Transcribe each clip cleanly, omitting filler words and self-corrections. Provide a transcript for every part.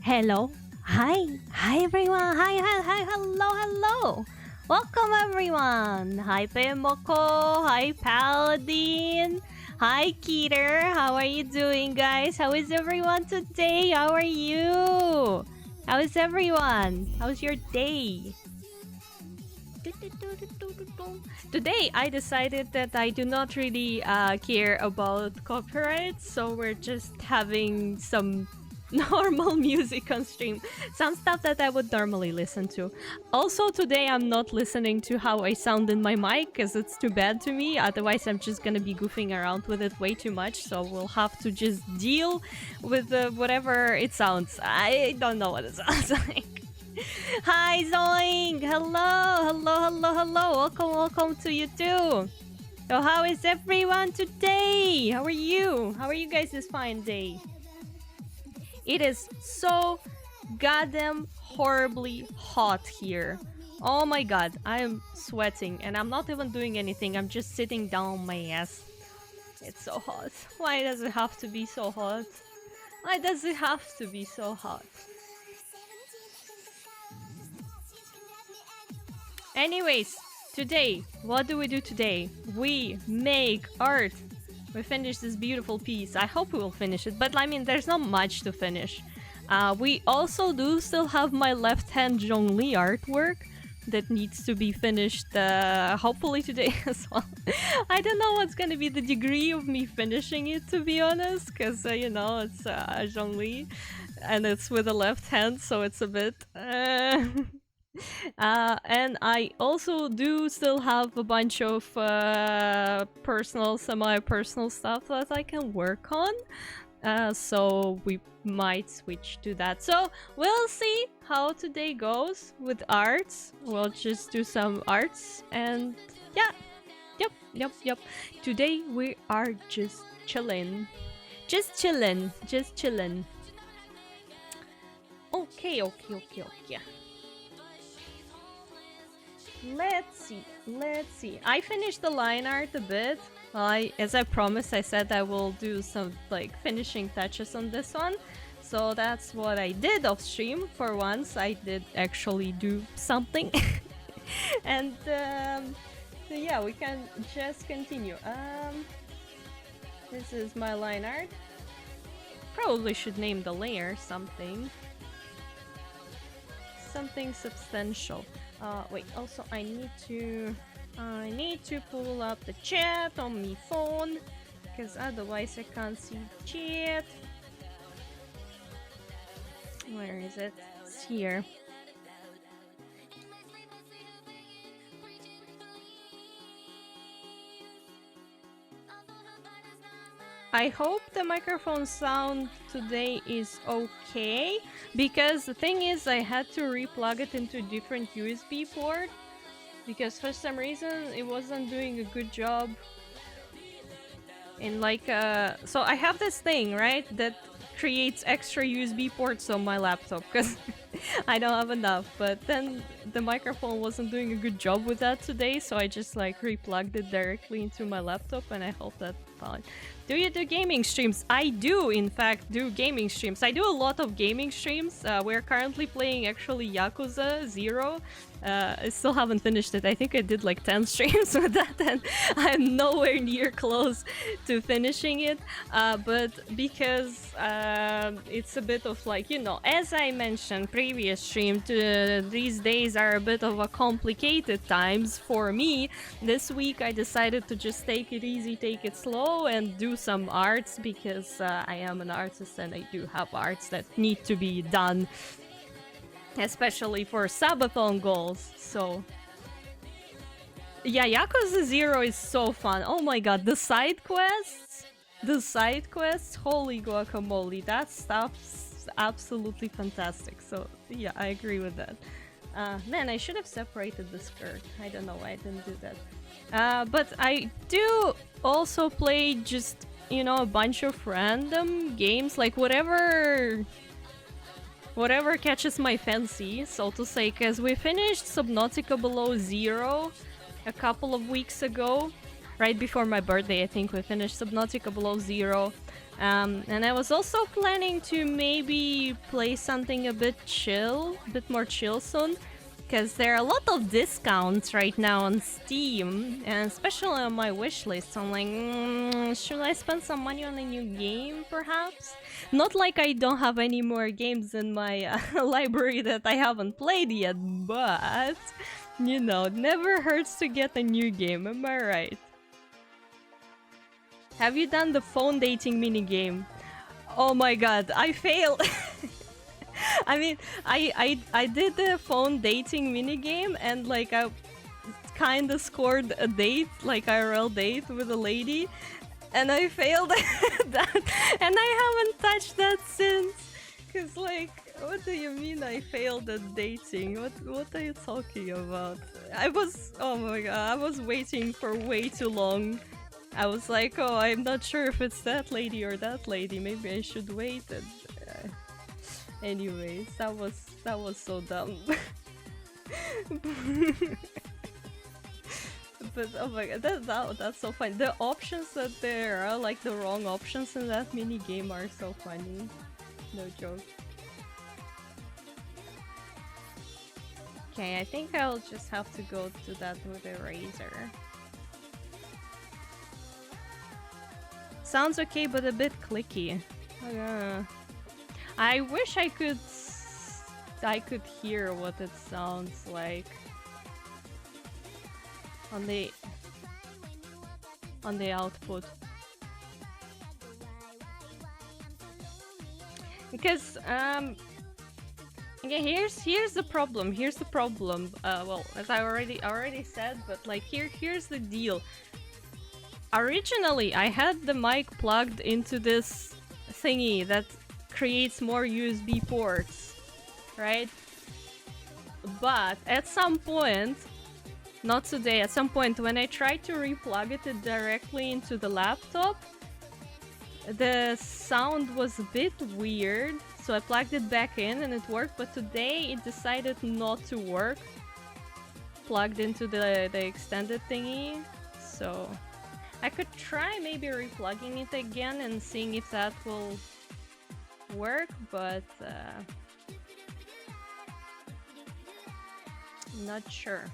Hello. Hi everyone. Hi. Hello. Welcome everyone. Hi Pemoko. Hi Paladin. Hi Keter. How are you doing, guys? How is everyone today? How are you? How is everyone? How's your day? Today I decided that I do not really care about copyrights, so we're just having some normal music on stream. Some stuff that I would normally listen to. Also today I'm not listening to how I sound in my mic because it's too bad to me. Otherwise I'm just gonna be goofing around with it way too much, so we'll have to just deal with whatever it sounds. I don't know what it sounds like. Hi Zoing! Hello! Welcome to you too! So how is everyone today? How are you? How are you guys this fine day? It is so goddamn horribly hot here. Oh my god, I am sweating and I'm not even doing anything. I'm just sitting down on my ass. It's so hot. Why does it have to be so hot? Why does it have to be so hot? Anyways, today, what do we do today? We make art. We finish this beautiful piece. I hope we will finish it, but I mean, there's not much to finish. We also do still have my left-hand Zhongli artwork that needs to be finished, hopefully today as well. I don't know what's gonna be the degree of me finishing it, to be honest, because, you know, it's Zhongli, and it's with the left hand, so it's a bit... and I also do still have a bunch of personal, semi-personal stuff that I can work on. So we might switch to that. So we'll see how today goes with arts. We'll just do some arts and yeah. Yep. Today we are just chilling. Just chilling. Okay. Let's see. I finished the line art a bit. As I promised, I said I will do some like finishing touches on this one. So that's what I did off stream. For once, I did actually do something. And so yeah, we can just continue. This is my line art. Probably should name the layer something substantial. Wait, also I need to pull up the chat on my phone, because otherwise I can't see the chat. Where is it? It's here. I hope the microphone sound today is okay, because the thing is I had to replug it into a different USB port, because for some reason it wasn't doing a good job in like so I have this thing, right, that creates extra USB ports on my laptop because I don't have enough, but then the microphone wasn't doing a good job with that today, so I just like replugged it directly into my laptop, and I hope that's fine. Do you do gaming streams? I do, in fact, do gaming streams. I do a lot of gaming streams. We're currently playing actually Yakuza 0. I still haven't finished it. I think I did like 10 streams with that, and I'm nowhere near close to finishing it. But because it's a bit of like, you know, as I mentioned previous stream, these days are a bit of a complicated times for me. This week I decided to just take it easy, take it slow, and do some arts, because I am an artist and I do have arts that need to be done, especially for subathon goals. So yeah, Yakuza 0 is so fun. Oh my god, the side quests, holy guacamole, that stuff's absolutely fantastic. So yeah, I agree with that. Man, I should have separated the skirt. I don't know why I didn't do that. But I do also play just, you know, a bunch of random games, like whatever catches my fancy, so to say, because we finished Subnautica Below Zero a couple of weeks ago, right before my birthday. I think we finished Subnautica Below Zero, and I was also planning to maybe play something a bit more chill soon, because there are a lot of discounts right now on Steam, and especially on my wish list. So I'm like, should I spend some money on a new game, perhaps? Not like I don't have any more games in my library that I haven't played yet, but, you know, never hurts to get a new game, am I right? Have you done the phone dating minigame? Oh my god, I failed! I mean, I did the phone dating minigame, and like I kinda scored a date, like IRL date with a lady, and I failed that, and I haven't touched that since. Cause like, what do you mean I failed at dating? What are you talking about? Oh my god, I was waiting for way too long. I was like, oh, I'm not sure if it's that lady or that lady. Maybe I should wait. And, Anyways, that was so dumb. But oh my god, that's so funny. The options that there are, like the wrong options in that mini game, are so funny. No joke. Okay, I think I'll just have to go to that with a razor. Sounds okay, but a bit clicky. I wish I could hear what it sounds like on the output. Because okay, here's the problem. Here's the problem. Well, as I already said, but like here's the deal. Originally, I had the mic plugged into this thingy that creates more USB ports, right? But at some point, not today, at some point when I tried to replug it directly into the laptop, the sound was a bit weird, so I plugged it back in and it worked, but today it decided not to work plugged into the extended thingy, so I could try maybe replugging it again and seeing if that will work, but not sure.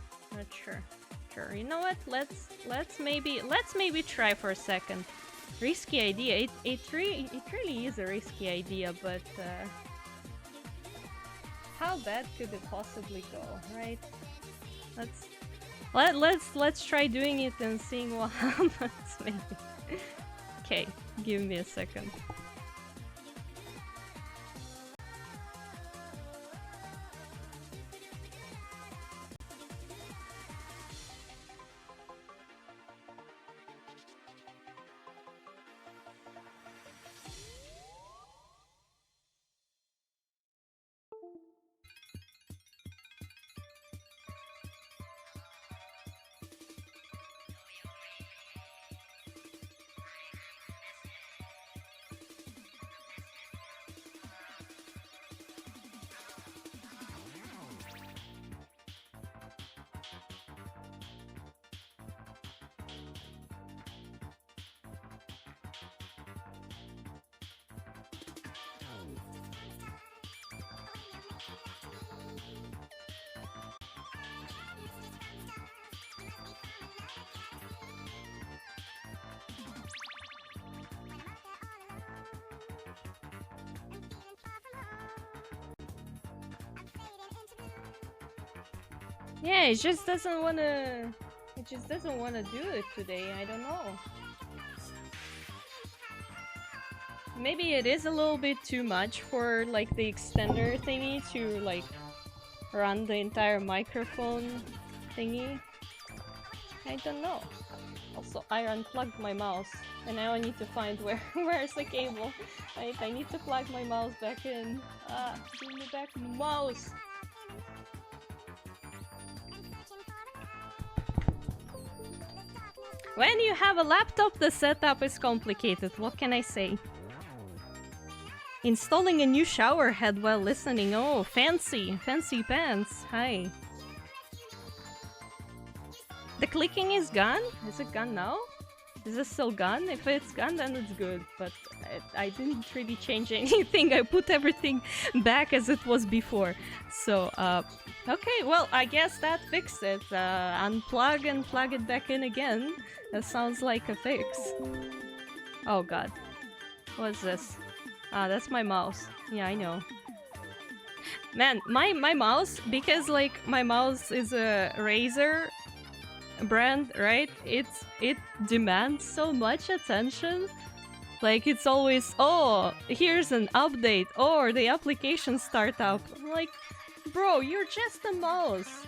Sure. You know what? Let's maybe try for a second. Risky idea. It really is a risky idea, but how bad could it possibly go, right? Let's try doing it and seeing what happens, maybe. Okay, give me a second. Yeah, it just doesn't wanna do it today, I don't know. Maybe it is a little bit too much for like the extender thingy to like run the entire microphone thingy. I don't know. Also, I unplugged my mouse and now I need to find where's the cable. I need to plug my mouse back in. Give me back the mouse. When you have a laptop, the setup is complicated. What can I say? Installing a new shower head while listening. Oh, fancy. Fancy pants. Hi. The clicking is gone? Is it gone now? Is it still gone? If it's gone, then it's good. But I didn't really change anything. I put everything back as it was before. So, okay, well, I guess that fixed it. Unplug and plug it back in again. That sounds like a fix. Oh god. What's this? Ah, that's my mouse. Yeah, I know. Man, my mouse, because like my mouse is a Razer brand, right? It demands so much attention. Like it's always, oh, here's an update, or the application startup. I'm like, bro, you're just a mouse.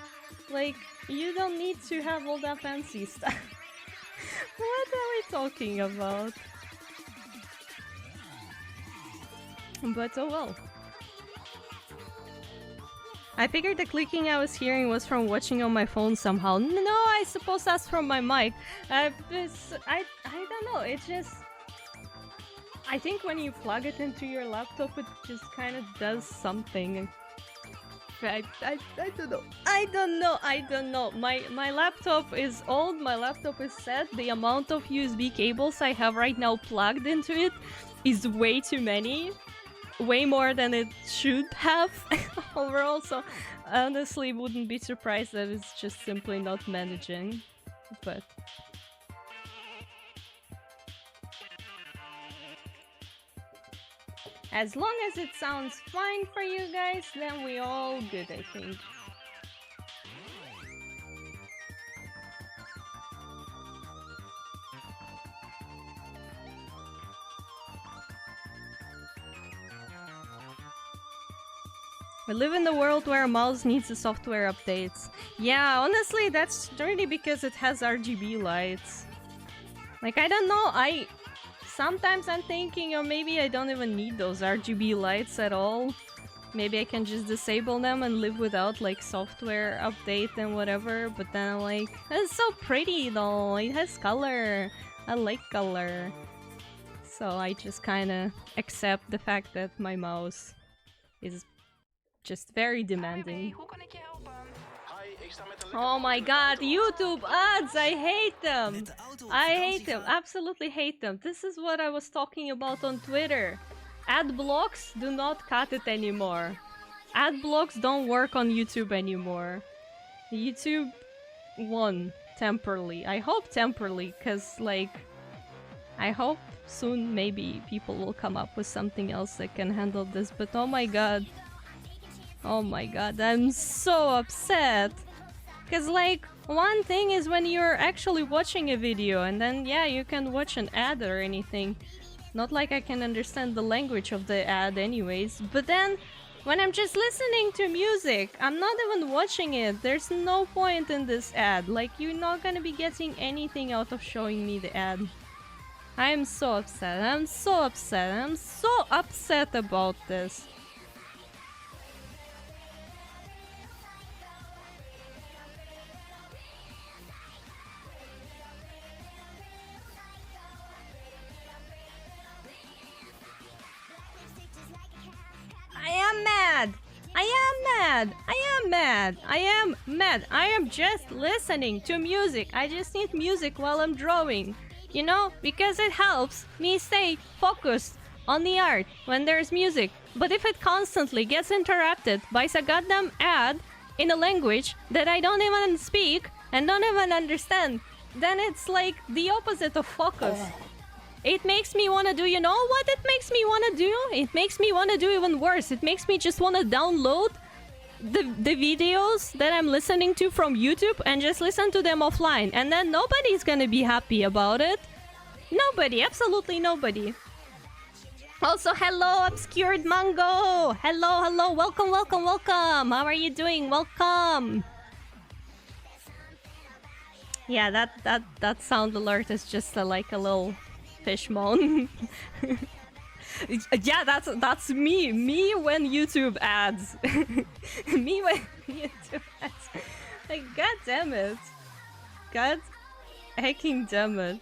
Like, you don't need to have all that fancy stuff. What are we talking about? But oh well. I figured the clicking I was hearing was from watching on my phone somehow. No, I suppose that's from my mic. I don't know, it just... I think when you plug it into your laptop, it just kind of does something. I don't know. I don't know. My laptop is old. My laptop is set. The amount of USB cables I have right now plugged into it is way too many. Way more than it should have overall. So honestly, wouldn't be surprised that it's just simply not managing. But as long as it sounds fine for you guys, then we all good, I think. We live in a world where a mouse needs the software updates. Yeah, honestly, that's really because it has RGB lights. Like, I don't know, sometimes I'm thinking, or maybe I don't even need those RGB lights at all. Maybe I can just disable them and live without, like, software update and whatever. But then I'm like, it's so pretty though, it has color. I like color. So I just kinda accept the fact that my mouse is just very demanding. Oh my god, YouTube ads! I hate them! I hate them, absolutely hate them. This is what I was talking about on Twitter. Ad blocks do not cut it anymore. Ad blocks don't work on YouTube anymore. YouTube won temporarily. I hope temporarily, cause like, I hope soon maybe people will come up with something else that can handle this, but oh my god. Oh my god, I'm so upset. Cause like, one thing is when you're actually watching a video and then yeah, you can watch an ad or anything. Not like I can understand the language of the ad anyways, but then when I'm just listening to music, I'm not even watching it. There's no point in this ad. Like, you're not gonna be getting anything out of showing me the ad. I am so upset. I'm so upset. I'm so upset about this. I am mad! I am mad! I am mad! I am mad! I am just listening to music. I just need music while I'm drawing. You know? Because it helps me stay focused on the art when there's music. But if it constantly gets interrupted by a goddamn ad in a language that I don't even speak and don't even understand, then it's like the opposite of focus. It makes me wanna do, you know what it makes me wanna do? It makes me wanna do even worse. It makes me just wanna download the videos that I'm listening to from YouTube and just listen to them offline. And then nobody's gonna be happy about it. Nobody, absolutely nobody. Also, hello, Obscured Mango! Hello, hello, welcome, welcome, welcome! How are you doing? Welcome! Yeah, that sound alert is just like a little fish moan. Yeah, that's me. Me when YouTube ads. Me when YouTube ads. Like, god damn it. God hecking damn it.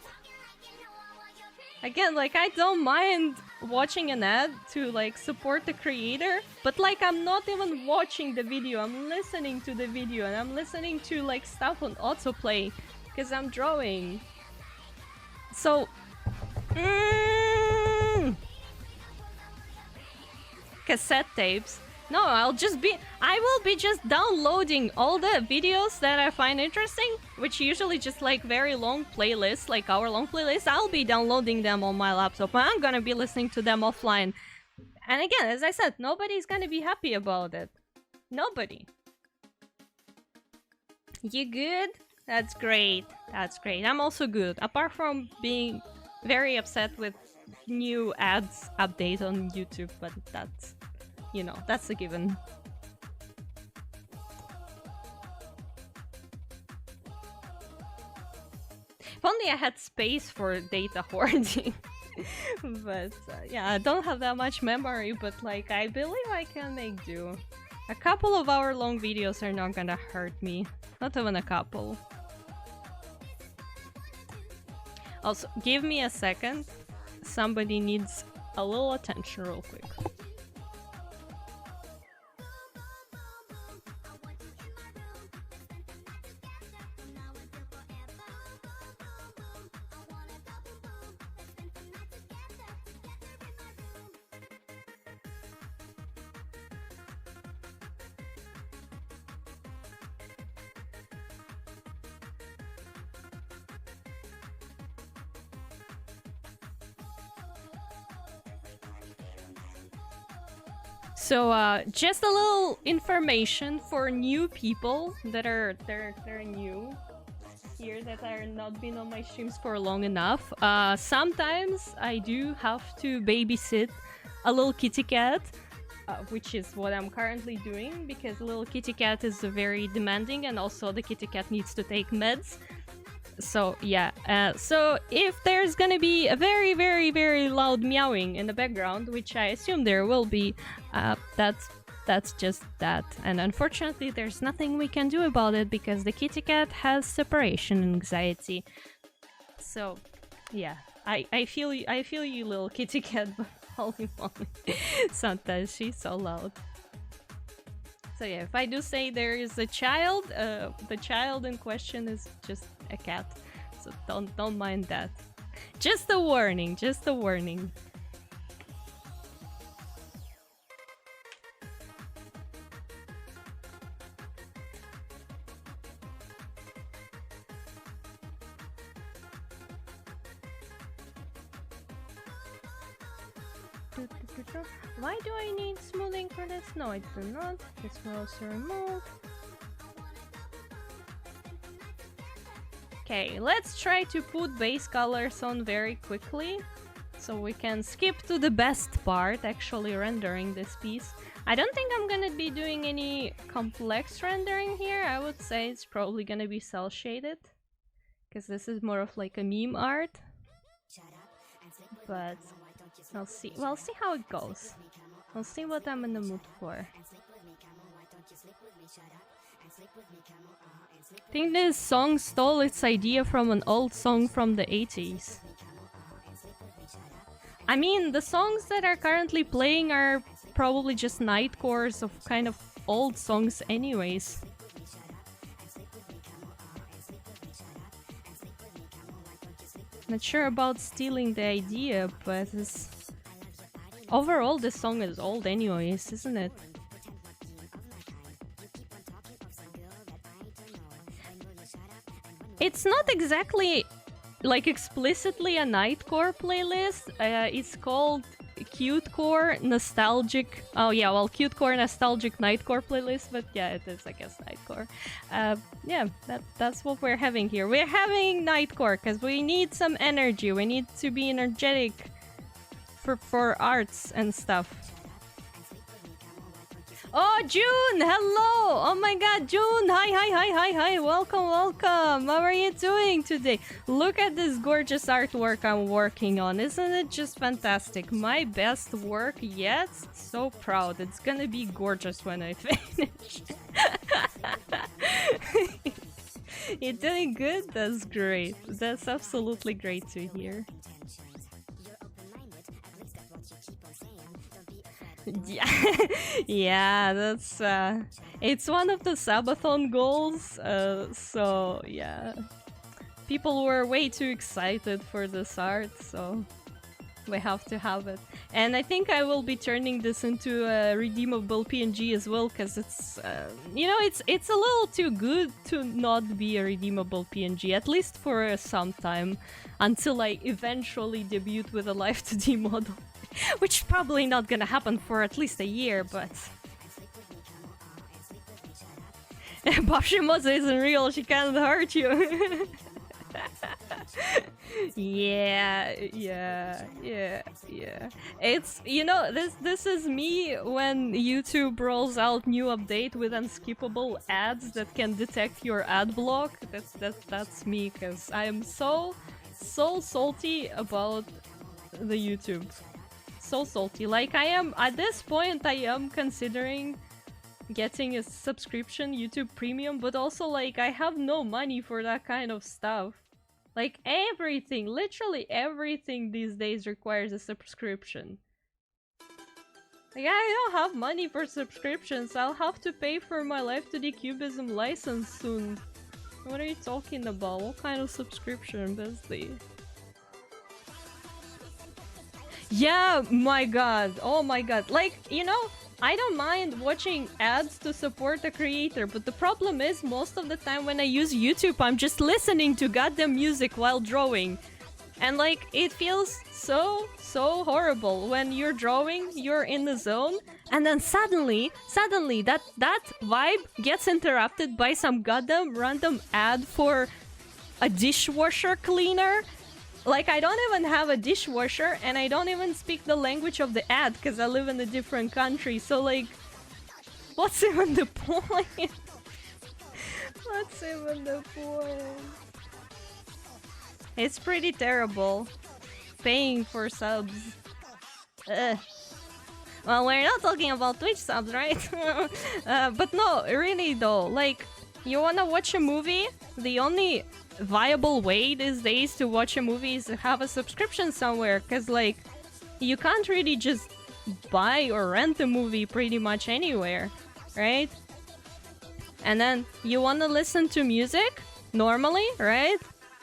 Again, like, I don't mind watching an ad to like support the creator, but like, I'm not even watching the video. I'm listening to the video and I'm listening to like stuff on autoplay because I'm drawing. So cassette tapes. No, I will be just downloading all the videos that I find interesting, which usually just like very long playlists, like hour-long playlists. I'll be downloading them on my laptop and I'm gonna be listening to them offline. And again, as I said, nobody's gonna be happy about it. Nobody. You good? That's great. That's great. I'm also good. Apart from being very upset with new ads update on YouTube, but that's, you know, that's a given. If only I had space for data hoarding. But yeah, I don't have that much memory, but like, I believe I can make do. A couple of hour-long videos are not gonna hurt me. Not even a couple. Also, give me a second. Somebody needs a little attention real quick. So just a little information for new people that are they're new here, that are not been on my streams for long enough. Sometimes I do have to babysit a little kitty cat, which is what I'm currently doing, because little kitty cat is very demanding, and also the kitty cat needs to take meds. So yeah, so if there's gonna be a very, very, very loud meowing in the background, which I assume there will be, that's just that. And unfortunately, there's nothing we can do about it because the kitty cat has separation anxiety. So yeah, I feel you, little kitty cat. But holy moly, sometimes she's so loud. So yeah, if I do say there is a child, the child in question is just a cat, so don't mind that. Just a warning, just a warning. Why do I need smoothing for this? No, I do not. This will also remove. Okay, let's try to put base colors on very quickly, so we can skip to the best part, actually rendering this piece. I don't think I'm gonna be doing any complex rendering here. I would say it's probably gonna be cel shaded, because this is more of like a meme art. But I'll see. We'll see how it goes. We'll see what I'm in the mood for. I think this song stole its idea from an old song from the 80s. I mean, the songs that are currently playing are probably just nightcores of kind of old songs anyways. Not sure about stealing the idea, but overall this song is old anyways, isn't it? It's not exactly like explicitly a nightcore playlist. It's called cutecore nostalgic. Oh yeah, well, cutecore nostalgic nightcore playlist, but yeah, it is, I guess, nightcore. Yeah, that's what we're having here. We're having nightcore because we need some energy. We need to be energetic for arts and stuff. Oh, June! Hello! Oh my god, June! Hi! Welcome! How are you doing today? Look at this gorgeous artwork I'm working on. Isn't it just fantastic? My best work yet? So proud. It's gonna be gorgeous when I finish. You're doing good? That's great. That's absolutely great to hear. Yeah, yeah, that's it's one of the Sabathon goals, so yeah. People were way too excited for this art, so we have to have it. And I think I will be turning this into a redeemable PNG as well, because it's, you know, it's a little too good to not be a redeemable PNG, at least for some time, until I eventually debut with a live 2D model. Which is probably not gonna happen for at least a year, but... Shiimosa isn't real, she can't hurt you. Yeah. It's, you know, this is me when YouTube rolls out new update with unskippable ads that can detect your ad block. That's me, because I am so salty about the YouTube. So salty. Like, I am at this point, I am considering getting a subscription, YouTube Premium, but also, like, I have no money for that kind of stuff. Like, everything, literally everything these days requires a subscription. Yeah, I don't have money for subscriptions. I'll have to pay for my Life to the Cubism license soon. What are you talking about? What kind of subscription, Bestie? Yeah, my god. Oh my god. Like, you know, I don't mind watching ads to support a creator, but the problem is most of the time when I use YouTube, I'm just listening to goddamn music while drawing. And like, it feels so horrible when you're drawing, you're in the zone, and then suddenly that vibe gets interrupted by some goddamn random ad for a dishwasher cleaner. Like, I don't even have a dishwasher, and I don't even speak the language of the ad because I live in a different country. So like, what's even the point? What's even the point? It's pretty terrible. Paying for subs. Ugh. Well, we're not talking about Twitch subs, right? But no, really though, like, you wanna watch a movie? The only viable way these days to watch a movie is to have a subscription somewhere, because like, you can't really just buy or rent a movie pretty much anywhere, right? And then you wanna listen to music normally, right?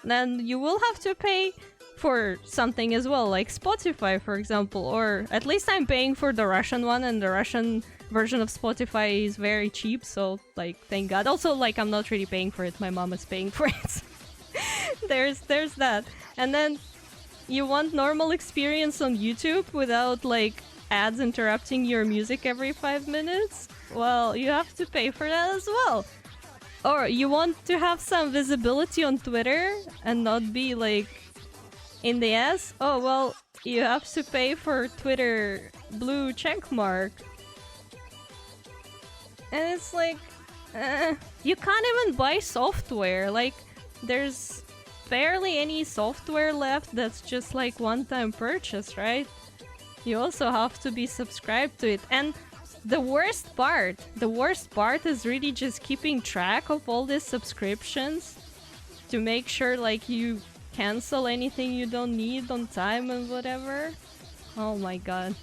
Then you will have to pay for something as well, like Spotify, for example, or at least I'm paying for the Russian one, and the Russian version of Spotify is very cheap, so like, thank god. Also, like, I'm not really paying for it, my mom is paying for it. there's that. And then you want normal experience on YouTube without like ads interrupting your music every 5 minutes? Well, you have to pay for that as well. Or you want to have some visibility on Twitter and not be like in the ass? Oh, well, you have to pay for Twitter blue checkmark. And it's like, you can't even buy software. Like, there's barely any software left that's just like one-time purchase, right? You also have to be subscribed to it. And the worst part is really just keeping track of all these subscriptions to make sure like you cancel anything you don't need on time and whatever. Oh my god.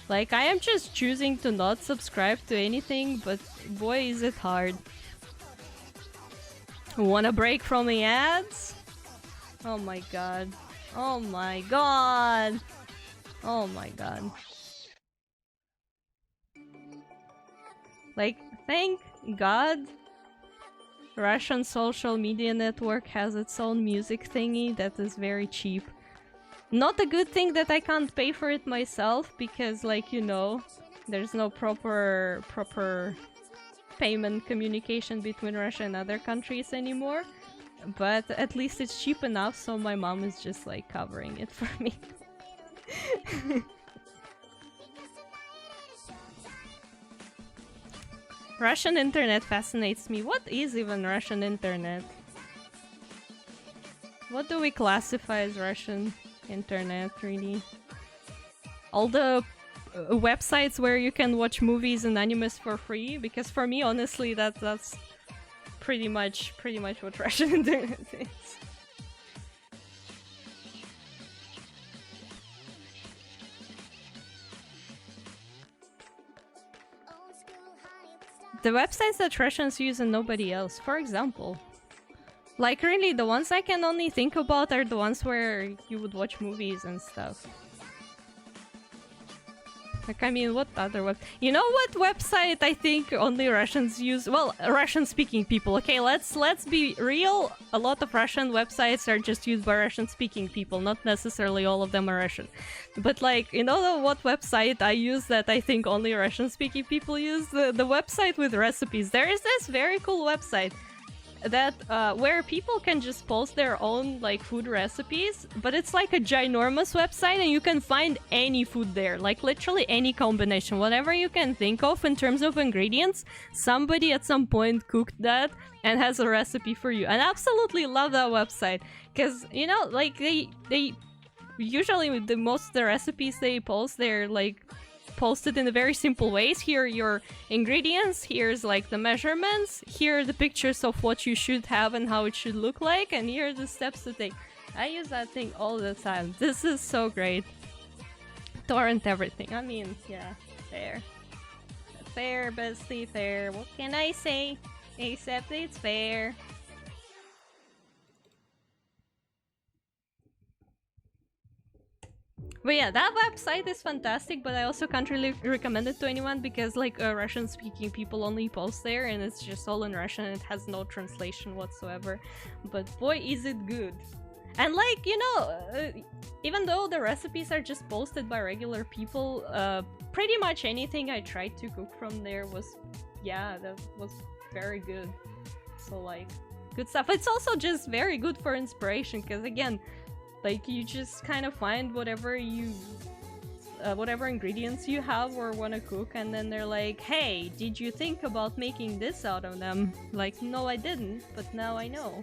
Like, I am just choosing to not subscribe to anything, but boy is it hard. Want a break from the ads? Oh my god. Oh my god. Oh my god. Like, thank god Russian social media network has its own music thingy that is very cheap. Not a good thing that I can't pay for it myself, because, like, you know, there's no proper payment communication between Russia and other countries anymore. But at least it's cheap enough, so my mom is just, like, covering it for me. Russian internet fascinates me. What is even Russian internet? What do we classify as Russian internet, really? All the websites where you can watch movies and animes for free? Because for me, honestly, that's pretty much what Russian internet is. The websites that Russians use and nobody else, for example. Like, really, the ones I can only think about are the ones where you would watch movies and stuff. Like, I mean, what other web... You know what website I think only Russians use? Well, Russian-speaking people. Okay, let's be real. A lot of Russian websites are just used by Russian-speaking people. Not necessarily all of them are Russian. But, like, you know what website I use that I think only Russian-speaking people use? The website with recipes. There is this very cool website that where people can just post their own like food recipes, but it's like a ginormous website and you can find any food there, like literally any combination, whatever you can think of in terms of ingredients. Somebody at some point cooked that and has a recipe for you. And I absolutely love that website because, you know, like they usually most of the recipes they post, they're like posted in a very simple ways. Here are your ingredients, here's like the measurements, here are the pictures of what you should have and how it should look like, and here are the steps to take. I use that thing all the time. This is so great. Torrent everything. I mean, yeah. Fair. Fair, bestie, fair. What can I say? Except it's fair. But yeah, that website is fantastic, but I also can't really recommend it to anyone because like Russian-speaking people only post there and it's just all in Russian and it has no translation whatsoever. But boy, is it good. And like, you know, even though the recipes are just posted by regular people, pretty much anything I tried to cook from there was, yeah, that was very good. So like, good stuff. It's also just very good for inspiration because again, like you just kind of find whatever you, whatever ingredients you have or want to cook, and then they're like, hey, did you think about making this out of them? Like, no, I didn't, but now I know.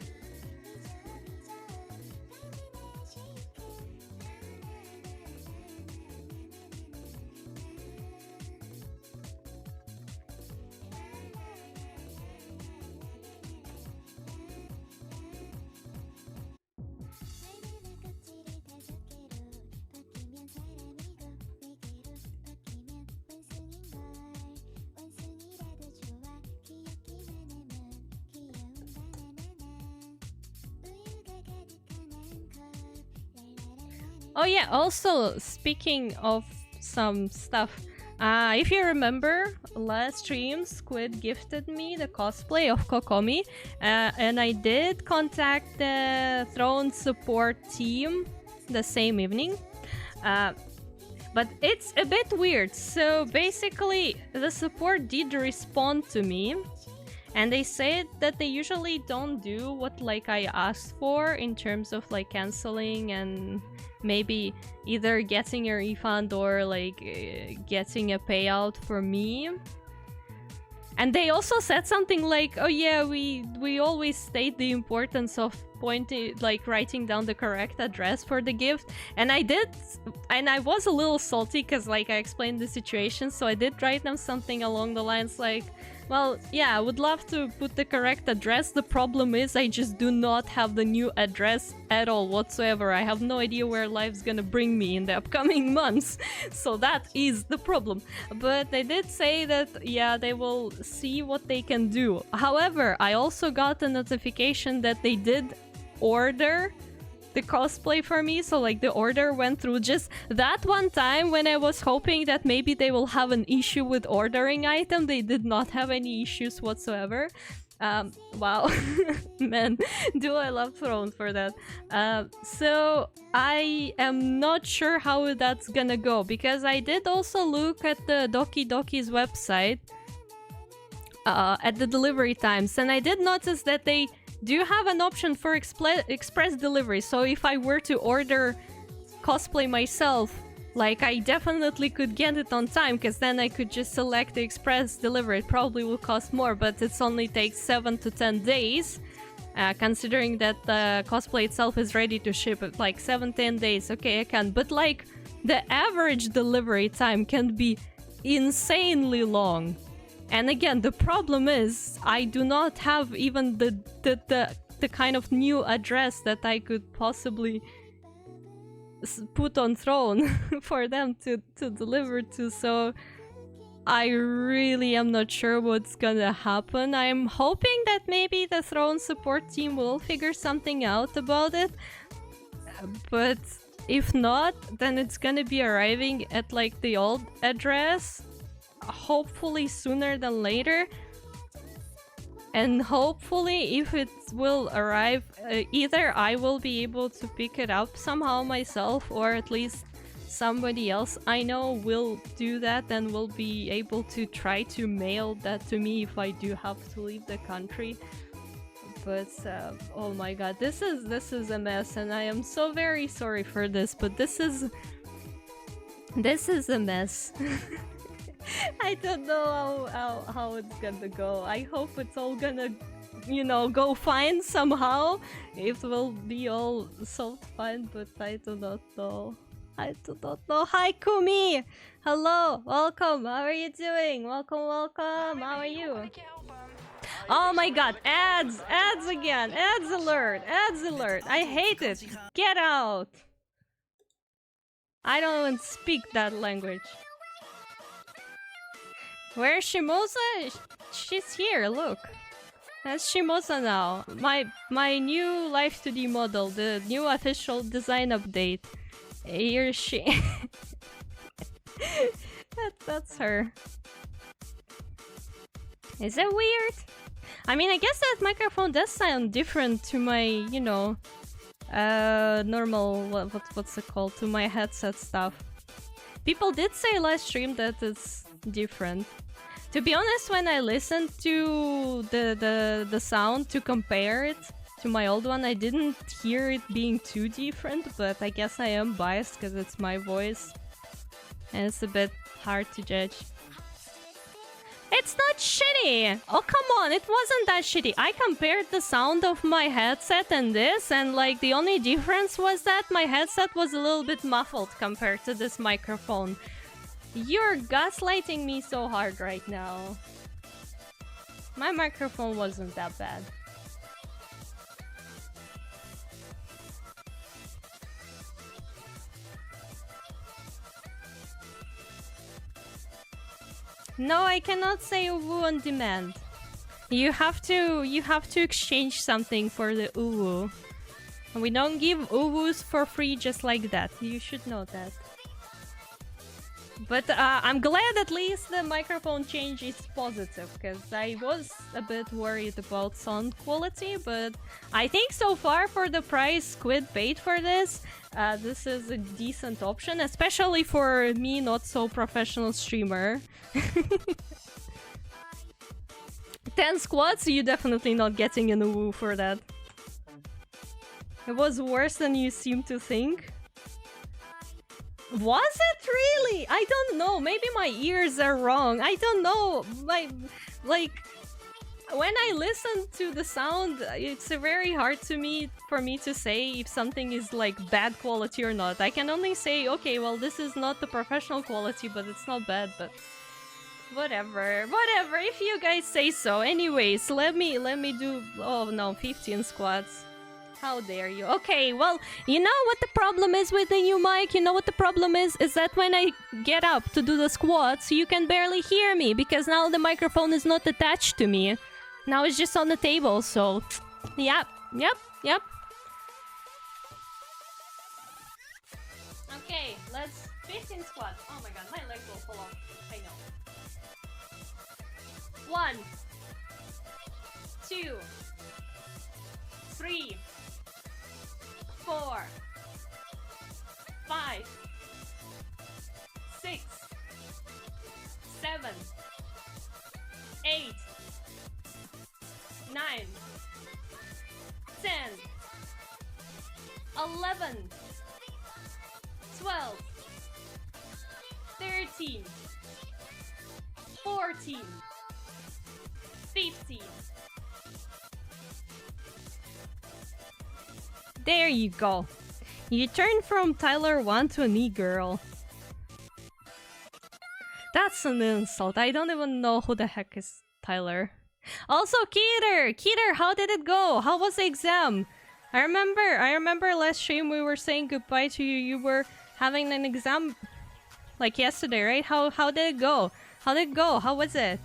Oh yeah, also speaking of some stuff, if you remember last stream, Squid gifted me the cosplay of Kokomi, and I did contact the Throne support team the same evening. But it's a bit weird. So basically, the support did respond to me, and they said that they usually don't do what like I asked for in terms of like canceling and maybe either getting a refund or like getting a payout for me. And they also said something like, oh yeah, we always state the importance of pointing, like writing down the correct address for the gift. And I did, and I was a little salty because like I explained the situation, so I did write them something along the lines like, well, yeah, I would love to put the correct address. The problem is I just do not have the new address at all whatsoever. I have no idea where life's gonna bring me in the upcoming months. So that is the problem. But they did say that, yeah, they will see what they can do. However, I also got a notification that they did order the cosplay for me, so like the order went through. Just that one time when I was hoping that maybe they will have an issue with ordering item, they did not have any issues whatsoever. Wow. Man, do I love Throne for that. So I am not sure how that's gonna go, because I did also look at the Doki Doki's website at the delivery times, and I did notice that they do have an option for express delivery. So if I were to order cosplay myself, like I definitely could get it on time, because then I could just select the express delivery. It probably will cost more, but it only takes 7 to 10 days, considering that the cosplay itself is ready to ship. It like 7-10 days. Okay, I can, but like the average delivery time can be insanely long. And again, the problem is I do not have even the kind of new address that I could possibly put on Throne for them to deliver to. So I really am not sure what's gonna happen. I'm hoping that maybe the Throne support team will figure something out about it. But if not, then it's gonna be arriving at like the old address, hopefully sooner than later. And hopefully if it will arrive, either I will be able to pick it up somehow myself, or at least somebody else I know will do that and will be able to try to mail that to me if I do have to leave the country. But oh my god, this is a mess, and I am so very sorry for this, but this is a mess. I don't know how it's gonna go. I hope it's all gonna, you know, go fine somehow. It will be all solved fine, but I do not know. I do not know. Hi, Kumi! Hello! Welcome! How are you doing? Welcome, welcome! How are you? Oh my god, ads! Ads again! Ads alert! Ads alert! I hate it! Get out! I don't even speak that language. Where's Shiimosa? She's here, look. That's Shiimosa now. My new Life 2D model, the new official design update. Here she... that's her. Is it weird? I mean, I guess that microphone does sound different to my, you know, normal, what's it called? To my headset stuff. People did say last stream that it's different. To be honest, when I listened to the sound to compare it to my old one, I didn't hear it being too different, but I guess I am biased because it's my voice. And it's a bit hard to judge. It's not shitty! Oh, come on, it wasn't that shitty. I compared the sound of my headset and this, and like the only difference was that my headset was a little bit muffled compared to this microphone. You're gaslighting me so hard right now. My microphone wasn't that bad. No, I cannot say uwu on demand. You have to exchange something for the uwu. And we don't give uwus for free just like that. You should know that. But I'm glad at least the microphone change is positive, because I was a bit worried about sound quality, but I think so far for the price Squid paid for this, this is a decent option, especially for me, not so professional streamer. 10 squats, you're definitely not getting an uwu for that. It was worse than you seem to think. Was it really? I don't know. Maybe my ears are wrong. I don't know. Like when I listen to the sound, it's very hard for me to say if something is like bad quality or not. I can only say, okay, well, this is not the professional quality, but it's not bad. But whatever. If you guys say so. Anyways, let me do. Oh no, 15 squats. How dare you? Okay, well, you know what the problem is with the new mic? You know what the problem is? Is that when I get up to do the squats, you can barely hear me, because now the microphone is not attached to me. Now it's just on the table, so... Yep. Okay, let's... 15 squats. Oh my god, my legs will fall off. I know. 1, 2, 3, 4, 5, 6, 7, 8, 9, 10, 11, 12, 13, 14, 15. There you go. You turned from Tyler 1 to an e-girl. That's an insult. I don't even know who the heck is Tyler. Also, Keter, how did it go? How was the exam? I remember last stream we were saying goodbye to you. You were having an exam like yesterday, right? How did it go? How was it?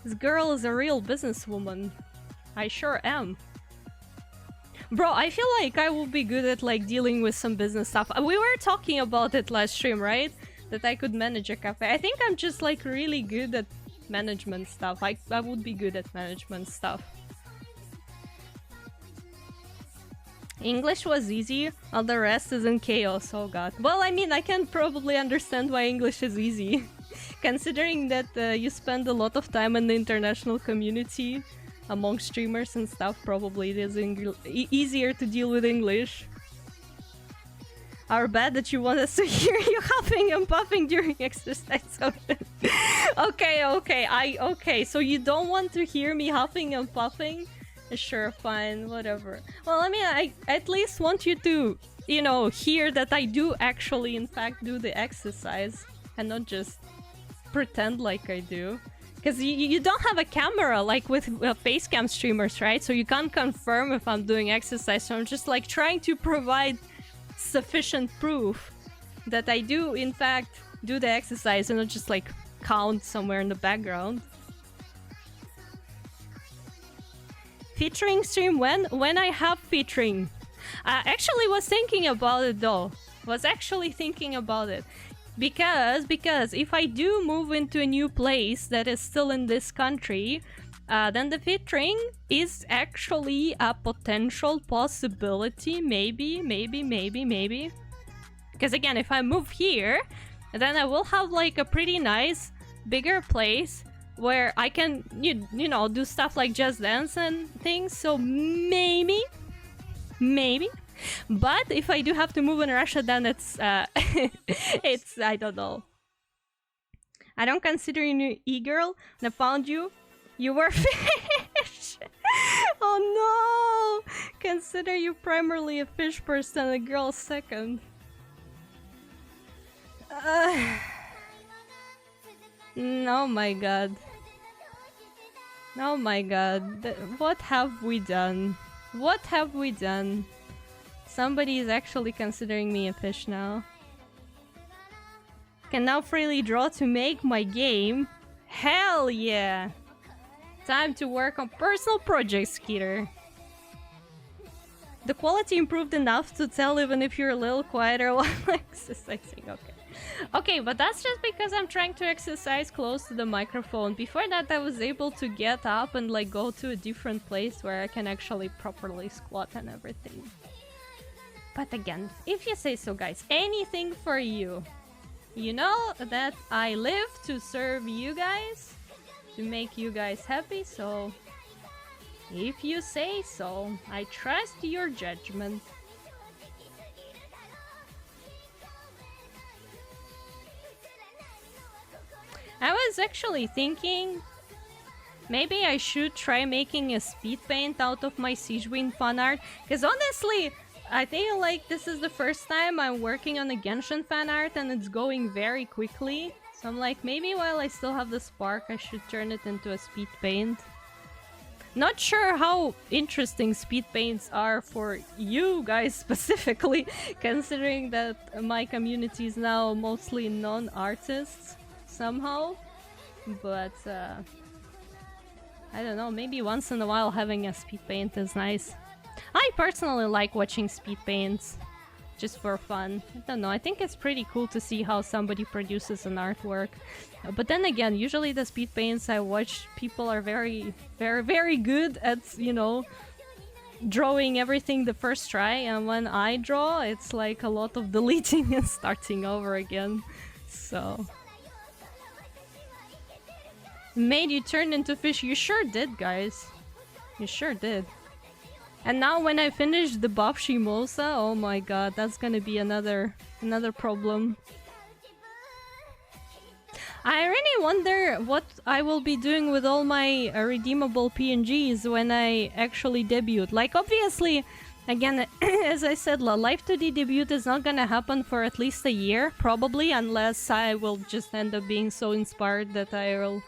This girl is a real businesswoman. I sure am. Bro, I feel like I will be good at like dealing with some business stuff. We were talking about it last stream, right? That I could manage a cafe. I think I'm just like really good at management stuff. I would be good at management stuff. English was easy, all the rest is in chaos. Oh god. Well, I mean, I can probably understand why English is easy. Considering that you spend a lot of time in the international community among streamers and stuff, probably it is easier to deal with English. Our bad that you want us to hear you huffing and puffing during exercise. Okay, so you don't want to hear me huffing and puffing? Sure, fine, whatever. Well, I mean, I at least want you to, you know, hear that I do actually, in fact, do the exercise and not just pretend like I do. Because you don't have a camera like with facecam streamers, right? So you can't confirm if I'm doing exercise. So I'm just like trying to provide sufficient proof that I do, in fact, do the exercise and not just like count somewhere in the background. Featuring stream when I have featuring. I actually was thinking about it though. Was actually thinking about it. Because if I do move into a new place that is still in this country, then the featuring is actually a potential possibility. Maybe. Because again, if I move here, then I will have like a pretty nice, bigger place where I can, you know, do stuff like Just Dance and things. So maybe. But if I do have to move in Russia, then it's it's, I don't know. I don't consider you e-girl. When I found you, you were fish. Oh no! Consider you primarily a fish person, a girl second. Oh my god. Oh my god. What have we done? What have we done? Somebody is actually considering me a fish now. Can now freely draw to make my game. Hell yeah! Time to work on personal projects, Skeeter. The quality improved enough to tell even if you're a little quieter while exercising. Okay. Okay, but that's just because I'm trying to exercise close to the microphone. Before that, I was able to get up and like go to a different place where I can actually properly squat and everything. But again, if you say so, guys, anything for you. You know that I live to serve you guys, to make you guys happy, so if you say so, I trust your judgment. I was actually thinking maybe I should try making a speed paint out of my Siegewin fan art, because honestly, I feel like this is the first time I'm working on a Genshin fan art and it's going very quickly. So I'm like, maybe while I still have the spark, I should turn it into a speed paint. Not sure how interesting speed paints are for you guys specifically, considering that my community is now mostly non-artists somehow. But I don't know, maybe once in a while having a speed paint is nice. I personally like watching speed paints, just for fun. I don't know, I think it's pretty cool to see how somebody produces an artwork. But then again, usually the speed paints I watch, people are very good at, you know, drawing everything the first try, and when I draw, it's like a lot of deleting and starting over again. So... Made you turn into fish. You sure did, guys. You sure did. And now when I finish the buff Shiimosa, oh my god, that's gonna be another problem. I really wonder what I will be doing with all my redeemable PNGs when I actually debut. Like, obviously, again, as I said, Life 2D debut is not gonna happen for at least a year, probably, unless I will just end up being so inspired that I will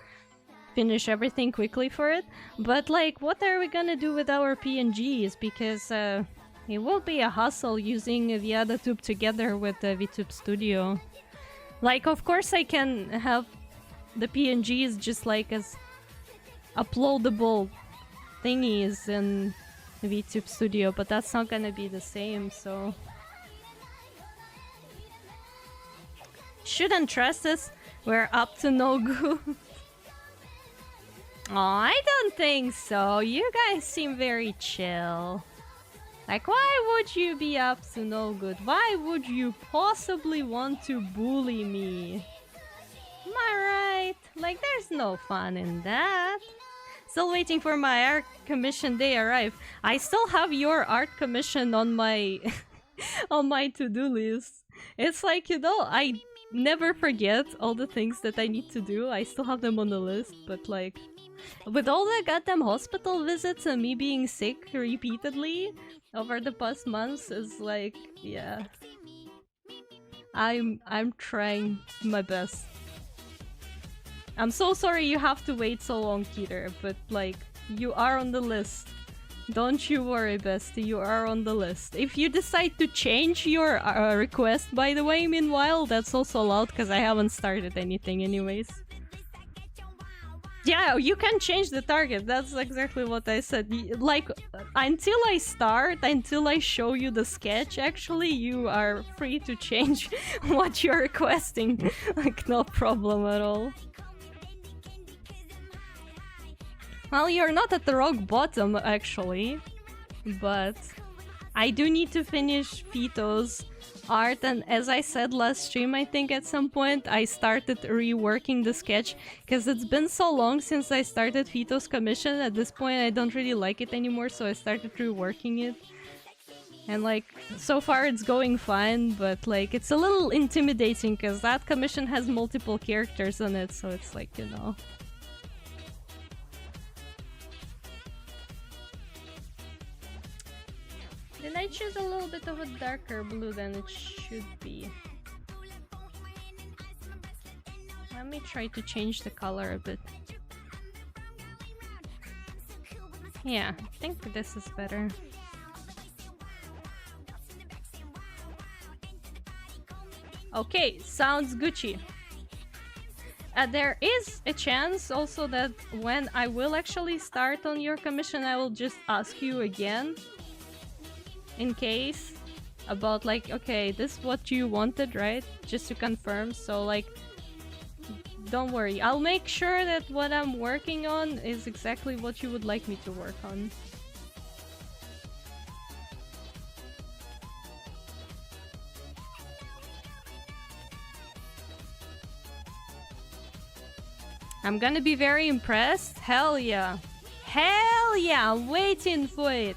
finish everything quickly for it. But like, what are we gonna do with our PNGs? Because it will be a hustle using the other tube together with the VTube Studio. Like, of course I can have the PNGs just like as uploadable thingies in VTube Studio, but that's not gonna be the same, so... Shouldn't trust us, we're up to no good. Oh, I don't think so. You guys seem very chill. Like, why would you be up to no good? Why would you possibly want to bully me? Am I right? Like, there's no fun in that. Still waiting for my art commission day arrive. I still have your art commission on my on my to-do list. It's like, you know, I never forget all the things that I need to do. I still have them on the list, but like... With all the goddamn hospital visits and me being sick repeatedly over the past months, is like, yeah. I'm trying my best. I'm so sorry you have to wait so long, Keter, but like, you are on the list. Don't you worry, bestie, you are on the list. If you decide to change your request, by the way, meanwhile, that's also allowed because I haven't started anything anyways. Yeah, you can change the target. That's exactly what I said. Like, until I start, until I show you the sketch, actually, you are free to change what you're requesting. Like, no problem at all. Well, you're not at the rock bottom, actually. But I do need to finish Fito's art, and as I said last stream, I think at some point I started reworking the sketch because it's been so long since I started Fito's commission. At this point I don't really like it anymore, so I started reworking it. And like, so far it's going fine, but like, it's a little intimidating because that commission has multiple characters on it, so it's like, you know. Did I choose a little bit of a darker blue than it should be? Let me try to change the color a bit. Yeah, I think this is better. Okay, sounds Gucci. There is a chance also that when I will actually start on your commission, I will just ask you again. In case, about like, okay, this is what you wanted, right? Just to confirm, so like, don't worry. I'll make sure that what I'm working on is exactly what you would like me to work on. I'm gonna be very impressed. Hell yeah. Hell yeah, I'm waiting for it.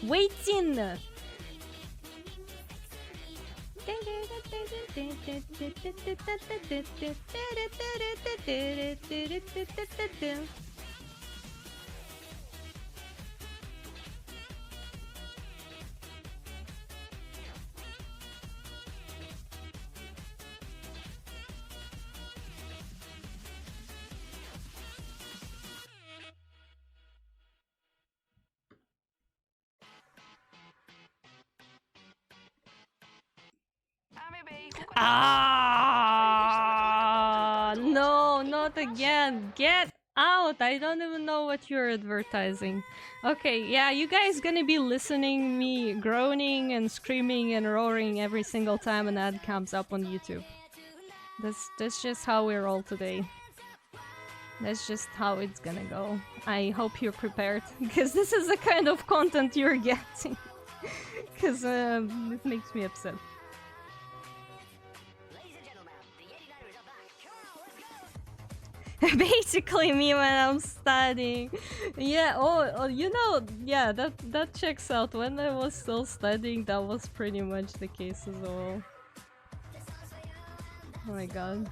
Waiting! Ah, no, not again. Get out. I don't even know what you're advertising. Okay, yeah, you guys gonna be listening me groaning and screaming and roaring every single time an ad comes up on YouTube. That's just how we roll today. That's just how it's gonna go. I hope you're prepared, because this is the kind of content you're getting. Because it makes me upset. Basically me when I'm studying. Yeah, oh, you know, yeah, that checks out. When I was still studying, that was pretty much the case as well. Oh my god.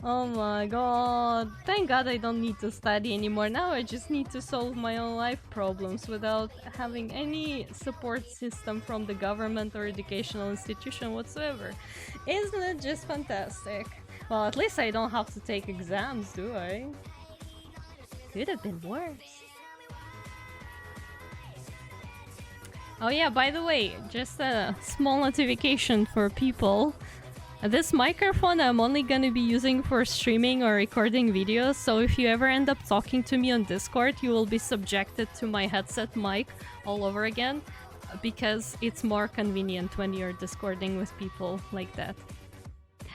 Oh my god. Thank god I don't need to study anymore. Now I just need to solve my own life problems without having any support system from the government or educational institution whatsoever. Isn't it just fantastic? Well, at least I don't have to take exams, do I? Could have been worse. Oh yeah, by the way, just a small notification for people. This microphone I'm only gonna be using for streaming or recording videos, so if you ever end up talking to me on Discord, you will be subjected to my headset mic all over again, because it's more convenient when you're Discording with people like that.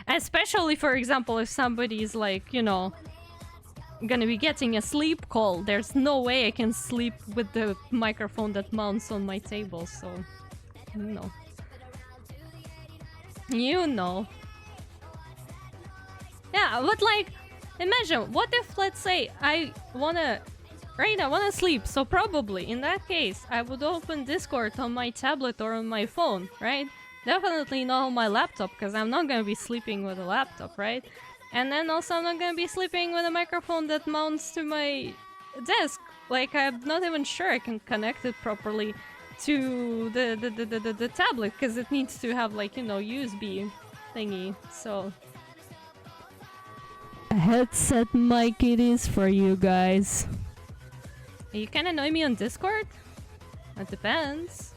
Especially, for example, if somebody is like, you know, gonna be getting a sleep call, there's no way I can sleep with the microphone that mounts on my table, so, no. You know. Yeah, but like, imagine, what if, let's say, I wanna sleep, so probably, in that case, I would open Discord on my tablet or on my phone, right? Definitely not on my laptop, because I'm not gonna be sleeping with a laptop, right? And then also I'm not gonna be sleeping with a microphone that mounts to my desk. Like, I'm not even sure I can connect it properly to the tablet, because it needs to have, like, you know, USB thingy, so... A headset mic it is for you guys. You can annoy me on Discord? It depends.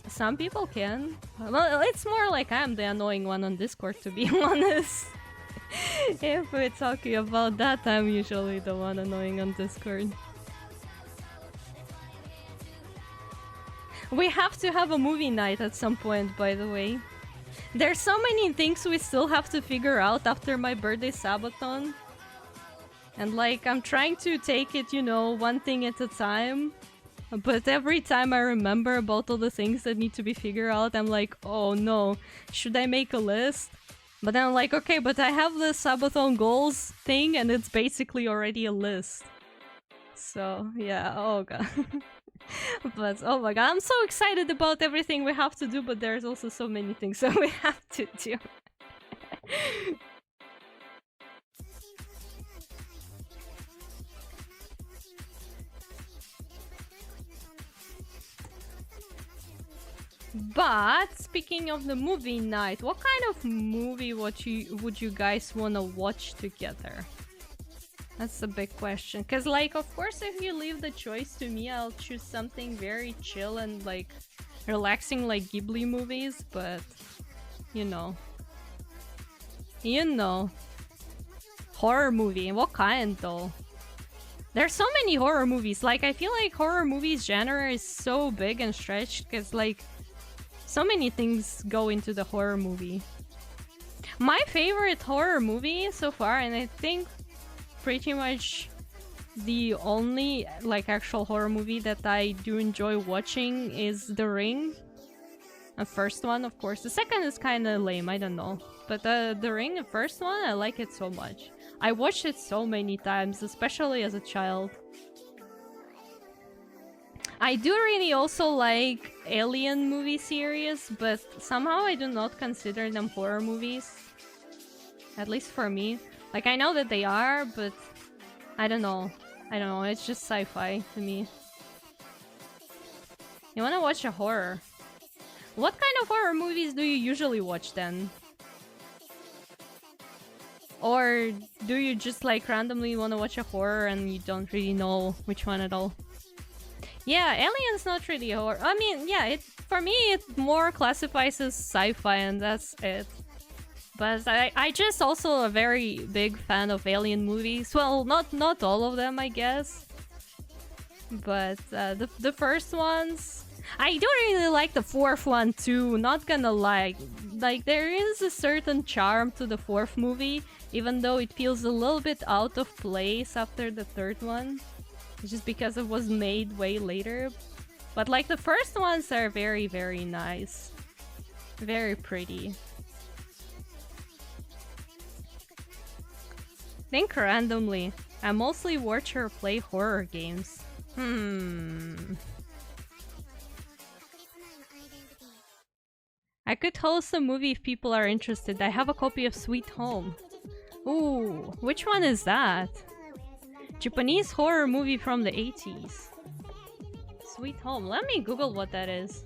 Some people can. Well, it's more like I'm the annoying one on Discord, to be honest. If we're talking about that, I'm usually the one annoying on Discord. We have to have a movie night at some point, by the way. There's so many things we still have to figure out after my birthday Sabaton. And like, I'm trying to take it, you know, one thing at a time. But every time I remember about all the things that need to be figured out, I'm like, oh no, should I make a list? But then I'm like, okay, but I have the Sabaton goals thing and it's basically already a list. So, yeah, oh god. But, oh my god, I'm so excited about everything we have to do, but there's also so many things that we have to do. But speaking of the movie night, what kind of movie would you guys want to watch together? That's a big question. Cause like, of course, if you leave the choice to me, I'll choose something very chill and like relaxing, like Ghibli movies. But you know, horror movie. What kind though? There's so many horror movies. Like, I feel like horror movies genre is so big and stretched. Cause like, so many things go into the horror movie. My favorite horror movie so far, and I think pretty much the only like actual horror movie that I do enjoy watching is The Ring. The first one, of course. The second is kind of lame, I don't know. But The Ring, the first one, I like it so much. I watched it so many times, especially as a child. I do really also like Alien movie series, but somehow I do not consider them horror movies. At least for me. Like, I know that they are, but I don't know. It's just sci-fi to me. You wanna watch a horror? What kind of horror movies do you usually watch then? Or do you just like randomly wanna watch a horror and you don't really know which one at all? Yeah, Alien's not really horror. I mean, yeah, for me it more classifies as sci-fi and that's it. But I just also a very big fan of Alien movies. Well, not all of them, I guess. But the first ones, I do really like the fourth one too. Not gonna lie, like there is a certain charm to the fourth movie, even though it feels a little bit out of place after the third one, just because it was made way later. But like the first ones are very, very nice, very pretty. Think randomly. I mostly watch or play horror games. I could host a movie if people are interested. I have a copy of Sweet Home. Ooh, which one is that? Japanese horror movie from the 80s. Sweet Home. Let me Google what that is.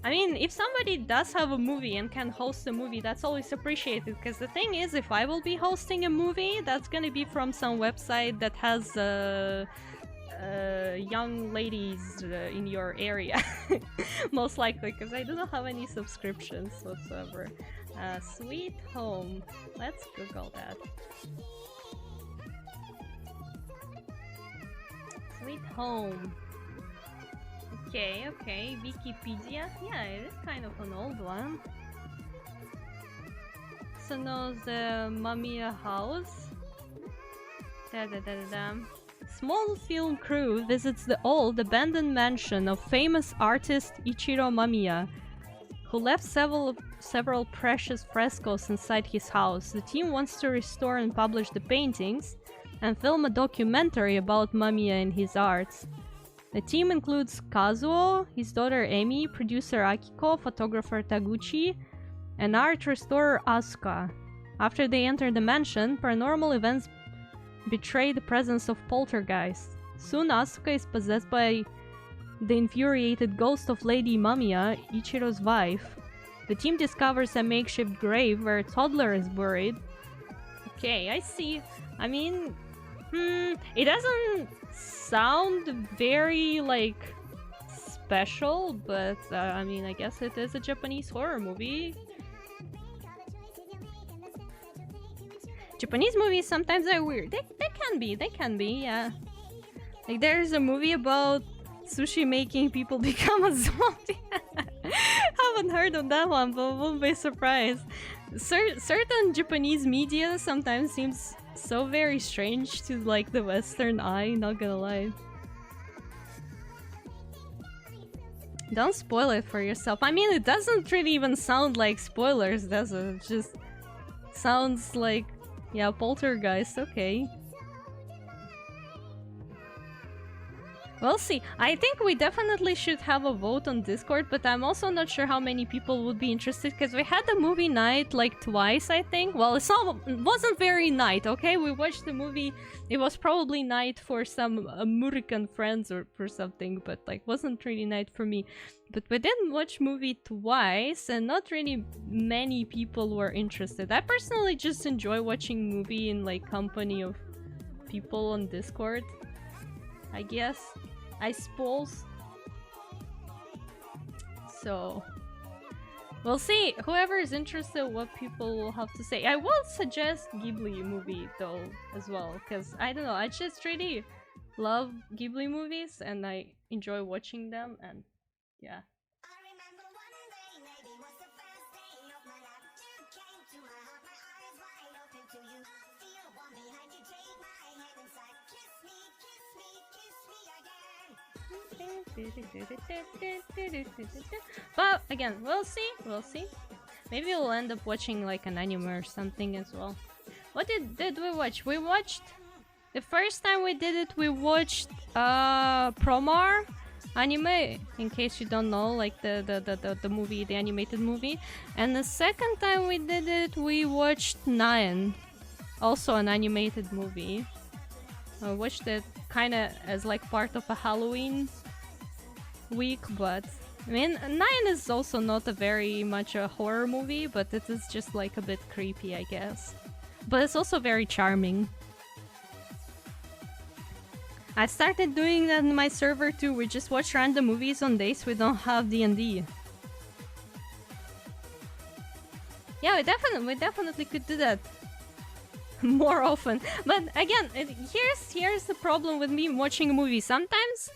I mean, if somebody does have a movie and can host a movie, that's always appreciated. Because the thing is, if I will be hosting a movie, that's gonna be from some website that has young ladies in your area. Most likely, because I do not have any subscriptions whatsoever. Sweet Home. Let's Google that. Sweet Home. Okay, Wikipedia. Yeah, it is kind of an old one. So knows the Mamiya house. Small film crew visits the old abandoned mansion of famous artist Ichiro Mamiya, who left several precious frescoes inside his house. The team wants to restore and publish the paintings and film a documentary about Mamiya and his arts. The team includes Kazuo, his daughter Emi, producer Akiko, photographer Taguchi, and art restorer Asuka. After they enter the mansion, paranormal events betray the presence of poltergeists. Soon Asuka is possessed by the infuriated ghost of Lady Mamiya, Ichiro's wife. The team discovers a makeshift grave where a toddler is buried. Okay, I see. I mean, It doesn't sound very, like, special, but I mean, I guess it is a Japanese horror movie. Japanese movies sometimes are weird. They can be, yeah. Like, there's a movie about sushi making people become a zombie. Haven't heard of that one, but won't be surprised. Certain Japanese media sometimes seems so very strange to, like, the Western eye, not gonna lie. Don't spoil it for yourself. I mean, it doesn't really even sound like spoilers, does it? It just sounds like, yeah, Poltergeist, okay. We'll see. I think we definitely should have a vote on Discord, but I'm also not sure how many people would be interested, because we had the movie night like twice, I think. Well, it wasn't very night, okay? We watched the movie. It was probably night for some American friends or for something, but like wasn't really night for me. But we did watch movie twice, and not really many people were interested. I personally just enjoy watching movie in like company of people on Discord, I guess. I suppose. So we'll see. Whoever is interested, what people will have to say. I will suggest Ghibli movie though as well, because I don't know, I just really love Ghibli movies and I enjoy watching them, and yeah. But again, we'll see. Maybe we'll end up watching like an anime or something as well. What did we watch? We watched the first time we did it, we watched Promar anime, in case you don't know, like the movie, the animated movie. And the second time we did it, we watched Nine, also an animated movie. I watched it kind of as like part of a Halloween week, but I mean, Nine is also not a very much a horror movie, but it is just like a bit creepy, I guess. But it's also very charming. I started doing that in my server too. We just watch random movies on days we don't have D&D. Yeah, we definitely could do that more often. But again, here's the problem with me watching a movie. Sometimes,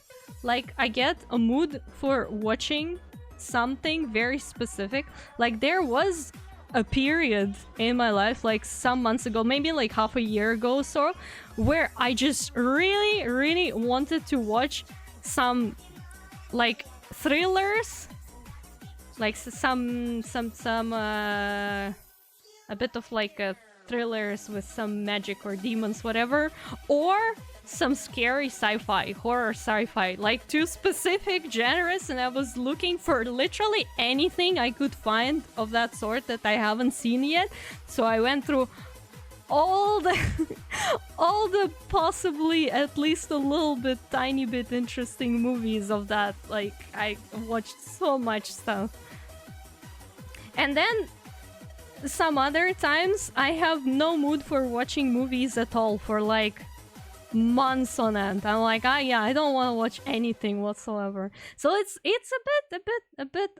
like, I get a mood for watching something very specific. Like, there was a period in my life, like some months ago, maybe like half a year ago or so, where I just really wanted to watch some like thrillers, like some a bit of like thrillers with some magic or demons, whatever, or some scary sci-fi, horror sci-fi, like two specific genres, and I was looking for literally anything I could find of that sort that I haven't seen yet. So I went through all the all the possibly at least a little bit, tiny bit interesting movies of that. Like, I watched so much stuff. And then some other times I have no mood for watching movies at all for like months on end. I'm like, yeah, I don't want to watch anything whatsoever. So it's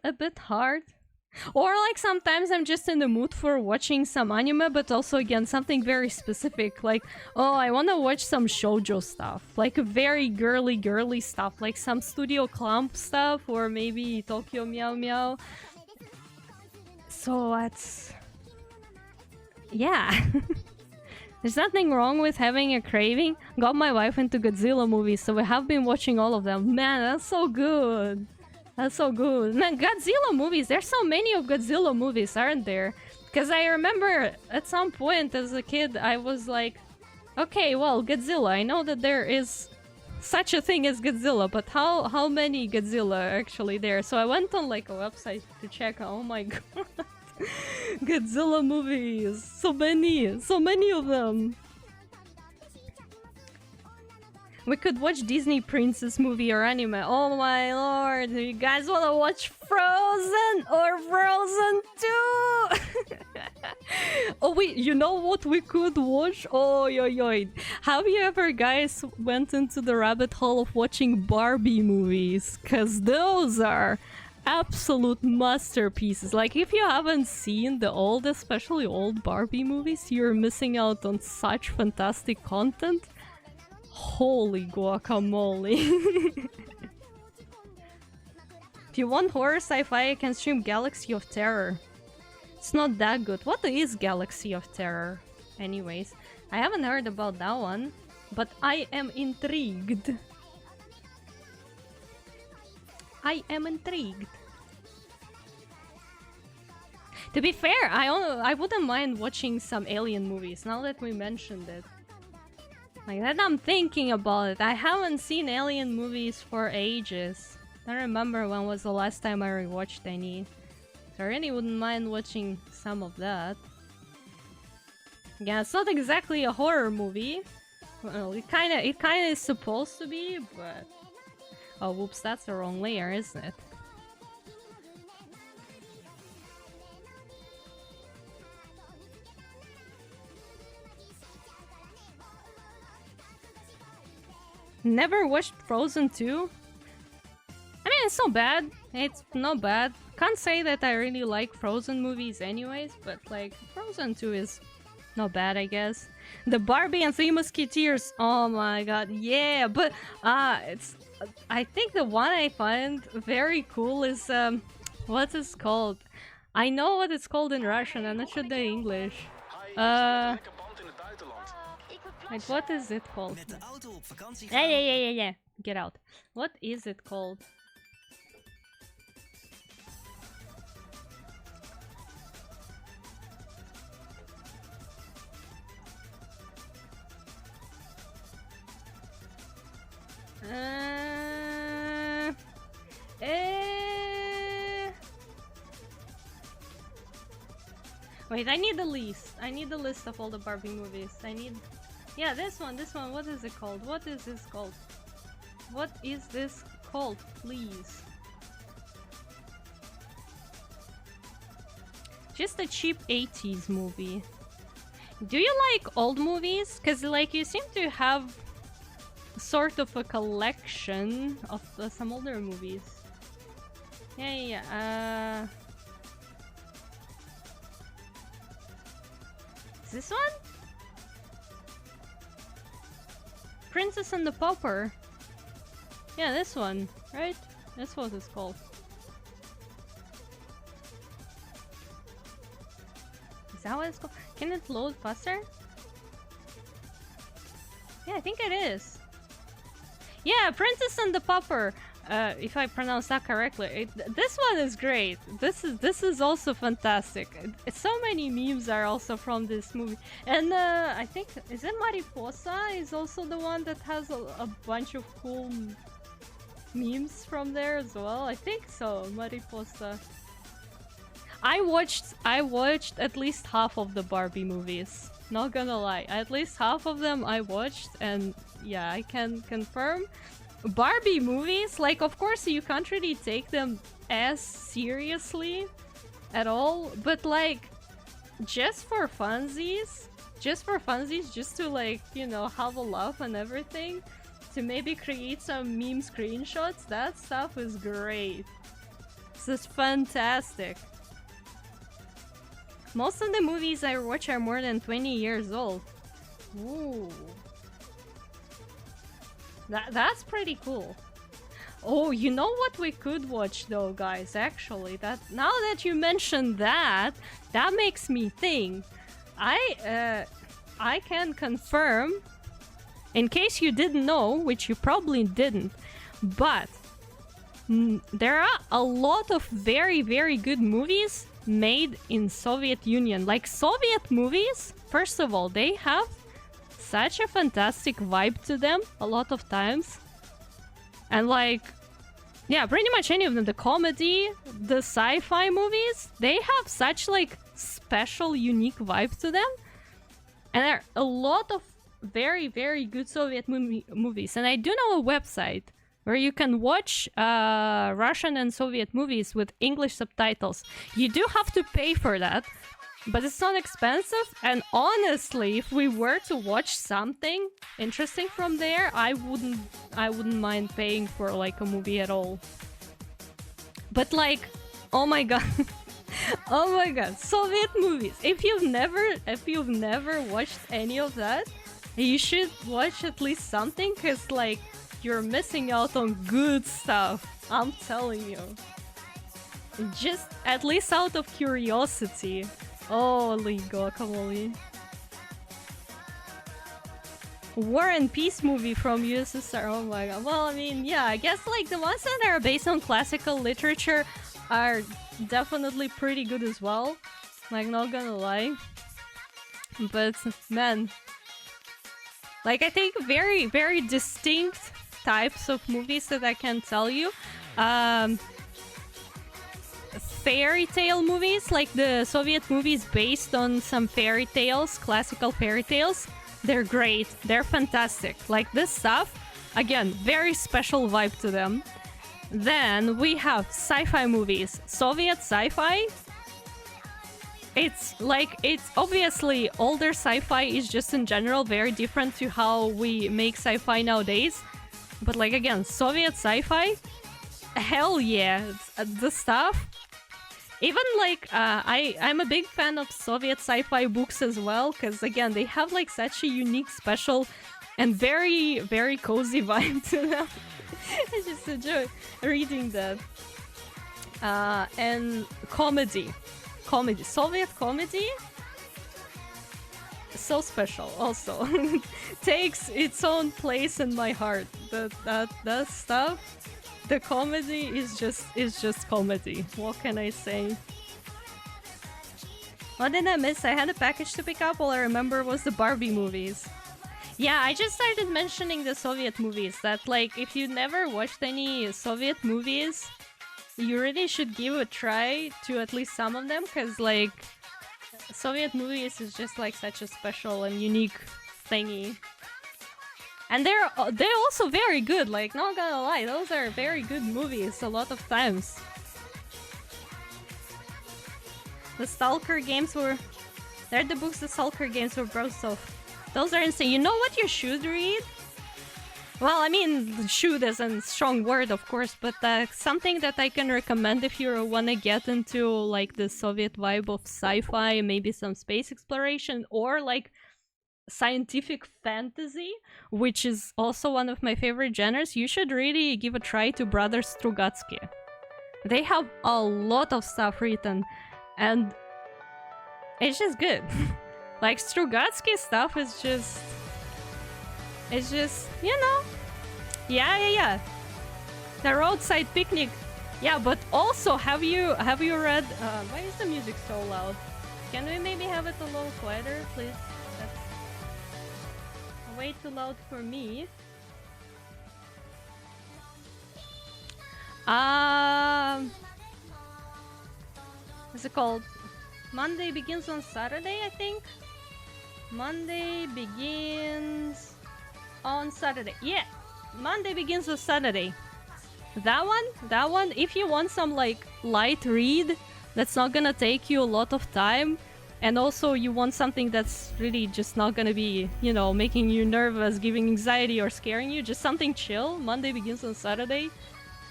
a bit hard. Or like sometimes I'm just in the mood for watching some anime, but also again something very specific, like, oh, I want to watch some shoujo stuff, like very girly stuff, like some Studio Clamp stuff, or maybe Tokyo Meow Meow. So that's, yeah. There's nothing wrong with having a craving. Got my wife into Godzilla movies, so we have been watching all of them. Man, that's so good. That's so good. Man, Godzilla movies. There's so many of Godzilla movies, aren't there? Because I remember at some point as a kid, I was like, okay, well, Godzilla. I know that there is such a thing as Godzilla, but how many Godzilla are actually there? So I went on like a website to check. Oh my god. Godzilla movies, so many of them. We could watch Disney princess movie or anime. Oh my lord, do you guys want to watch Frozen or Frozen 2? Oh wait, you know what we could watch? Oh yo yo. Have you ever guys went into the rabbit hole of watching Barbie movies? Cause those are absolute masterpieces. Like if you haven't seen the old, especially old Barbie movies, you're missing out on such fantastic content. Holy guacamole. If you want horror sci-fi, I can stream Galaxy of Terror. It's not that good. What is Galaxy of Terror? Anyways, I haven't heard about that one, but I am intrigued. I am intrigued. To be fair, I wouldn't mind watching some alien movies, now that we mentioned it. Like that I'm thinking about it. I haven't seen alien movies for ages. I don't remember when was the last time I rewatched any. So I really wouldn't mind watching some of that. Yeah, it's not exactly a horror movie. Well, it kinda is supposed to be, but... Oh, whoops, that's the wrong layer, isn't it? Never watched Frozen 2? I mean, it's not bad. It's not bad. Can't say that I really like Frozen movies anyways, but like, Frozen 2 is not bad, I guess. The Barbie and Three Musketeers. Oh my god, yeah, but it's... I think the one I find very cool is, what is it called? I know what it's called in Russian, I'm not sure the English. Like, what is it called? Yeah. Get out. What is it called? Wait, I need the list. I need the list of all the Barbie movies. I need... Yeah, this one. What is it called? What is this called? What is this called, please? Just a cheap 80s movie. Do you like old movies? Because, like, you seem to have sort of a collection of some older movies. Yeah. Is this one? Princess and the Pauper. Yeah, this one, right? That's what it's called. Is that what it's called? Can it load faster? Yeah, I think it is. Yeah, Princess and the Pauper. If I pronounce that correctly. This one is great. This is also fantastic. So many memes are also from this movie. And I think, is it Mariposa? Is also the one that has a bunch of cool memes from there as well. I think so, Mariposa. I watched at least half of the Barbie movies. Not gonna lie. At least half of them I watched, and yeah, I can confirm. Barbie movies, like, of course you can't really take them as seriously at all, but like, just for funsies, just to, like, you know, have a laugh and everything, to maybe create some meme screenshots, that stuff is great. This is fantastic. Most of the movies I watch are more than 20 years old. Ooh. That's pretty cool. Oh, you know what we could watch though, guys, actually? That now that you mentioned that, that makes me think. I can confirm, in case you didn't know, which you probably didn't, but there are a lot of very, very good movies made in Soviet Union. Like, Soviet movies, first of all, they have such a fantastic vibe to them a lot of times. And like, yeah, pretty much any of them, the comedy, the sci-fi movies, they have such like special, unique vibe to them. And there are a lot of very, very good Soviet movies. And I do know a website where you can watch Russian and Soviet movies with English subtitles. You do have to pay for that, but it's not expensive. And honestly, if we were to watch something interesting from there, I wouldn't mind paying for like a movie at all. But like, oh my god. Oh my god, Soviet movies. If you've never watched any of that, you should watch at least something, cause like you're missing out on good stuff. I'm telling you. Just at least out of curiosity. Holy guacamole. War and Peace movie from USSR. Oh my god. Well, I mean, yeah, I guess like the ones that are based on classical literature are definitely pretty good as well. Like, not gonna lie. But, man. Like, I think very, very distinct types of movies that I can tell you. Fairy tale movies, like the Soviet movies based on some fairy tales, classical fairy tales. They're great. They're fantastic. Like, this stuff, again, very special vibe to them. Then we have sci-fi movies. Soviet sci-fi. It's obviously older sci-fi is just in general very different to how we make sci-fi nowadays. But like, again, Soviet sci-fi, hell yeah, the stuff. Even like, I'm a big fan of Soviet sci-fi books as well, because again, they have like such a unique, special, and very, very cozy vibe to them. I just enjoy reading that. And comedy. Soviet comedy? So special, also. Takes its own place in my heart. That stuff. The comedy is just comedy. What can I say? What did I miss? I had a package to pick up. All I remember was the Barbie movies. Yeah, I just started mentioning the Soviet movies. That, like, if you never watched any Soviet movies, you really should give a try to at least some of them, because, like, Soviet movies is just, like, such a special and unique thingy. And they're also very good, like, not gonna lie, those are very good movies a lot of times. The Stalker games were... They're the books the Stalker games were brought off. Those are insane. You know what you should read? Well, I mean, should isn't a strong word, of course, but something that I can recommend if you want to get into, like, the Soviet vibe of sci-fi, maybe some space exploration, or, like, scientific fantasy, which is also one of my favorite genres, you should really give a try to Brothers Strugatsky. They have a lot of stuff written, and it's just good. Like, Strugatsky stuff is just... It's just, you know... Yeah. The Roadside Picnic. Yeah, but also, have you read... why is the music so loud? Can we maybe have it a little quieter, please? That's way too loud for me. What's it called? Monday begins on Saturday, I think? Monday begins on Saturday. Yeah, Monday begins on Saturday. That one, if you want some, like, light read that's not gonna take you a lot of time, and also you want something that's really just not gonna be, you know, making you nervous, giving anxiety or scaring you, just something chill. Monday begins on Saturday.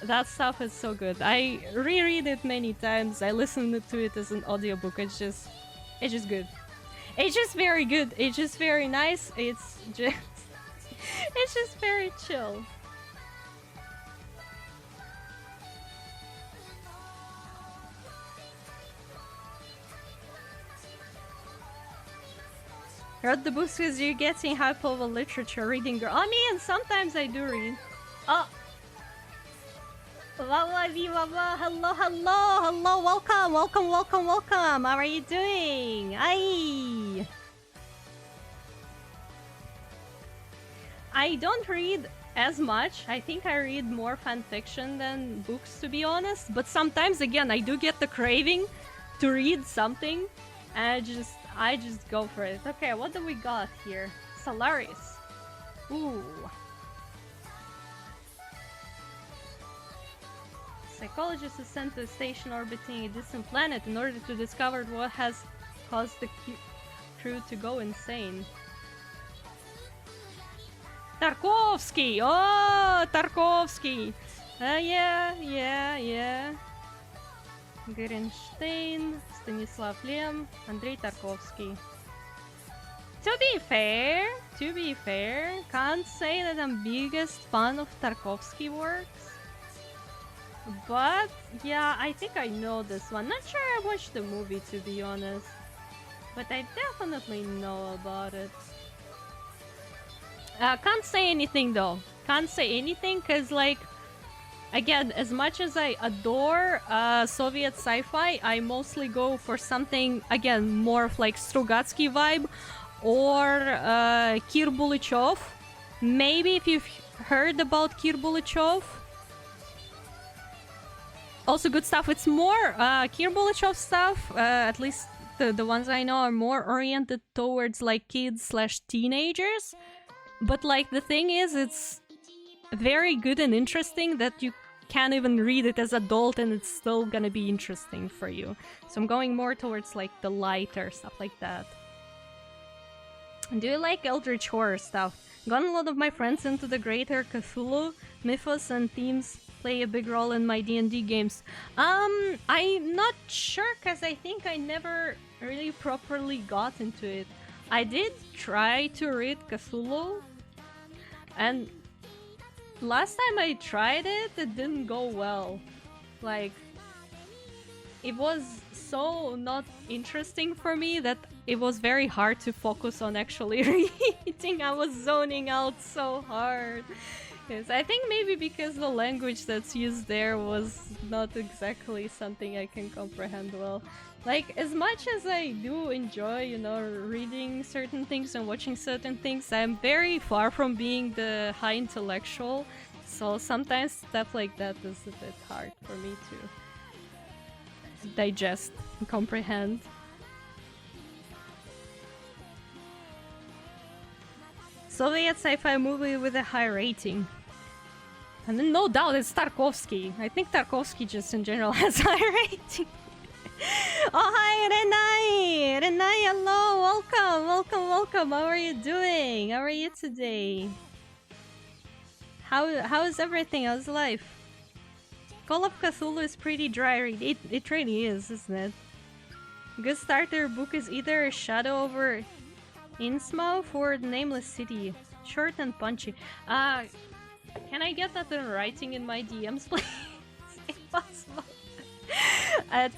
That stuff is so good. I reread it many times. I listen to it as an audiobook. It's just good. It's just very good. It's just very nice. It's just very chill. Read the books because you're getting hype of a literature reading girl. I mean, sometimes I do read. Oh! Hello, welcome. How are you doing? Aye. I don't read as much. I think I read more fan fiction than books, to be honest. But sometimes, again, I do get the craving to read something, and I just go for it. Okay, what do we got here? Solaris. Ooh. Psychologist is sent to a station orbiting a distant planet in order to discover what has caused the crew to go insane. Tarkovsky! Oh, Tarkovsky! Yeah. Grinstein, Stanislav Lem, Andrei Tarkovsky. To be fair, can't say that I'm biggest fan of Tarkovsky works. But yeah, I think I know this one. Not sure I watched the movie, to be honest. But I definitely know about it. Can't say anything though. Can't say anything because, like, again, as much as I adore Soviet sci-fi, I mostly go for something, again, more of like Strugatsky vibe or Kir Bulichov. Maybe if you've heard about Kir Bulichov. Also good stuff. It's more Kir Bulichov stuff, at least the ones I know are more oriented towards like kids/teenagers. But like the thing is, it's very good and interesting that you can't even read it as adult and it's still gonna be interesting for you. So I'm going more towards like the lighter stuff like that. Do you like Eldritch horror stuff? Gotten a lot of my friends into the greater Cthulhu mythos and themes play a big role in my D&D games. I'm not sure because I think I never really properly got into it. I did try to read Cthulhu, and last time I tried it, it didn't go well. Like, it was so not interesting for me that it was very hard to focus on actually reading. I was zoning out so hard. Yes, I think maybe because the language that's used there was not exactly something I can comprehend well. Like, as much as I do enjoy, you know, reading certain things and watching certain things, I'm very far from being the high intellectual. So sometimes stuff like that is a bit hard for me to digest and comprehend. Soviet sci-fi movie with a high rating. And then no doubt it's Tarkovsky. I think Tarkovsky just in general has high rating. Oh hi Renai! Renai, hello! Welcome! How are you doing? How are you today? How is everything? How's life? Call of Cthulhu is pretty dry read. It really is, isn't it? Good starter book is either Shadow over Innsmouth or The Nameless City. Short and punchy. Can I get that in writing in my DMs, please? If possible.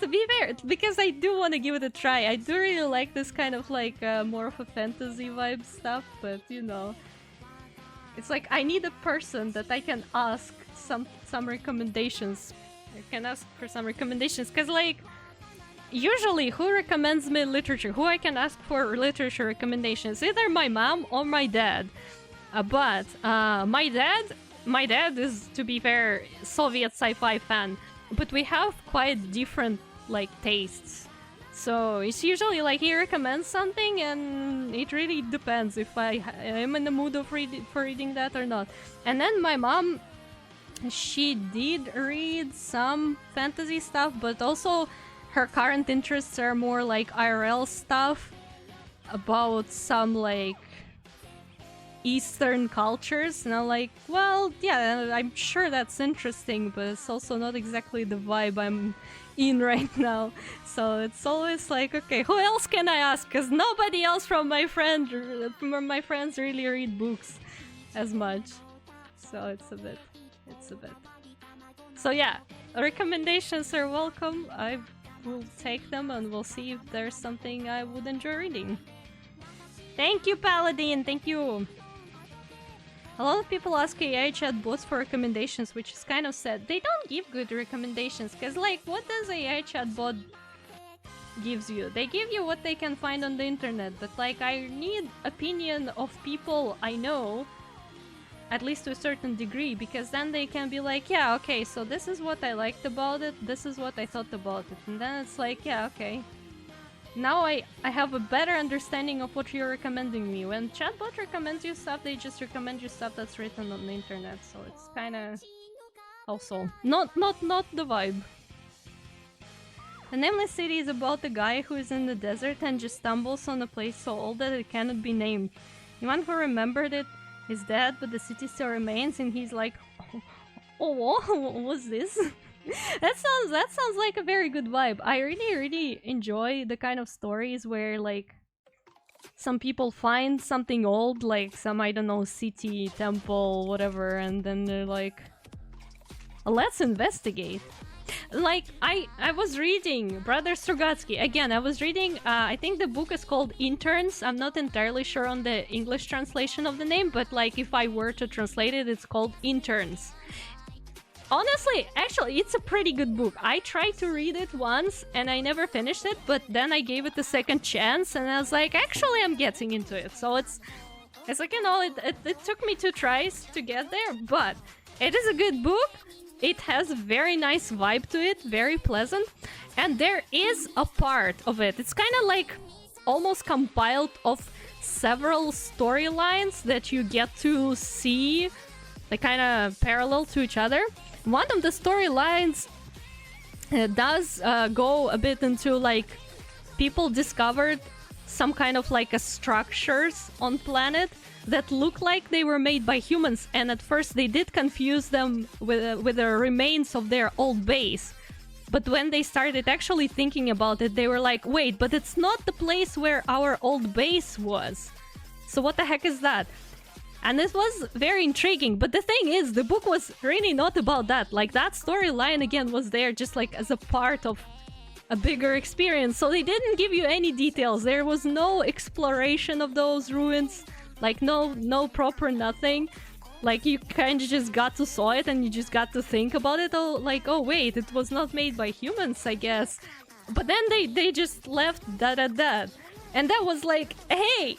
To be fair, because I do want to give it a try. I do really like this kind of like more of a fantasy vibe stuff, but you know, it's like I need a person that I can ask some recommendations. I can ask for some recommendations because like usually who recommends me literature, who I can ask for literature recommendations, either my mom or my dad. But my dad is, to be fair, Soviet sci-fi fan, but we have quite different like tastes. So it's usually like he recommends something and it really depends if I am in the mood of reading that or not. And then my mom, she did read some fantasy stuff, but also her current interests are more like IRL stuff about some like Eastern cultures, and I'm like, well, yeah, I'm sure that's interesting, but it's also not exactly the vibe I'm in right now. So it's always like, okay, who else can I ask? Because nobody else from my friends really read books as much. So it's a bit. So yeah, recommendations are welcome. I will take them and we'll see if there's something I would enjoy reading. Thank you, Paladin. Thank you. A lot of people ask AI chat bots for recommendations, which is kind of sad. They don't give good recommendations, because like, what does AI chat bot gives you? They give you what they can find on the internet, but like, I need opinion of people I know, at least to a certain degree, because then they can be like, yeah, okay, so this is what I liked about it, this is what I thought about it, and then it's like, yeah, okay. now I have a better understanding of what you're recommending me. When chatbot recommends you stuff, they just recommend you stuff that's written on the internet, so it's kind of also not the vibe. The Nameless City is about a guy who is in the desert and just stumbles on a place so old that it cannot be named. The one who remembered it is dead, but the city still remains, and he's like, oh, what was this? that sounds like a very good vibe. I really enjoy the kind of stories where like some people find something old, like some, I don't know, city, temple, whatever, and then they're like, let's investigate. Like, I was reading Brother Strugatsky. Again, I was reading, I think the book is called Interns. I'm not entirely sure on the English translation of the name, but like if I were to translate it, it's called Interns. Honestly, actually, it's a pretty good book. I tried to read it once and I never finished it, but then I gave it a second chance and I was like, actually, I'm getting into it. So it's like, you know, it took me 2 tries to get there, but it is a good book. It has a very nice vibe to it, very pleasant, and there is a part of it. It's kind of like almost compiled of several storylines that you get to see, like kind of parallel to each other. One of the storylines does go a bit into like people discovered some kind of like a structures on planet that look like they were made by humans, and at first they did confuse them with the remains of their old base. But when they started actually thinking about it, they were like, wait, but it's not the place where our old base was. So what the heck is that? And this was very intriguing, but the thing is, the book was really not about that. Like, that storyline again was there just like as a part of a bigger experience, so they didn't give you any details. There was no exploration of those ruins. Like, no proper nothing. Like, you kind of just got to saw it and you just got to think about it. Oh, like, oh wait, it was not made by humans, I guess. But then they just left that at that. And that was like, hey,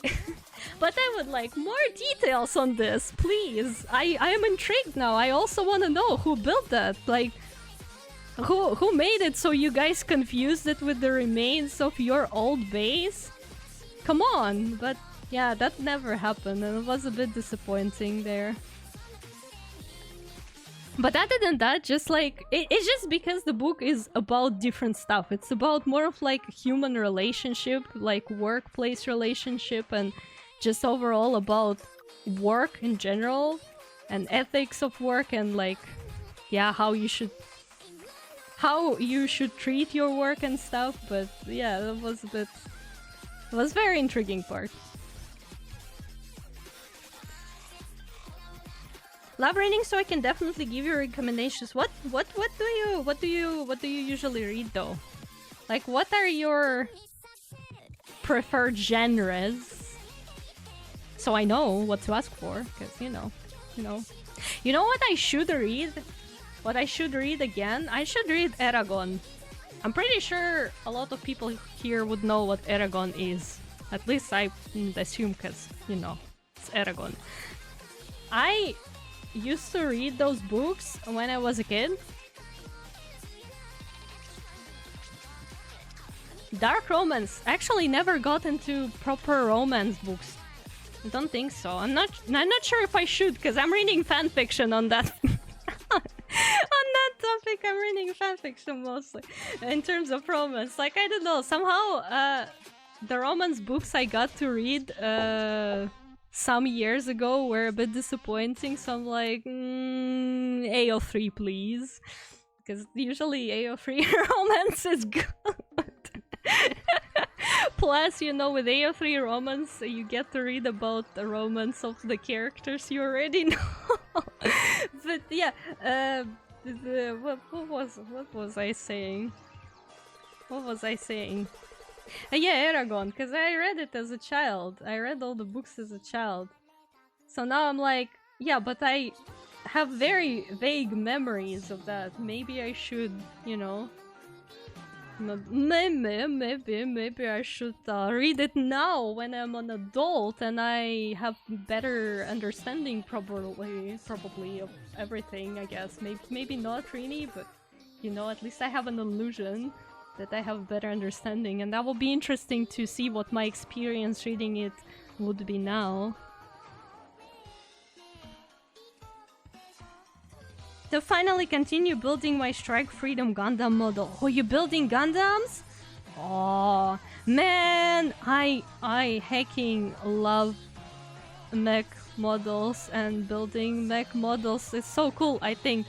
but I would like more details on this, please. I am intrigued now. I also want to know who built that. Like, who made it so you guys confused it with the remains of your old base? Come on, but... yeah, that never happened, and it was a bit disappointing there. But other than that, just like... it's just because the book is about different stuff. It's about more of like human relationship, like workplace relationship, and just overall about work in general, and ethics of work, and like... yeah, how you should treat your work and stuff. But yeah, that was a bit... it was a very intriguing part. Love reading, so I can definitely give you recommendations. What do you usually read though? Like, what are your preferred genres? So I know what to ask for, because you know what I should read? What I should read again? I should read Eragon. I'm pretty sure a lot of people here would know what Eragon is. At least I assume, because you know, it's Eragon. I used to read those books when I was a kid. Dark romance. Actually never got into proper romance books. I don't think so. I'm not sure if I should, because I'm reading fanfiction on that. On that topic, I'm reading fanfiction mostly. In terms of romance. Like, I don't know, somehow the romance books I got to read some years ago were a bit disappointing, so I'm like, AO3 please. Because usually AO3 romance is good. Plus, you know, with AO3 romance, you get to read about the romance of the characters you already know. But yeah, what was I saying? What was I saying? Yeah, Eragon, because I read it as a child. I read all the books as a child. So now I'm like, yeah, but I have very vague memories of that. Maybe I should, you know... Maybe I should read it now when I'm an adult and I have better understanding probably of everything, I guess. Maybe not really, but you know, at least I have an illusion. that I have a better understanding, and that will be interesting to see what my experience reading it would be now. To finally continue building my Strike Freedom Gundam model. Oh, you building Gundams? Oh, man, I hecking love mech models and building mech models. It's so cool. I think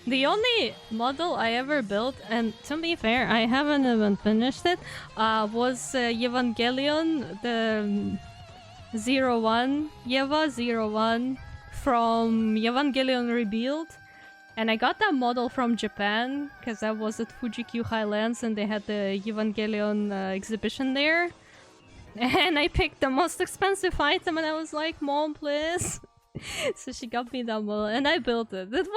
the only model I ever built, and to be fair, I haven't even finished it, was Evangelion, the 01, Eva 01 from Evangelion Rebuild. And I got that model from Japan, because I was at Fuji-Q Highlands and they had the Evangelion exhibition there. And I picked the most expensive item and I was like, Mom, please. So she got me that model and I built it. It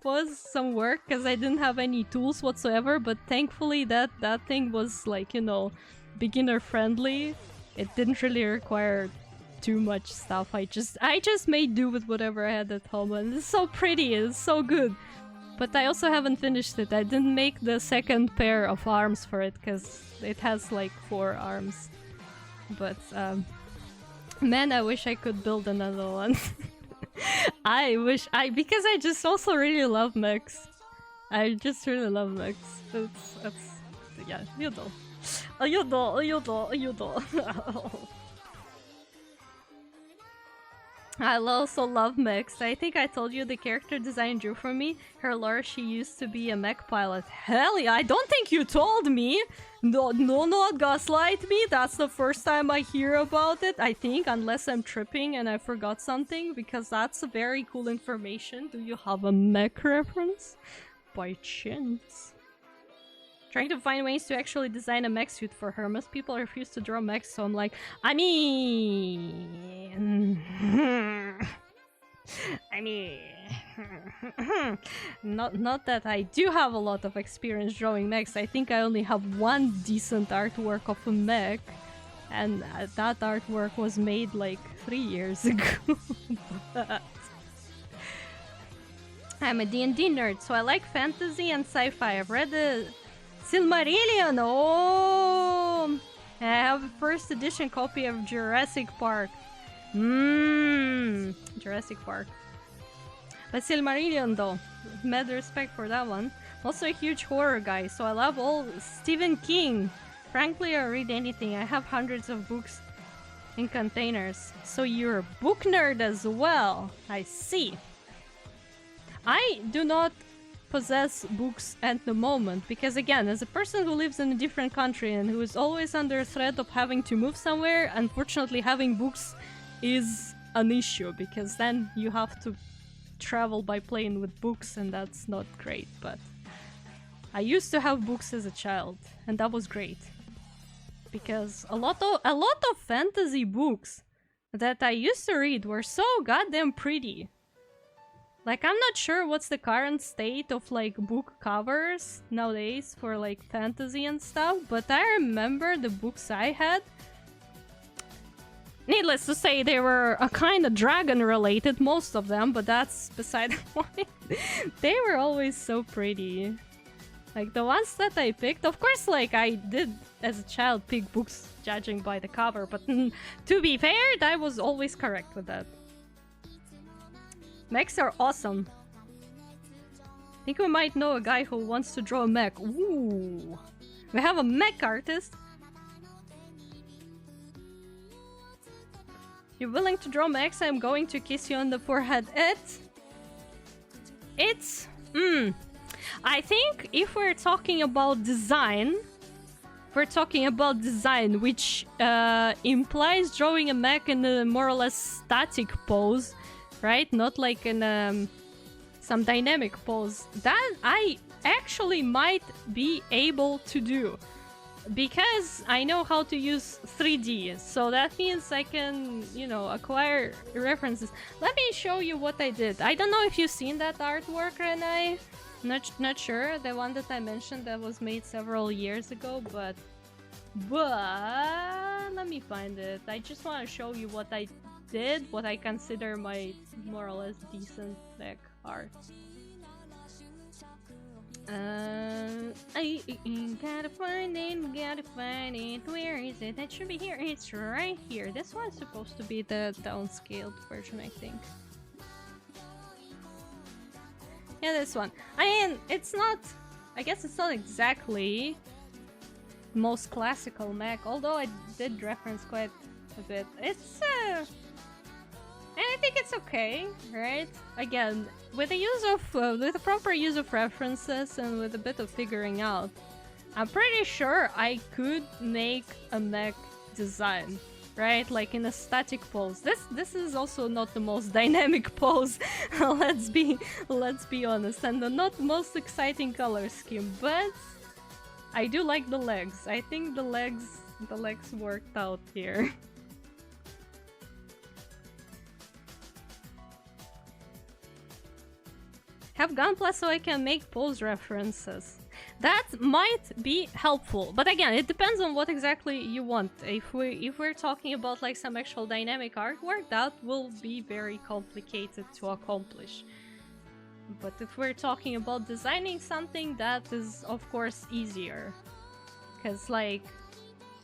was some work because I didn't have any tools whatsoever, but thankfully that thing was like, you know, beginner friendly. It didn't really require too much stuff. I just made do with whatever I had at home, and it's so pretty, it's so good. But I also haven't finished it. I didn't make the second pair of arms for it because it has like 4 arms. But man, I wish I could build another one. Because I just also really love mechs. I just really love mechs. It's yeah, you know. I also love mechs. I think I told you the character design drew for me. Her lore, she used to be a mech pilot. Hell yeah, I don't think you told me! No, not gaslight me. That's the first time I hear about it, I think, unless I'm tripping and I forgot something, because that's a very cool information. Do you have a mech reference? By chance. Trying to find ways to actually design a mech suit for her. Most people refuse to draw mechs, so I'm like, I mean... not that I do have a lot of experience drawing mechs. I think I only have one decent artwork of a mech, and that artwork was made like 3 years ago. But I'm a D&D nerd, so I like fantasy and sci-fi. I've read the Silmarillion! Oh! I have a first edition copy of Jurassic Park. Jurassic Park. But Silmarillion though, mad respect for that one. Also a huge horror guy, so I love all Stephen King. Frankly, I read anything. I have hundreds of books in containers. So you're a book nerd as well. I see. I do not possess books at the moment because, again, as a person who lives in a different country and who is always under threat of having to move somewhere, unfortunately having books is an issue because then you have to travel by plane with books and that's not great. But I used to have books as a child and that was great because a lot of fantasy books that I used to read were so goddamn pretty. Like, I'm not sure what's the current state of, like, book covers nowadays for, like, fantasy and stuff, but I remember the books I had. Needless to say, they were a kind of dragon-related, most of them, but that's beside the point. They were always so pretty. Like, the ones that I picked, of course, like, I did, as a child, pick books judging by the cover, but to be fair, I was always correct with that. Mechs are awesome. I think we might know a guy who wants to draw a mech. Ooh. We have a mech artist. You're willing to draw mechs? I'm going to kiss you on the forehead. It's... I think if we're talking about design... which implies drawing a mech in a more or less static pose, right? Not like in some dynamic pose. That I actually might be able to do. Because I know how to use 3D. So that means I can, you know, acquire references. Let me show you what I did. I don't know if you've seen that artwork, Renai. Not sure. The one that I mentioned that was made several years ago, but let me find it. I just want to show you what I did, what I consider my more or less decent mech art. I gotta find it, gotta find it. Where is it? It should be here. It's right here. This one's supposed to be the downscaled version, I think. Yeah, this one. I mean, it's not... I guess it's not exactly the most classical mech, although I did reference quite a bit. It's, and I think it's okay, right? Again, with the use of, with the proper use of references and with a bit of figuring out, I'm pretty sure I could make a mech design, right? Like in a static pose. This is also not the most dynamic pose. let's be honest, and the not most exciting color scheme, but I do like the legs. I think the legs worked out here. Have Gunpla so I can make pose references. That might be helpful, but again, it depends on what exactly you want. If we're talking about like some actual dynamic artwork, that will be very complicated to accomplish. But if we're talking about designing something, that is of course easier, because like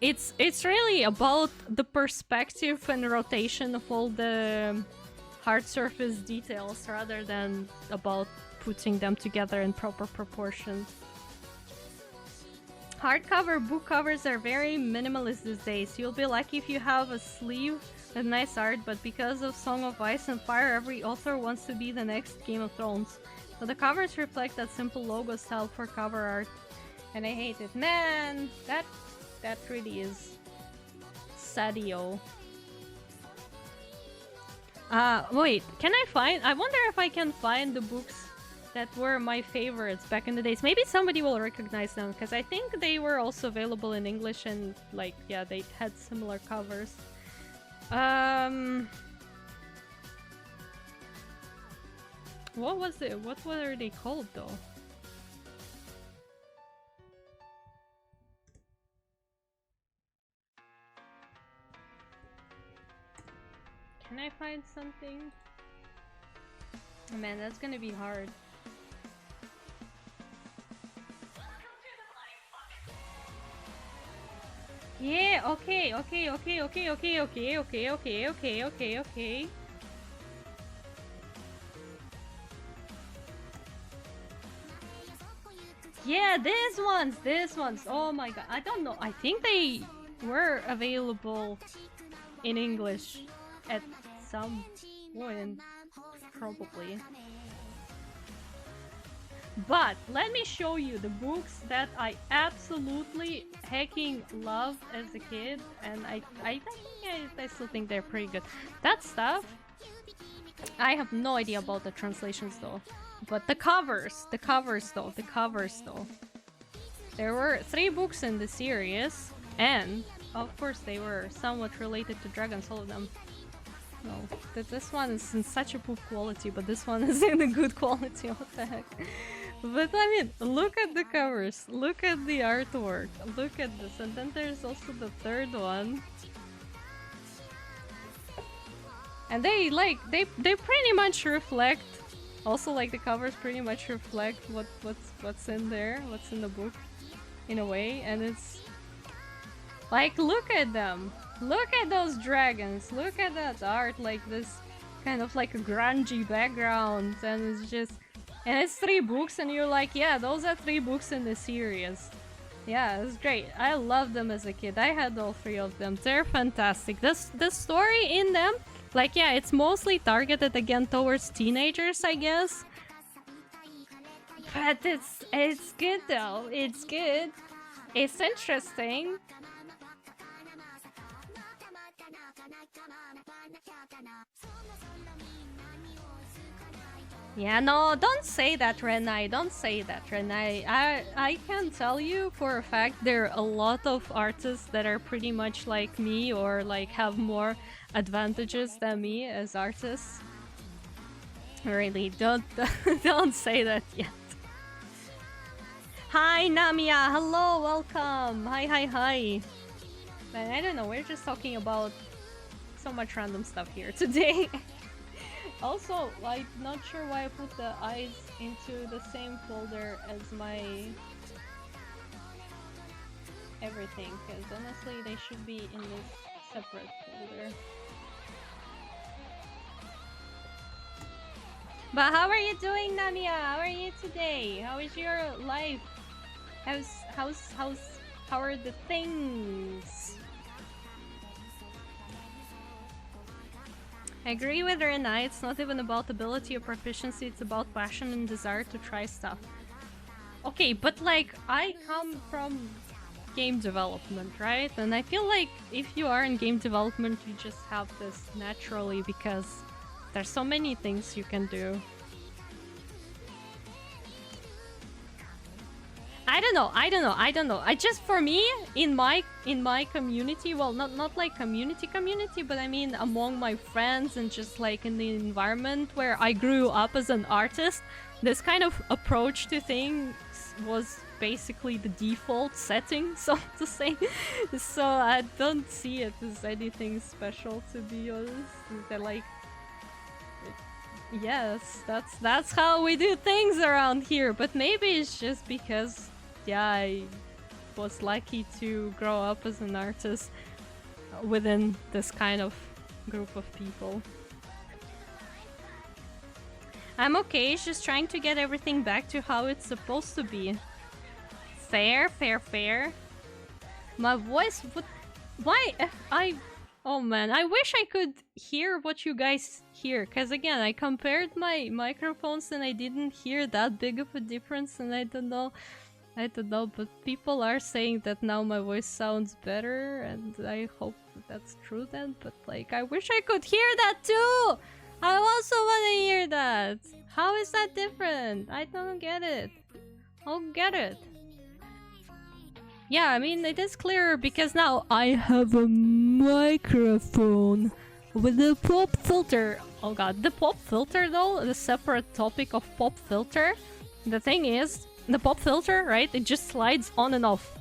it's really about the perspective and rotation of all the hard surface details rather than about putting them together in proper proportions. Hardcover book covers are very minimalist these days. You'll be lucky if you have a sleeve with nice art, but because of Song of Ice and Fire, every author wants to be the next Game of Thrones. But the covers reflect that simple logo style for cover art, and I hate it. Man, that really is sadio. Wait, can I find... I wonder if I can find the books that were my favorites back in the days. Maybe somebody will recognize them, because I think they were also available in English and, like, yeah, they had similar covers. What was it? What were they called, though? Can I find something? Oh man, that's gonna be hard. Yeah, okay. Yeah, these ones. Oh my god, I don't know. I think they were available in English at some point, probably. But let me show you the books that I absolutely hecking loved as a kid, and I still think they're pretty good. That stuff, I have no idea about the translations though. But the covers though. There were 3 books in the series, and of course they were somewhat related to dragons, all of them. No, this one is in such a poor quality, but this one is in a good quality, what the heck. But I mean, look at the covers, look at the artwork, look at this, and then there's also the 3rd one. And they pretty much reflect, also like the covers pretty much reflect what's in there, what's in the book, in a way, and it's like, look at them, look at those dragons, look at that art, like this kind of like a grungy background, and it's just, and it's 3 books, and you're like, yeah, those are 3 books in the series. Yeah, it's great. I loved them as a kid. I had all 3 of them. They're fantastic. The story in them, like, yeah, it's mostly targeted again towards teenagers, I guess. But it's good though. It's good. It's interesting. Yeah, no, don't say that, Renai. Don't say that, Renai. I can tell you for a fact there are a lot of artists that are pretty much like me, or like have more advantages than me as artists. Really, don't don't say that yet. Hi, Namia. Hello, welcome. Hi. Man, I don't know. We're just talking about so much random stuff here today. Also, I'm not sure why I put the eyes into the same folder as my everything, because honestly they should be in this separate folder. But how are you doing, Namia? How are you today? How is your life? How are the things? I agree with Rena, it's not even about ability or proficiency, it's about passion and desire to try stuff. Okay, but like, I come from game development, right? And I feel like if you are in game development, you just have this naturally because there's so many things you can do. I don't know. I just, for me, in my community, well, not like community, but I mean among my friends and just like in the environment where I grew up as an artist, this kind of approach to things was basically the default setting, so to say. So I don't see it as anything special, to be honest. They're like, yes, that's how we do things around here. But maybe it's just because, yeah, I was lucky to grow up as an artist within this kind of group of people. I'm okay, it's just trying to get everything back to how it's supposed to be. Fair. My voice would... Why? Oh man, I wish I could hear what you guys hear. Because again, I compared my microphones and I didn't hear that big of a difference. And I don't know, but people are saying that now my voice sounds better. And I hope that's true then. But like, I wish I could hear that too! I also want to hear that! How is that different? I don't get it. I'll get it. Yeah, I mean, it is clearer because now I have a microphone with a pop filter. Oh god, the pop filter though, the separate topic of pop filter. The thing is, the pop filter, right, it just slides on and off.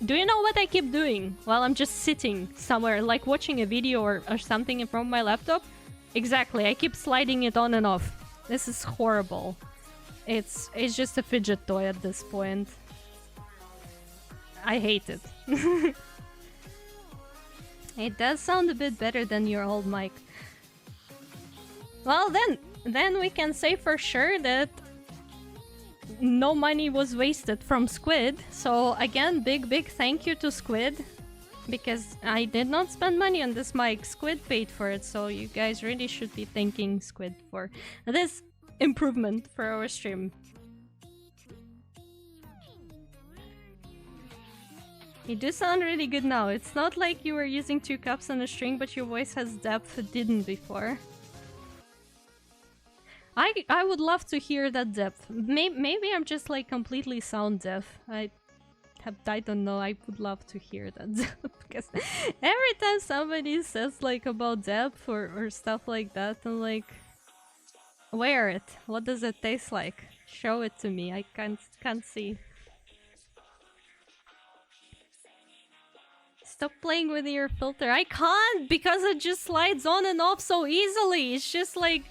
Do you know what I keep doing while I'm just sitting somewhere, like watching a video or something in front of my laptop? Exactly, I keep sliding it on and off. This is horrible. It's just a fidget toy at this point. I hate it. It does sound a bit better than your old mic. Well, then we can say for sure that no money was wasted from Squid. So again, big thank you to Squid. Because I did not spend money on this mic. Squid paid for it, so you guys really should be thanking Squid for this improvement for our stream. You do sound really good now. It's not like you were using 2 cups and a string, but your voice has depth it didn't before. I would love to hear that depth. Maybe I'm just like completely sound deaf. I don't know, I would love to hear that because every time somebody says like about depth or stuff like that, I'm like, wear it. What does it taste like? Show it to me. I can't see. Stop playing with your filter. I can't because it just slides on and off so easily. It's just like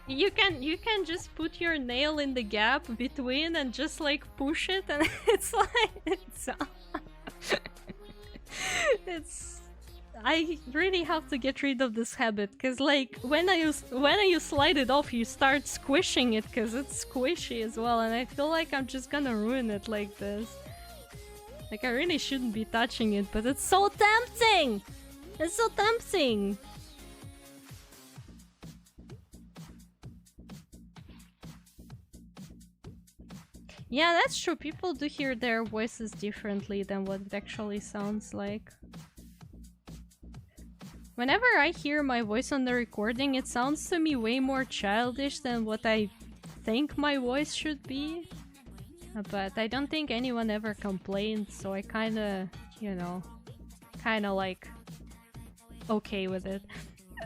you can just put your nail in the gap between and just like push it and it's like it's I really have to get rid of this habit because like when you slide it off you start squishing it because it's squishy as well, and I feel like I'm just gonna ruin it like this. Like I really shouldn't be touching it, but it's so tempting! It's so tempting! Yeah, that's true. People do hear their voices differently than what it actually sounds like. Whenever I hear my voice on the recording, it sounds to me way more childish than what I think my voice should be. But I don't think anyone ever complained, so I kinda, you know, like okay with it.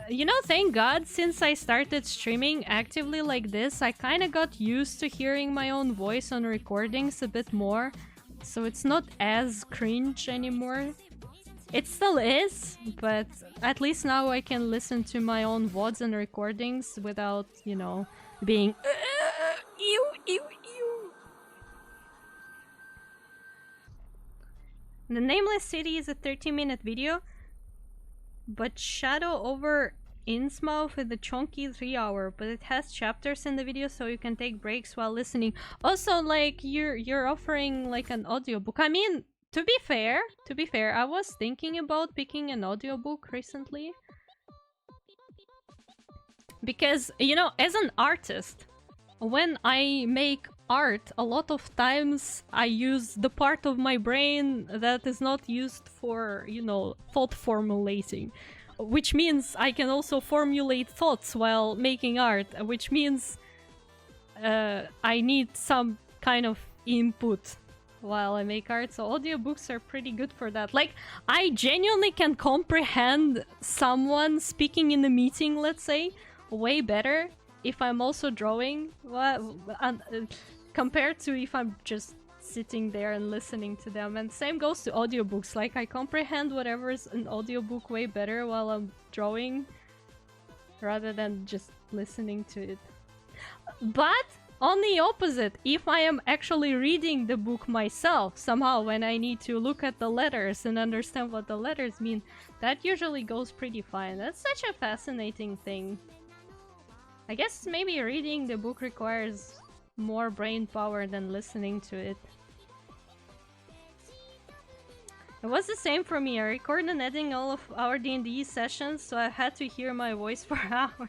You know, thank God, since I started streaming actively like this, I kinda got used to hearing my own voice on recordings a bit more, so it's not as cringe anymore. It still is, but at least now I can listen to my own VODs and recordings without, you know, being ew, ew, ew. The Nameless City is a 30-minute video, but Shadow over Innsmouth is a chunky 3-hour, but it has chapters in the video so you can take breaks while listening. Also, like, you're offering like an audiobook. I mean, to be fair, I was thinking about picking an audiobook recently. Because, you know, as an artist, when I make art, a lot of times I use the part of my brain that is not used for, you know, thought formulating. Which means I can also formulate thoughts while making art, which means I need some kind of input while I make art, so audiobooks are pretty good for that. Like, I genuinely can comprehend someone speaking in a meeting, let's say, way better if I'm also drawing, compared to if I'm just sitting there and listening to them. And same goes to audiobooks. Like, I comprehend whatever's an audiobook way better while I'm drawing rather than just listening to it. But on the opposite, if I am actually reading the book myself, somehow when I need to look at the letters and understand what the letters mean, that usually goes pretty fine. That's such a fascinating thing. I guess maybe reading the book requires more brain power than listening to it. It was the same for me. I recorded and editing all of our D&D sessions, so I had to hear my voice for hours.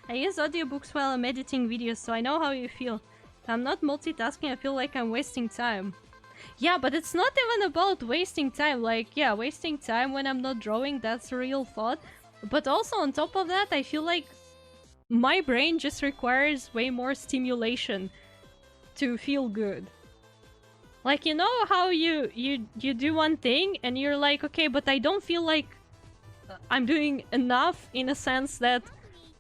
I use audiobooks while I'm editing videos, so I know how you feel. If I'm not multitasking, I feel like I'm wasting time. Yeah, but it's not even about wasting time. Like, yeah, wasting time when I'm not drawing, that's a real thought. But also on top of that, I feel like my brain just requires way more stimulation to feel good. Like, you know how you do one thing and you're like, okay, but I don't feel like I'm doing enough, in a sense that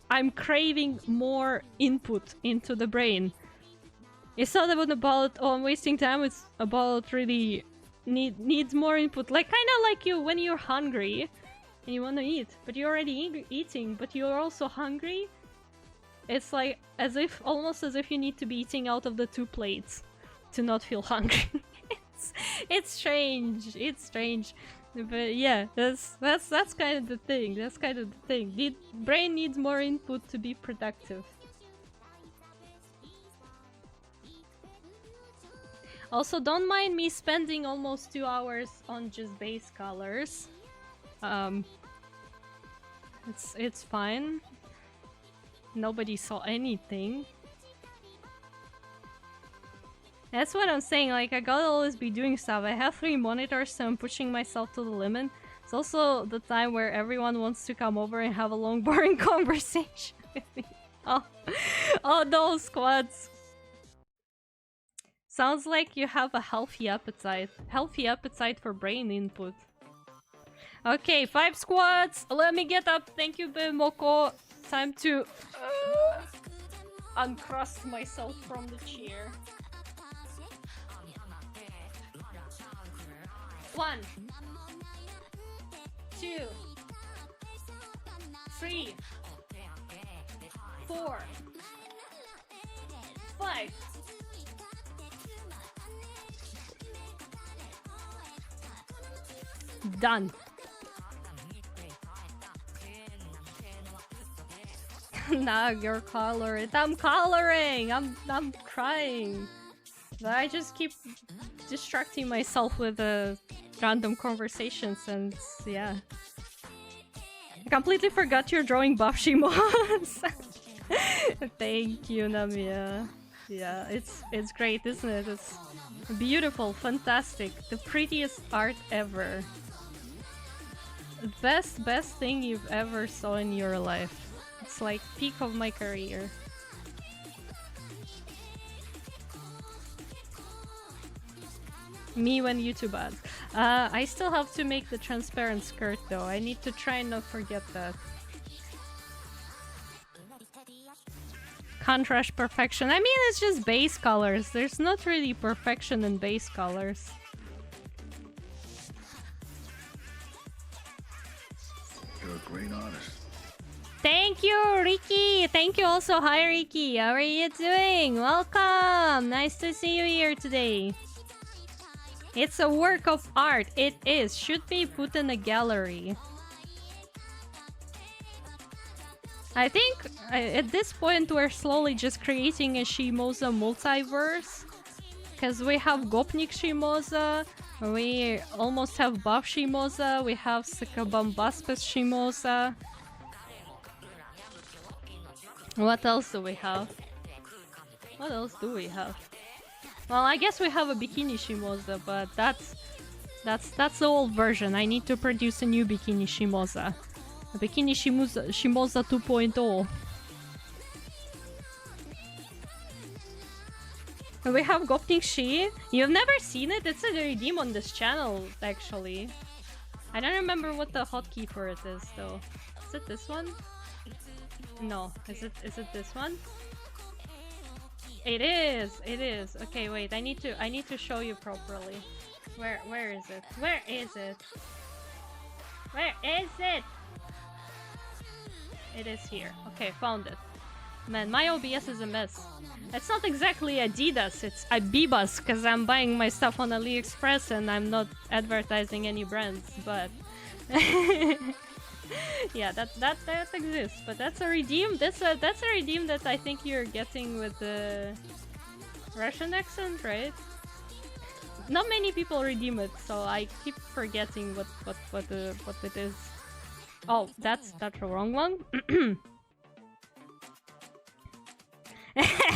I'm craving more input into the brain. It's not even about, oh, I'm wasting time, it's about really needs more input. Like, kind of like you when you're hungry and you want to eat, but you're already eating, but you're also hungry. It's like almost as if you need to be eating out of the 2 plates to not feel hungry. It's strange. It's strange. But yeah, that's kind of the thing. That's kind of the thing. The brain needs more input to be productive. Also, don't mind me spending almost 2 hours on just base colors. It's fine. Nobody saw anything. That's what I'm saying, like, I gotta always be doing stuff. I have 3 monitors, so I'm pushing myself to the limit. It's also the time where everyone wants to come over and have a long, boring conversation with me. Oh, those squads. Sounds like you have a healthy appetite. Healthy appetite for brain input. Okay, 5 squats. Let me get up. Thank you, Moko. Time to uncrust myself from the chair. 1, 2, 3, 4, 5. Done. Now you're coloring. I'm coloring. I'm crying. But I just keep distracting myself with random conversations, and yeah. I completely forgot you're drawing buff Shiimosa. Thank you, Namia. Yeah, it's great, isn't it? It's beautiful, fantastic, the prettiest art ever. Best thing you've ever saw in your life. It's like peak of my career. Me when YouTube ads. I still have to make the transparent skirt though. I need to try and not forget that. Can't rush perfection. I mean, it's just base colors. There's not really perfection in base colors. You're a great artist. Thank you, Ricky. Thank you also. Hi, Ricky. How are you doing? Welcome. Nice to see you here today. It's a work of art. It is. Should be put in a gallery. I think at this point we're slowly just creating a Shiimosa multiverse. Because we have Gopnik Shiimosa, we almost have Buff Shiimosa, we have Sakabambaspis Shiimosa. What else do we have? What else do we have? Well, I guess we have a Bikini Shiimosa, but that's the old version. I need to produce a new Bikini Shiimosa. A Bikini Shiimosa 2.0. We have Gopnik Shi. You've never seen it? It's a redeem on this channel, actually. I don't remember what the hotkey for it is, though. Is it this one? No. Is it this one? It is. It is. Okay, wait. I need to show you properly. Where is it? Where is it? Where is it? It is here. Okay, found it. Man, my OBS is a mess. It's not exactly Adidas, it's Abibas, because I'm buying my stuff on AliExpress and I'm not advertising any brands, but... yeah, that exists, but that's a redeem. That's a redeem that I think you're getting with the Russian accent, right? Not many people redeem it, so I keep forgetting what it is. Oh, that's the wrong one.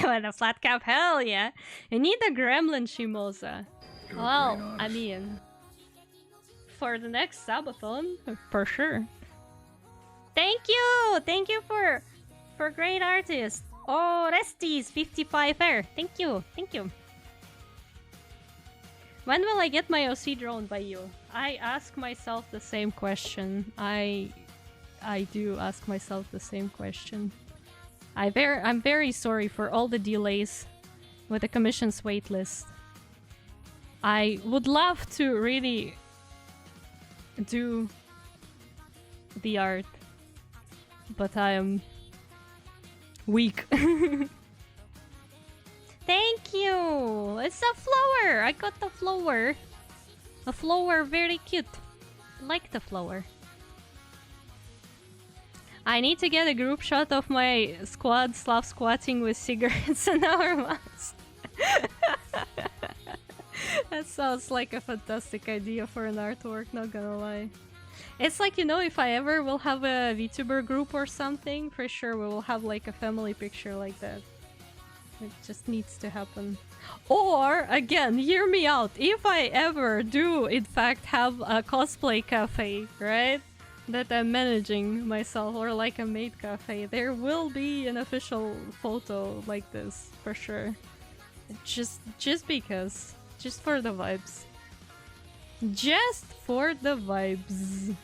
With a flat cap, hell yeah! You need a gremlin Shiimosa. Well, I mean, for the next Sabathon, for sure. Thank you for great artist. Oh, Resties 55R. Thank you. When will I get my OC drone by you? I ask myself the same question. I do ask myself the same question. I'm very sorry for all the delays with the commission's waitlist. I would love to really do the art, but I am weak. Thank you! It's a flower! I got the flower. A flower, very cute. Like the flower. I need to get a group shot of my squad Slav squatting with cigarettes in our mouths. That sounds like a fantastic idea for an artwork, not gonna lie. It's like, you know, if I ever will have a VTuber group or something, for sure we will have like a family picture like that. It just needs to happen. Or, again, hear me out, if I ever do in fact have a cosplay cafe, right? That I'm managing myself, or like a maid cafe, there will be an official photo like this, for sure. Just because. Just for the vibes. Just for the vibes.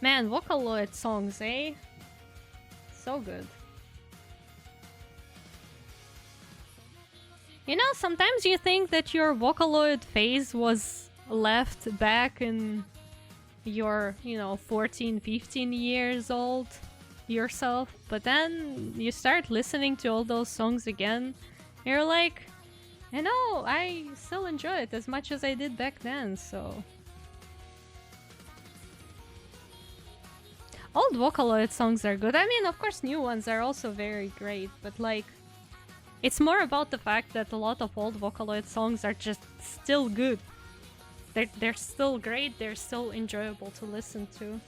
Man, Vocaloid songs, eh? So good. You know, sometimes you think that your Vocaloid phase was left back in your, 14, 15 years old yourself, but then you start listening to all those songs again, and you're like, you know, I still enjoy it as much as I did back then, so... Old Vocaloid songs are good. I mean, of course, new ones are also very great, but like... It's more about the fact that a lot of old Vocaloid songs are just still good. They're still great, they're still enjoyable to listen to.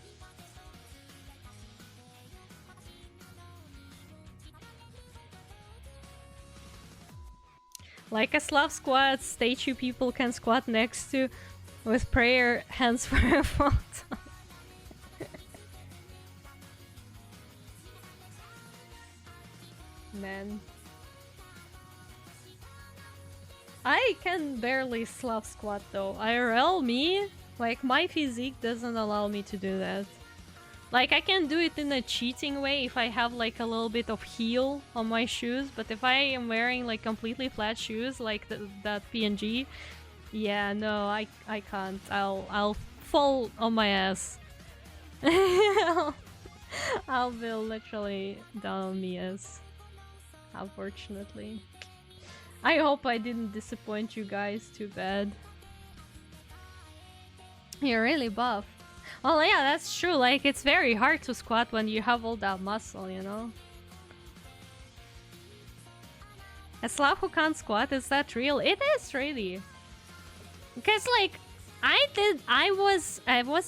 Like a Slav squat statue people can squat next to with prayer hands for a photo. Man. I can barely Slav squat though. IRL, me? Like, my physique doesn't allow me to do that. Like, I can do it in a cheating way if I have like a little bit of heel on my shoes, but if I am wearing like completely flat shoes like that PNG, yeah, no, I can't. I'll fall on my ass. I'll be literally down on the ass. Unfortunately. I hope I didn't disappoint you guys too bad. You're really buff. Well, yeah, that's true. Like, it's very hard to squat when you have all that muscle, you know? A Slav who can't squat, is that real? It is, really. Because, like, I was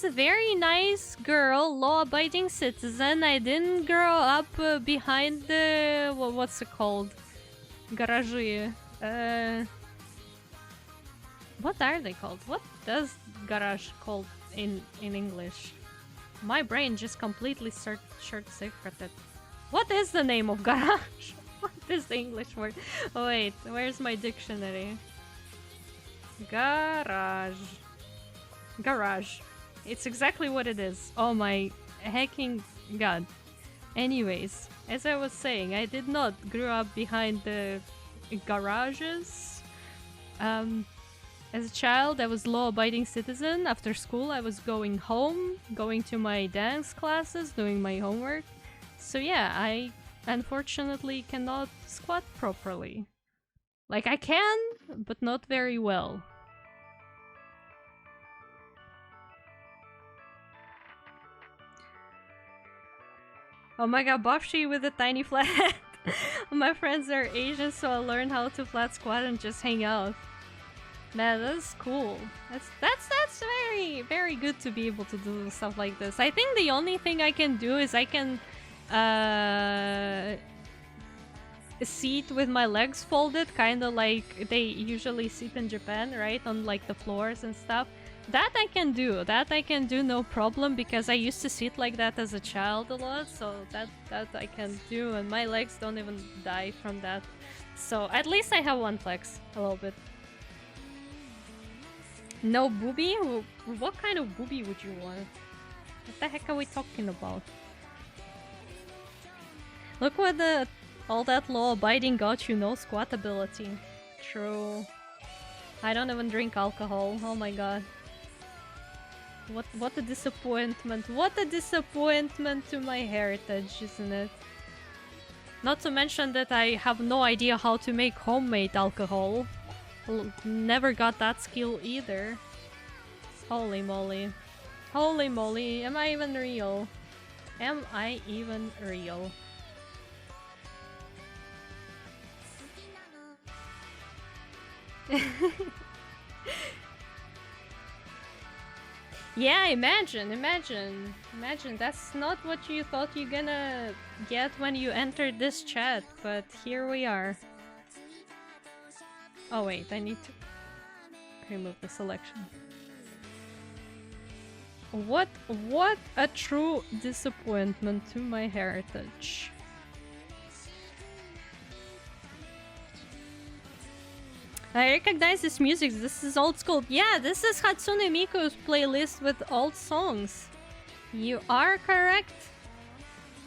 a very nice girl, law-abiding citizen. I didn't grow up behind the... what's it called? Garage. What are they called? What does garage called in English? My brain just completely short-circuited. What is the name of garage? What is the English word? Oh, wait, where's my dictionary? Garage. Garage. It's exactly what it is. Oh my hecking god. Anyways, as I was saying, I did not grow up behind the garages. As a child, I was law-abiding citizen. After school, I was going home, going to my dance classes, doing my homework. So yeah, I unfortunately cannot squat properly. Like, I can, but not very well. Oh my god, Bofshi with a tiny flat. My friends are Asian, so I learned how to flat squat and just hang out. Man, that's cool. That's very, very good to be able to do stuff like this. I think the only thing I can do is I can sit with my legs folded, kind of like they usually sit in Japan, right? On like the floors and stuff. That I can do. That I can do no problem because I used to sit like that as a child a lot. So that I can do, and my legs don't even die from that. So at least I have one flex a little bit. No booby? What kind of booby would you want? What the heck are we talking about? Look what all that law-abiding got you, no squat ability. True. I don't even drink alcohol. Oh my god. What a disappointment. What a disappointment to my heritage, isn't it? Not to mention that I have no idea how to make homemade alcohol. Never got that skill either. Holy moly. Holy moly, am I even real? Am I even real? Yeah, imagine, that's not what you thought you're gonna get when you entered this chat, but here we are. Oh wait, I need to remove the selection. What a true disappointment to my heritage. I recognize this music, this is old school. Yeah, this is Hatsune Miku's playlist with old songs. You are correct.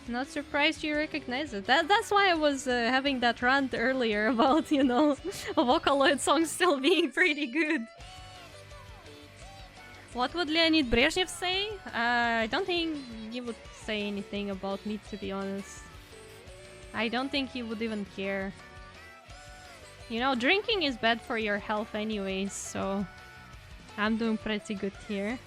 Not surprised you recognize it. That's why I was having that rant earlier about, you know, Vocaloid songs still being pretty good. What would Leonid Brezhnev say? I don't think he would say anything about me, to be honest. I don't think he would even care. You know, drinking is bad for your health anyways, so I'm doing pretty good here.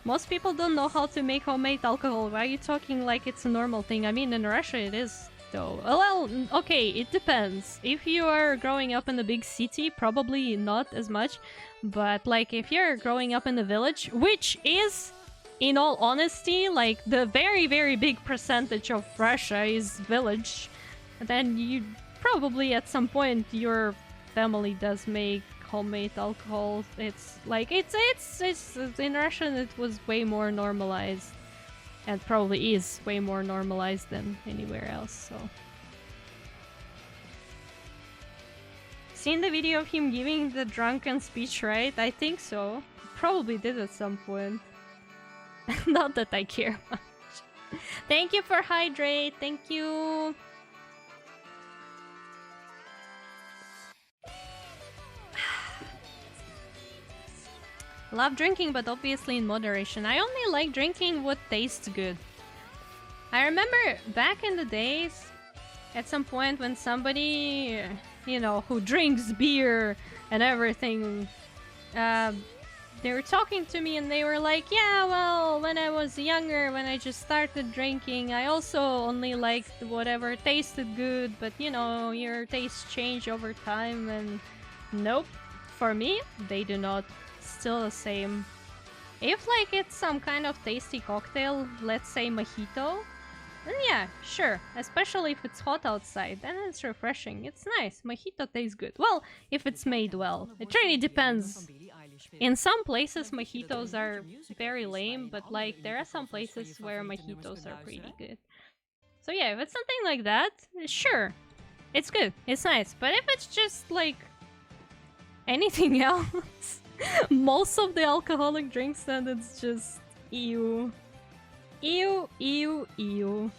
Most people don't know how to make homemade alcohol. Why are you talking like it's a normal thing? I mean, in Russia it is, though. Well, okay, it depends. If you are growing up in a big city, probably not as much. But, like, if you're growing up in a village, which is, in all honesty, like, the very, very big percentage of Russia is village, then you probably at some point your family does make homemade alcohol. It's like it's in Russian it was way more normalized, and probably is way more normalized than anywhere else. So seen the video of him giving the drunken speech, right? I think so. Probably did at some point. Not that I care much. Thank you for hydrate. Thank you. Love drinking, but obviously in moderation. I only like drinking what tastes good. I remember back in the days, at some point when somebody, you know, who drinks beer and everything, they were talking to me and they were like, yeah, well, when I was younger, when I just started drinking, I also only liked whatever tasted good, but you know, your tastes change over time. And nope, for me, they do not. Still the same. If like it's some kind of tasty cocktail, let's say mojito, then yeah, sure, especially if it's hot outside, then it's refreshing, it's nice, mojito tastes good. Well, if it's made well, it really depends. In some places mojitos are very lame, but like there are some places where mojitos are pretty good. So yeah, if it's something like that, sure, it's good, it's nice. But if it's just like anything else, most of the alcoholic drinks, then it's just ew. Ew, ew, ew.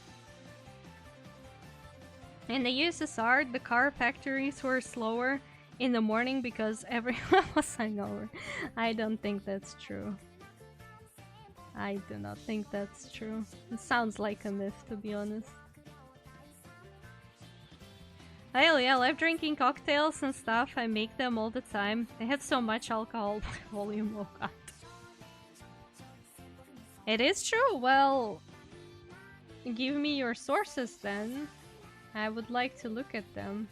In the USSR, the car factories were slower in the morning because everyone was hungover. I don't think that's true. I do not think that's true. It sounds like a myth, to be honest. Hell yeah, I love drinking cocktails and stuff. I make them all the time. They have so much alcohol by volume. Oh god. It is true. Well, give me your sources then. I would like to look at them.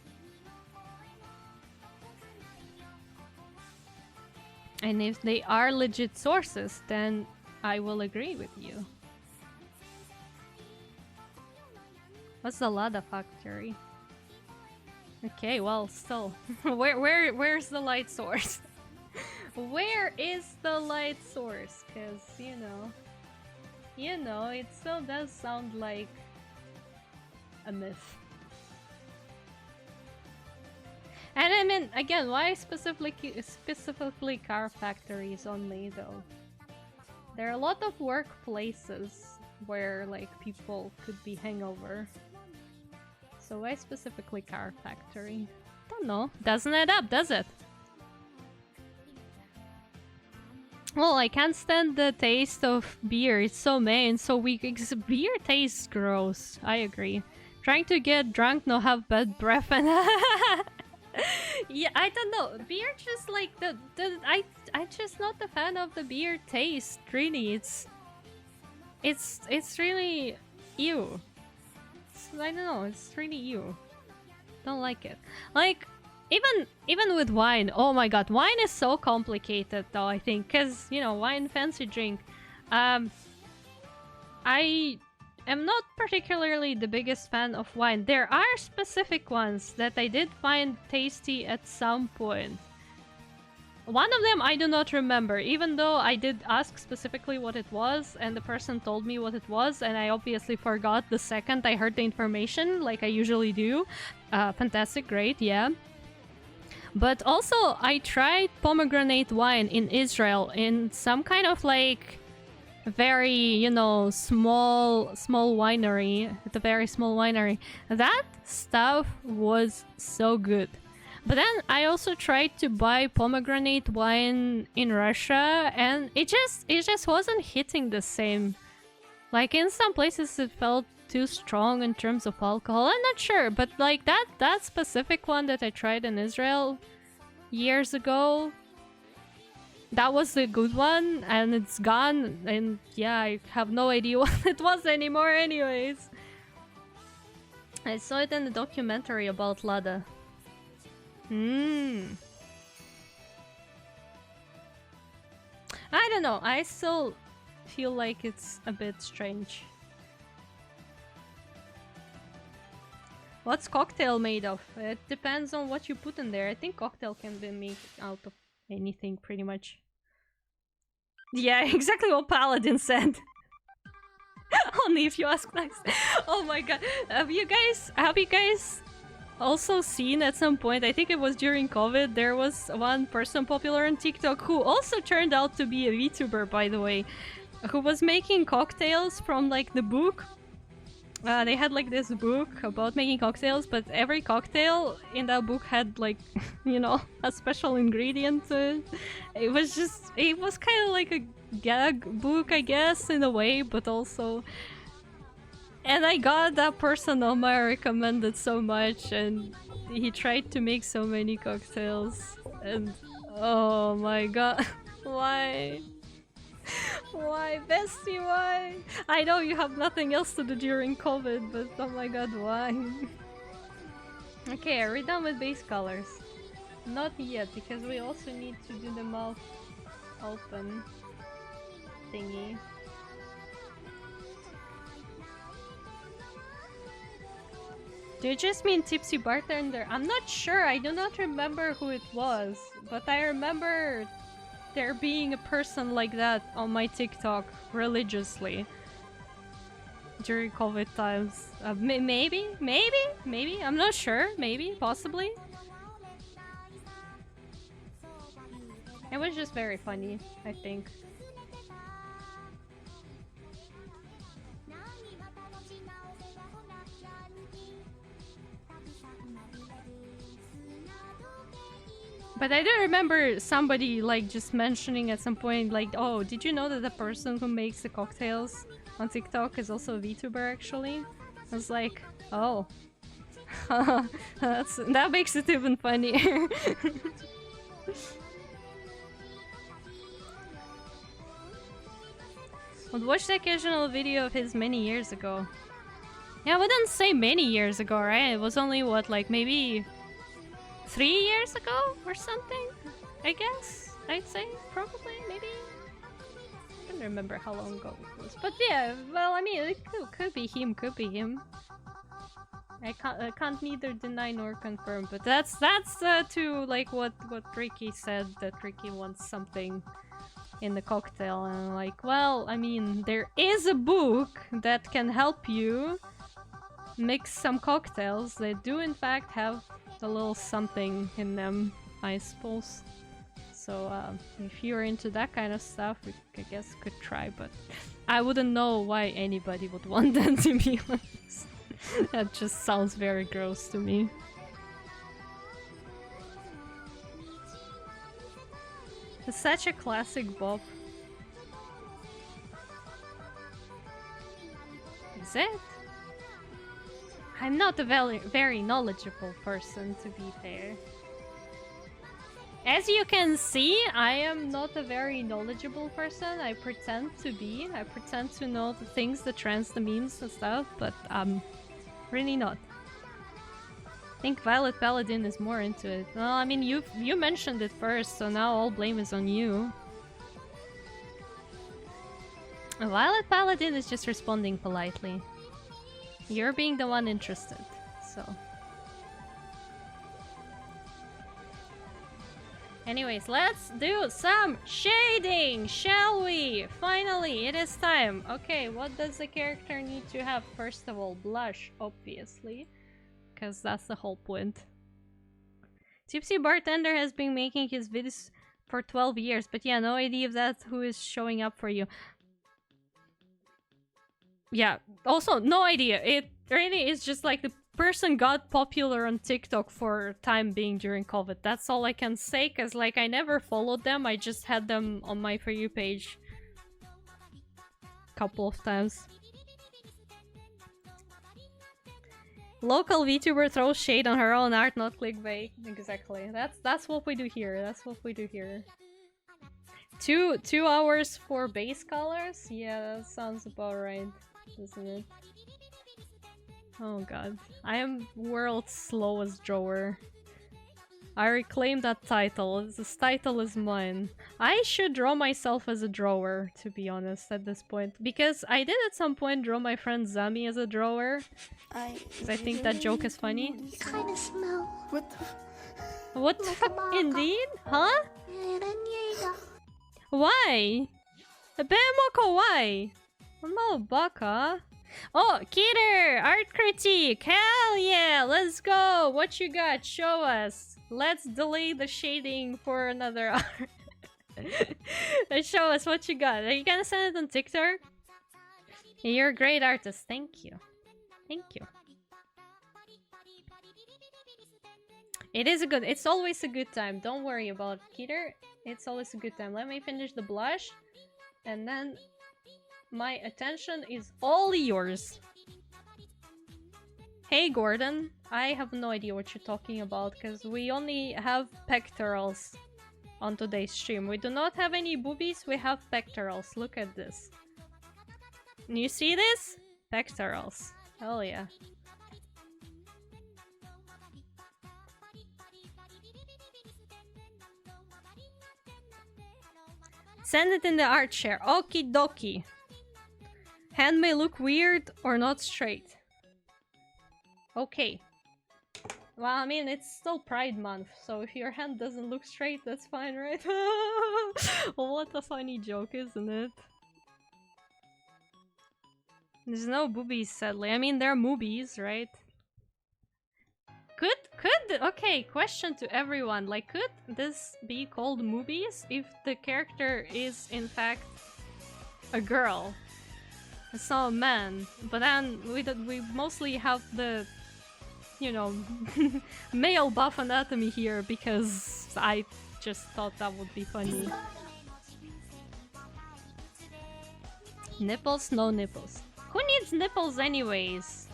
And if they are legit sources, then I will agree with you. What's the Lada factory? Okay, well, still. Where's the light source? Where is the light source? Cause you know, it still does sound like a myth. And I mean, again, why specifically car factories only, though? There are a lot of workplaces where, like, people could be hangover. So why specifically car factory? Don't know. Doesn't add up, does it? Well, I can't stand the taste of beer. It's so main, so weak. Beer tastes gross. I agree. Trying to get drunk, no have bad breath and yeah, I don't know. Beer just like I'm just not a fan of the beer taste. Really, it's really ew. I don't know. It's really ew. Don't like it. Like even with wine. Oh my god, wine is so complicated though. I think because you know wine fancy drink. I am not particularly the biggest fan of wine. There are specific ones that I did find tasty at some point. One of them I do not remember, even though I did ask specifically what it was, and the person told me what it was, and I obviously forgot the second I heard the information, like I usually do. Fantastic, great, yeah. But also, I tried pomegranate wine in Israel in some kind of like very, you know, small winery, at a very small winery. That stuff was so good. But then I also tried to buy pomegranate wine in Russia, and it just wasn't hitting the same. Like in some places it felt too strong in terms of alcohol. I'm not sure, but like that specific one that I tried in Israel years ago, that was the good one, and it's gone, and yeah, I have no idea what it was anymore anyways. I saw it in the documentary about Lada. I don't know, I still feel like it's a bit strange. What's cocktail made of? It depends on what you put in there. I think cocktail can be made out of anything, pretty much. Yeah, exactly what Paladin said. Only if you ask nice. Oh my god. Have you guys also seen at some point, I think it was during COVID, there was one person popular on TikTok who also turned out to be a VTuber, by the way. who was making cocktails from like the book. They had like this book about making cocktails, but every cocktail in that book had like, you know, a special ingredient. It was kind of like a gag book, I guess, in a way, but also. And I got that person on my recommended so much, and he tried to make so many cocktails, and oh my god, why? Why, bestie, why? I know you have nothing else to do during COVID, but oh my god, why? Okay, are we done with base colors? Not yet, because we also need to do the mouth open thingy. Do you just mean tipsy bartender? I'm not sure, I do not remember who it was, but I remember there being a person like that on my TikTok religiously during COVID times. Maybe? I'm not sure. Maybe? Possibly? It was just very funny, I think. But I do remember somebody like just mentioning at some point like, oh, did you know that the person who makes the cocktails on TikTok is also a VTuber actually? I was like, oh. That makes it even funnier. I'd watched the occasional video of his many years ago. Yeah, I wouldn't say many years ago, right? It was only what, like maybe 3 years ago or something, I guess. I'd say, probably, maybe. I don't remember how long ago it was, but yeah. Well, I mean, it could be him, could be him. I can't neither deny nor confirm, but that's to like what Ricky said, that Ricky wants something in the cocktail, and I'm like, well, I mean, there is a book that can help you mix some cocktails. They do in fact have a little something in them, I suppose. So if you're into that kind of stuff, we, I guess, could try, but I wouldn't know why anybody would want that, to be honest. That just sounds very gross to me. It's such a classic bop. Is it? I'm not a very knowledgeable person, to be fair. As you can see, I am not a very knowledgeable person. I pretend to be. I pretend to know the things, the trends, the memes and stuff, but really not. I think Violet Paladin is more into it. Well, I mean, you mentioned it first, so now all blame is on you. Violet Paladin is just responding politely. You're being the one interested, so... Anyways, let's do some shading, shall we? Finally, it is time. Okay, what does the character need to have? First of all, blush, obviously. Because that's the whole point. Tipsy Bartender has been making his videos for 12 years, but yeah, no idea if that's who is showing up for you. Yeah, also, no idea. It really is just like the person got popular on TikTok for time being during COVID. That's all I can say, because like I never followed them. I just had them on my For You page a couple of times. Local VTuber throws shade on her own art, not clickbait. Exactly. That's what we do here. That's what we do here. 2 hours for base colors? Yeah, that sounds about right, doesn't it? Oh god. I am world's slowest drawer. I reclaim that title. This title is mine. I should draw myself as a drawer, to be honest, at this point. Because I did at some point draw my friend Zami as a drawer. Because I think that joke is funny. You kind of smell. What the fuck? Indeed? Huh? Why? Bemoko, why? I'm not a baka. Oh, Keter! Art critique! Hell yeah! Let's go! What you got? Show us! Let's delay the shading for another hour. Show us what you got. Are you gonna send it on TikTok? You're a great artist. Thank you. Thank you. It's always a good time. Don't worry about Keter. It's always a good time. Let me finish the blush. And then my attention is all yours. Hey Gordon, I have no idea what you're talking about because we only have pectorals on today's stream. We do not have any boobies, we have pectorals. Look at this. You see this? Pectorals. Hell yeah. Send it in the art share. Okie dokie. Hand may look weird or not straight. Okay. Well, I mean, it's still Pride Month, so if your hand doesn't look straight, that's fine, right? Well, what a funny joke, isn't it? There's no boobies, sadly. I mean, there are movies, right? Okay, question to everyone. Like, could this be called movies if the character is, in fact, a girl? It's not a man. But then we mostly have the, you know, male buff anatomy here because I just thought that would be funny. Nipples? No nipples. Who needs nipples anyways?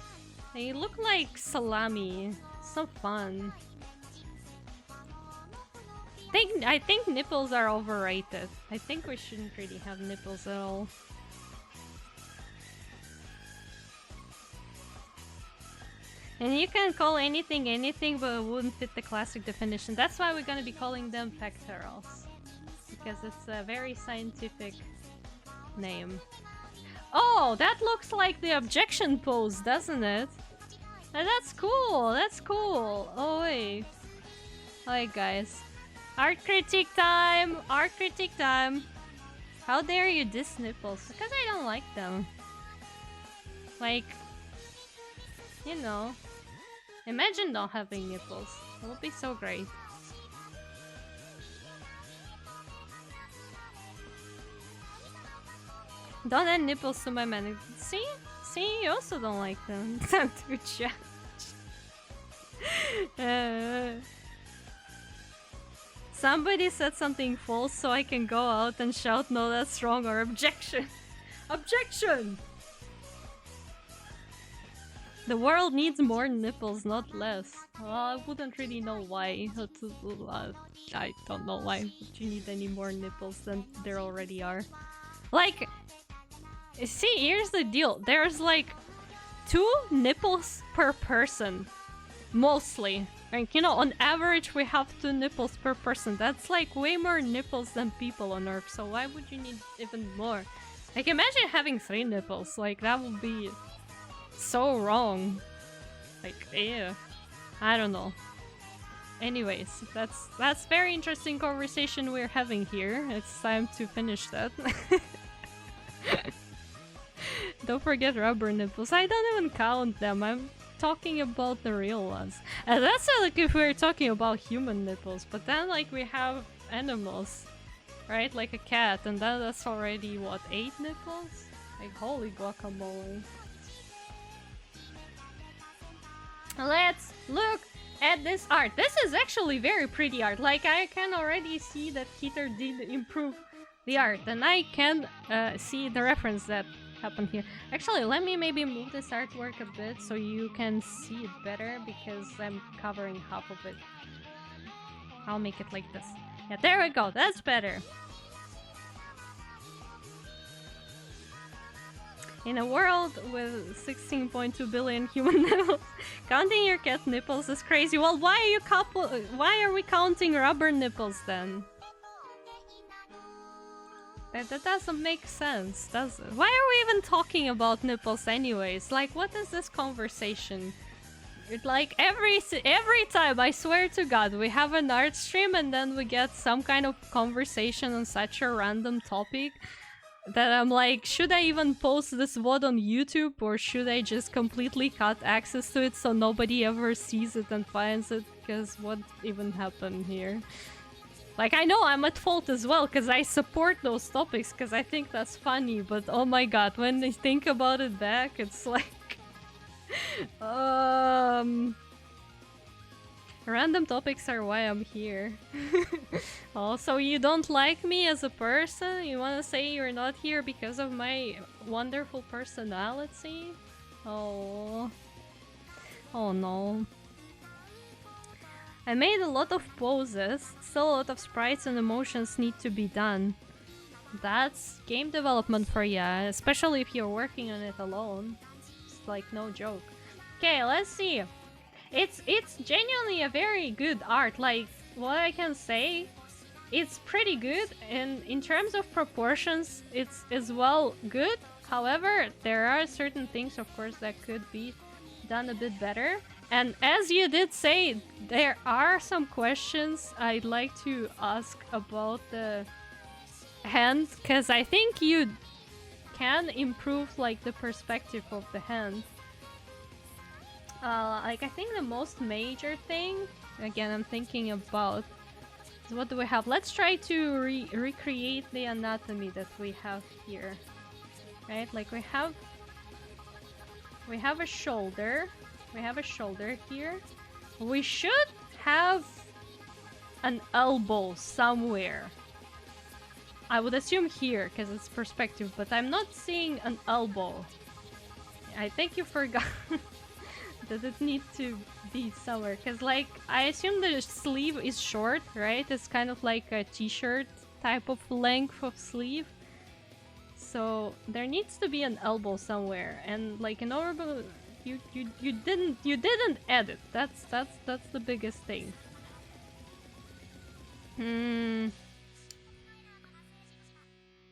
They look like salami. So fun. I think nipples are overrated. I think we shouldn't really have nipples at all. And you can call anything anything, but it wouldn't fit the classic definition. That's why we're gonna be calling them pectorals. Because it's a very scientific name. Oh, that looks like the objection pose, doesn't it? That's cool, that's cool. Oh wait. Alright guys. Art critique time! Art critique time! How dare you diss nipples? Because I don't like them. Like, you know. Imagine not having nipples. It would be so great. Don't add nipples to my man. See? See, you also don't like them. Time to judge. Somebody said something false so I can go out and shout no that's wrong or objection. Objection! The world needs more nipples, not less. Well, I wouldn't really know why. I don't know why would you need any more nipples than there already are. Like, see, here's the deal. There's like 2 nipples per person. Mostly. Like, you know, on average we have 2 nipples per person. That's like way more nipples than people on Earth. So why would you need even more? Like, imagine having 3 nipples. Like, that would be so wrong. Like, ew. I don't know. Anyways, that's very interesting conversation we're having here. It's time to finish that. Don't forget rubber nipples. I don't even count them. I'm talking about the real ones. And that's like if we're talking about human nipples. But then like we have animals, right? Like a cat, and then that's already what, 8 nipples? Like holy guacamole. Let's look at this art. This is actually very pretty art. Like I can already see that Keter did improve the art, and I can see the reference that happened here. Actually, let me maybe move this artwork a bit so you can see it better because I'm covering half of it. I'll make it like this. Yeah, there we go. That's better. In a world with 16.2 billion human nipples, counting your cat nipples is crazy. Well, why are we counting rubber nipples then? That doesn't make sense, does it? Why are we even talking about nipples anyways? Like, what is this conversation? It's like every time, I swear to God, we have an art stream and then we get some kind of conversation on such a random topic that I'm like, should I even post this VOD on YouTube or should I just completely cut access to it so nobody ever sees it and finds it? Because what even happened here? Like, I know I'm at fault as well, because I support those topics, because I think that's funny, but oh my god, when I think about it back, it's like... Random topics are why I'm here. Also, you don't like me as a person? You wanna say you're not here because of my wonderful personality? Oh... Oh no. I made a lot of poses, still a lot of sprites and emotions need to be done. That's game development for ya, especially if you're working on it alone. It's like no joke. Okay, let's see. It's genuinely a very good art. Like, what I can say, it's pretty good, and in terms of proportions, it's as well good. However, there are certain things, of course, that could be done a bit better. And as you did say, there are some questions I'd like to ask about the hand, because I think you can improve like the perspective of the hand. Like, I think the most major thing, again, I'm thinking about, is what do we have? Let's try to recreate the anatomy that we have here, right? Like, we have a shoulder. We have a shoulder here. We should have an elbow somewhere. I would assume here, because it's perspective, but I'm not seeing an elbow. I think you forgot that it needs to be somewhere, because, like, I assume the sleeve is short, right? It's kind of like a t-shirt type of length of sleeve. So there needs to be an elbow somewhere, and like in order... You didn't edit. That's the biggest thing.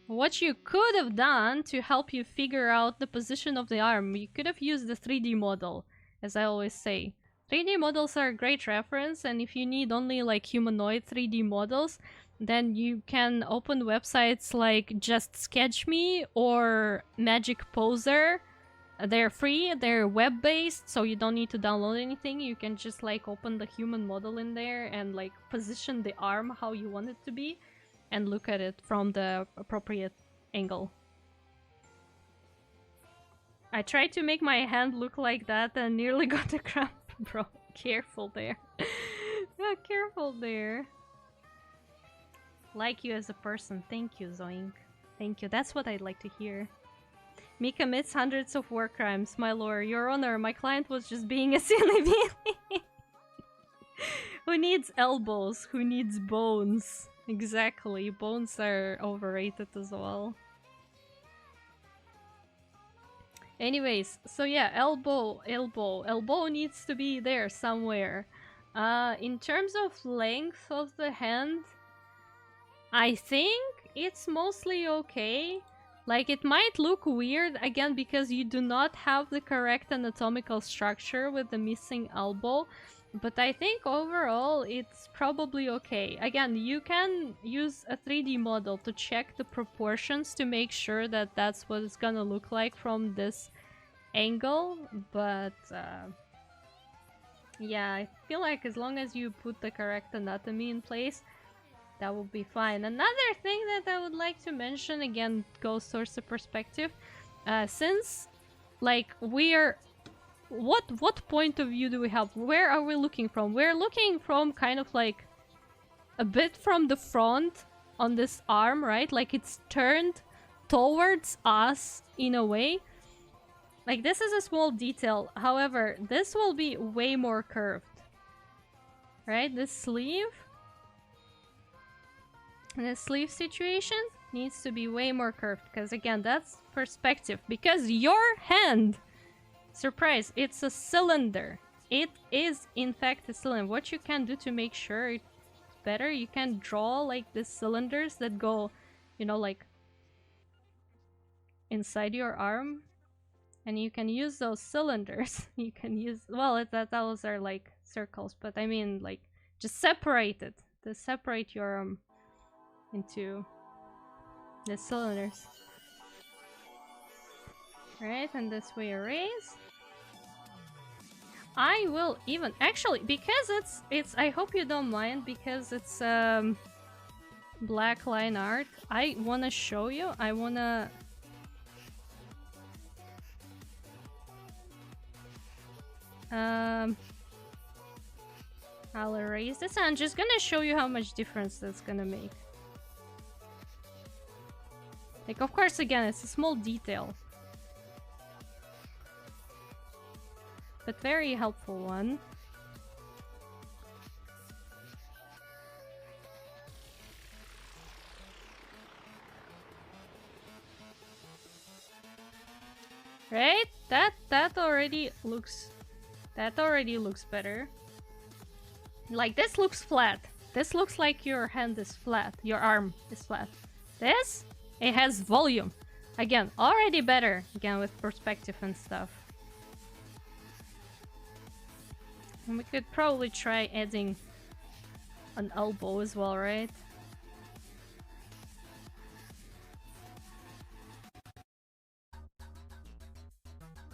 What you could have done to help you figure out the position of the arm, you could have used the 3D model, as I always say. 3D models are a great reference, and if you need only like humanoid 3D models, then you can open websites like Just Sketch Me or Magic Poser. They're free, they're web-based, so you don't need to download anything. You can just like open the human model in there and like position the arm how you want it to be and look at it from the appropriate angle. I tried to make my hand look like that and nearly got a cramp, bro. Careful there. Yeah, careful there. Like you as a person. Thank you, Zoink. Thank you. That's what I'd like to hear. Me commits hundreds of war crimes, my lord. Your honor, my client was just being a silly billy. Who needs elbows? Who needs bones? Exactly. Bones are overrated as well. Anyways, so yeah, elbow needs to be there somewhere. In terms of length of the hand, I think it's mostly okay. Like, it might look weird, again, because you do not have the correct anatomical structure with the missing elbow, but I think overall it's probably okay. Again, you can use a 3D model to check the proportions to make sure that that's what it's gonna look like from this angle, but yeah, I feel like as long as you put the correct anatomy in place, that will be fine. Another thing that I would like to mention, again, goes towards the perspective. Since, like, we're... What point of view do we have? Where are we looking from? We're looking from kind of like a bit from the front on this arm, right? Like, it's turned towards us in a way. Like, this is a small detail. However, this will be way more curved. Right? This sleeve... The sleeve situation needs to be way more curved, because again, that's perspective. Because your hand, surprise, it's a cylinder. It is in fact a cylinder. What you can do to make sure it's better, you can draw like the cylinders that go, you know, like inside your arm, and you can use those cylinders. You can use, well, those are like circles, but I mean like just separate it to separate your arm into the cylinders. Right, and this way erase. I will even actually, because it's I hope you don't mind, because it's black line art. I wanna show you. I wanna... I'll erase this. I'm just gonna show you how much difference that's gonna make. Like, of course, again, it's a small detail. But very helpful one. Right? That already looks better. Like, this looks flat. This looks like your hand is flat. Your arm is flat. This, it has volume. Again, already better. Again, with perspective and stuff. And we could probably try adding an elbow as well, right?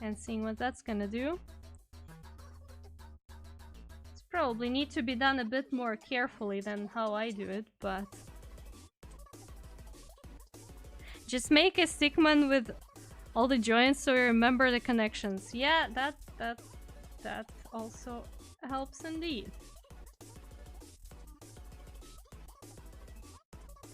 And seeing what that's gonna do. It's probably need to be done a bit more carefully than how I do it, but... Just make a stickman with all the joints so you remember the connections. Yeah, that also helps indeed.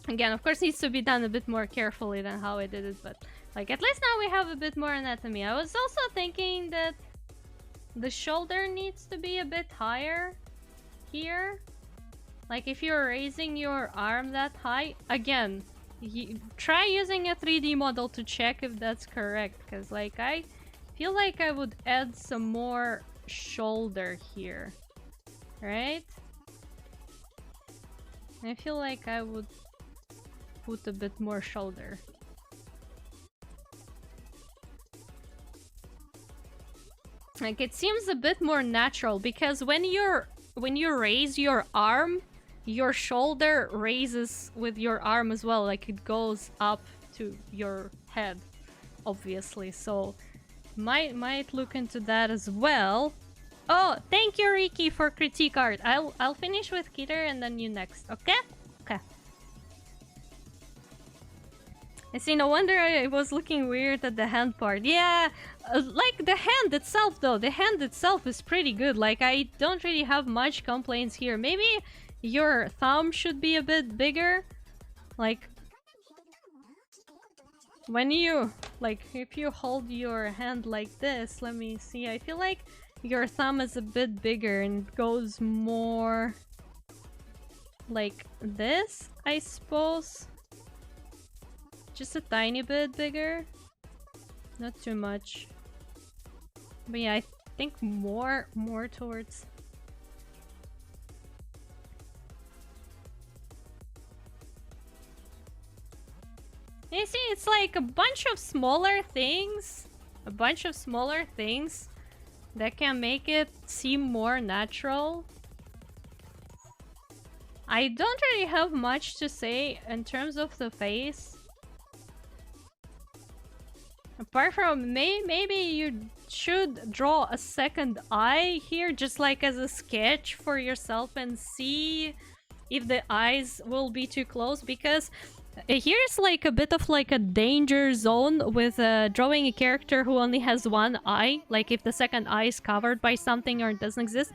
Again, of course, needs to be done a bit more carefully than how I did it, but like, at least now we have a bit more anatomy. I was also thinking that the shoulder needs to be a bit higher here. Like, if you're raising your arm that high, again, try using a 3D model to check if that's correct, because like, I feel like I would add some more shoulder here, right? I feel like I would put a bit more shoulder. Like, it seems a bit more natural, because when you raise your arm, your shoulder raises with your arm as well. Like, it goes up to your head, obviously. So might look into that as well. Oh, thank you, Riki, for critique art. I'll finish with Keter and then you next. Okay? Okay. I see, no wonder I was looking weird at the hand part. Yeah, like the hand itself though, the hand itself is pretty good. Like, I don't really have much complaints here. Maybe your thumb should be a bit bigger. Like, when you, like, if you hold your hand like this, let me see, I feel like your thumb is a bit bigger and goes more like this, I suppose. Just a tiny bit bigger. Not too much. But yeah, I think more towards... You see, it's like a bunch of smaller things. A bunch of smaller things that can make it seem more natural. I don't really have much to say in terms of the face. Apart from maybe you should draw a second eye here, just like as a sketch for yourself, and see if the eyes will be too close, because here's like a bit of like a danger zone with drawing a character who only has one eye. Like, if the second eye is covered by something or doesn't exist,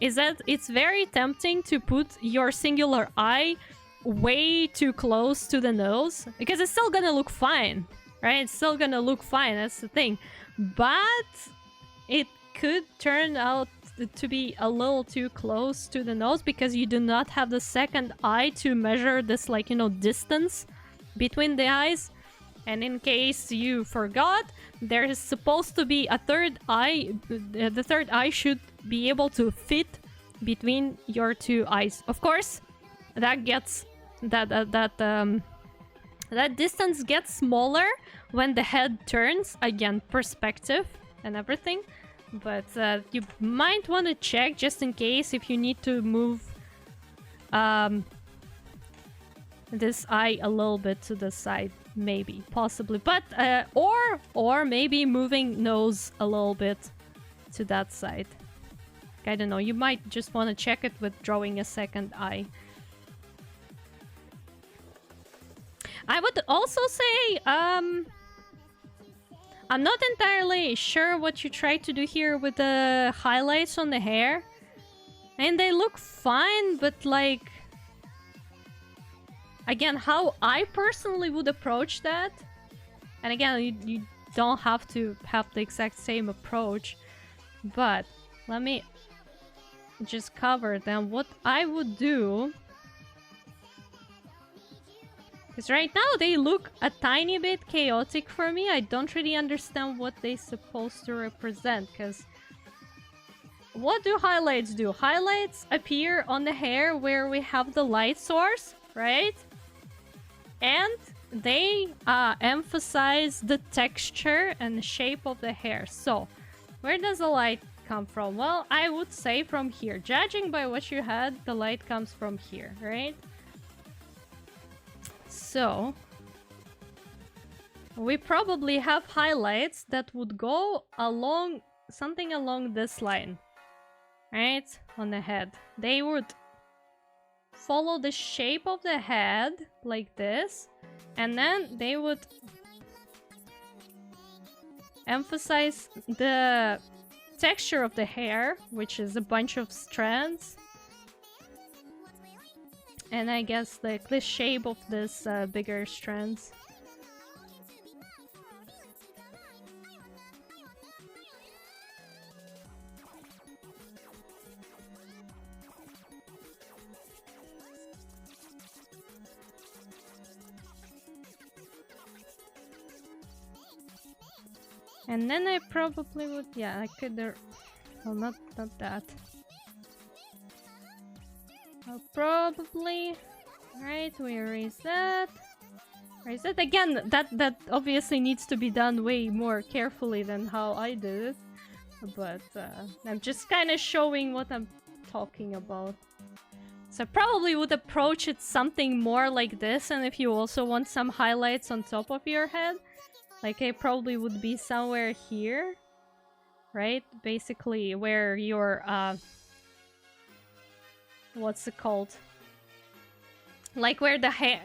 is that it's very tempting to put your singular eye way too close to the nose, because it's still gonna look fine. Right? It's still gonna look fine, that's the thing. But it could turn out to be a little too close to the nose, because you do not have the second eye to measure this, like, you know, distance between the eyes. And in case you forgot, there is supposed to be a third eye. The third eye should be able to fit between your two eyes. Of course, that gets... that distance gets smaller when the head turns. Again, perspective and everything. But you might want to check just in case if you need to move this eye a little bit to the side. Maybe, possibly. But, or maybe moving nose a little bit to that side. I don't know, you might just want to check it with drawing a second eye. I would also say, I'm not entirely sure what you tried to do here with the highlights on the hair. And they look fine, but like... Again, how I personally would approach that... And again, you don't have to have the exact same approach. But let me just cover them. What I would do... Because right now they look a tiny bit chaotic for me. I don't really understand what they're supposed to represent. Because what do highlights do? Highlights appear on the hair where we have the light source, right? And they emphasize the texture and the shape of the hair. So, where does the light come from? Well, I would say from here. Judging by what you had, the light comes from here, right? So, we probably have highlights that would go along something along this line, right? On the head. They would follow the shape of the head like this, and then they would emphasize the texture of the hair, which is a bunch of strands. And I guess like the shape of this bigger strands. And then I probably would, yeah, I could, well, not that. I'll probably, right, we erase that. Erase that. Again, that obviously needs to be done way more carefully than how I did it. But I'm just kind of showing what I'm talking about. So I probably would approach it something more like this, and if you also want some highlights on top of your head, like I probably would be somewhere here, right? Basically where your, what's it called? Like where the hair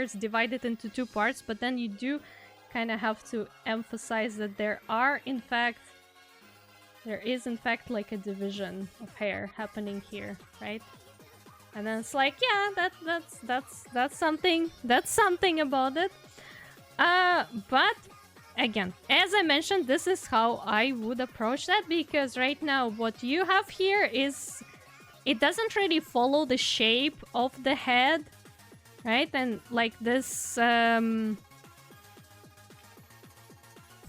is divided into two parts, but then you do kind of have to emphasize that there is in fact like a division of hair happening here, right? And then it's like, yeah, that's something about it. But again, as I mentioned, this is how I would approach that, because right now what you have here is, it doesn't really follow the shape of the head, right? And like this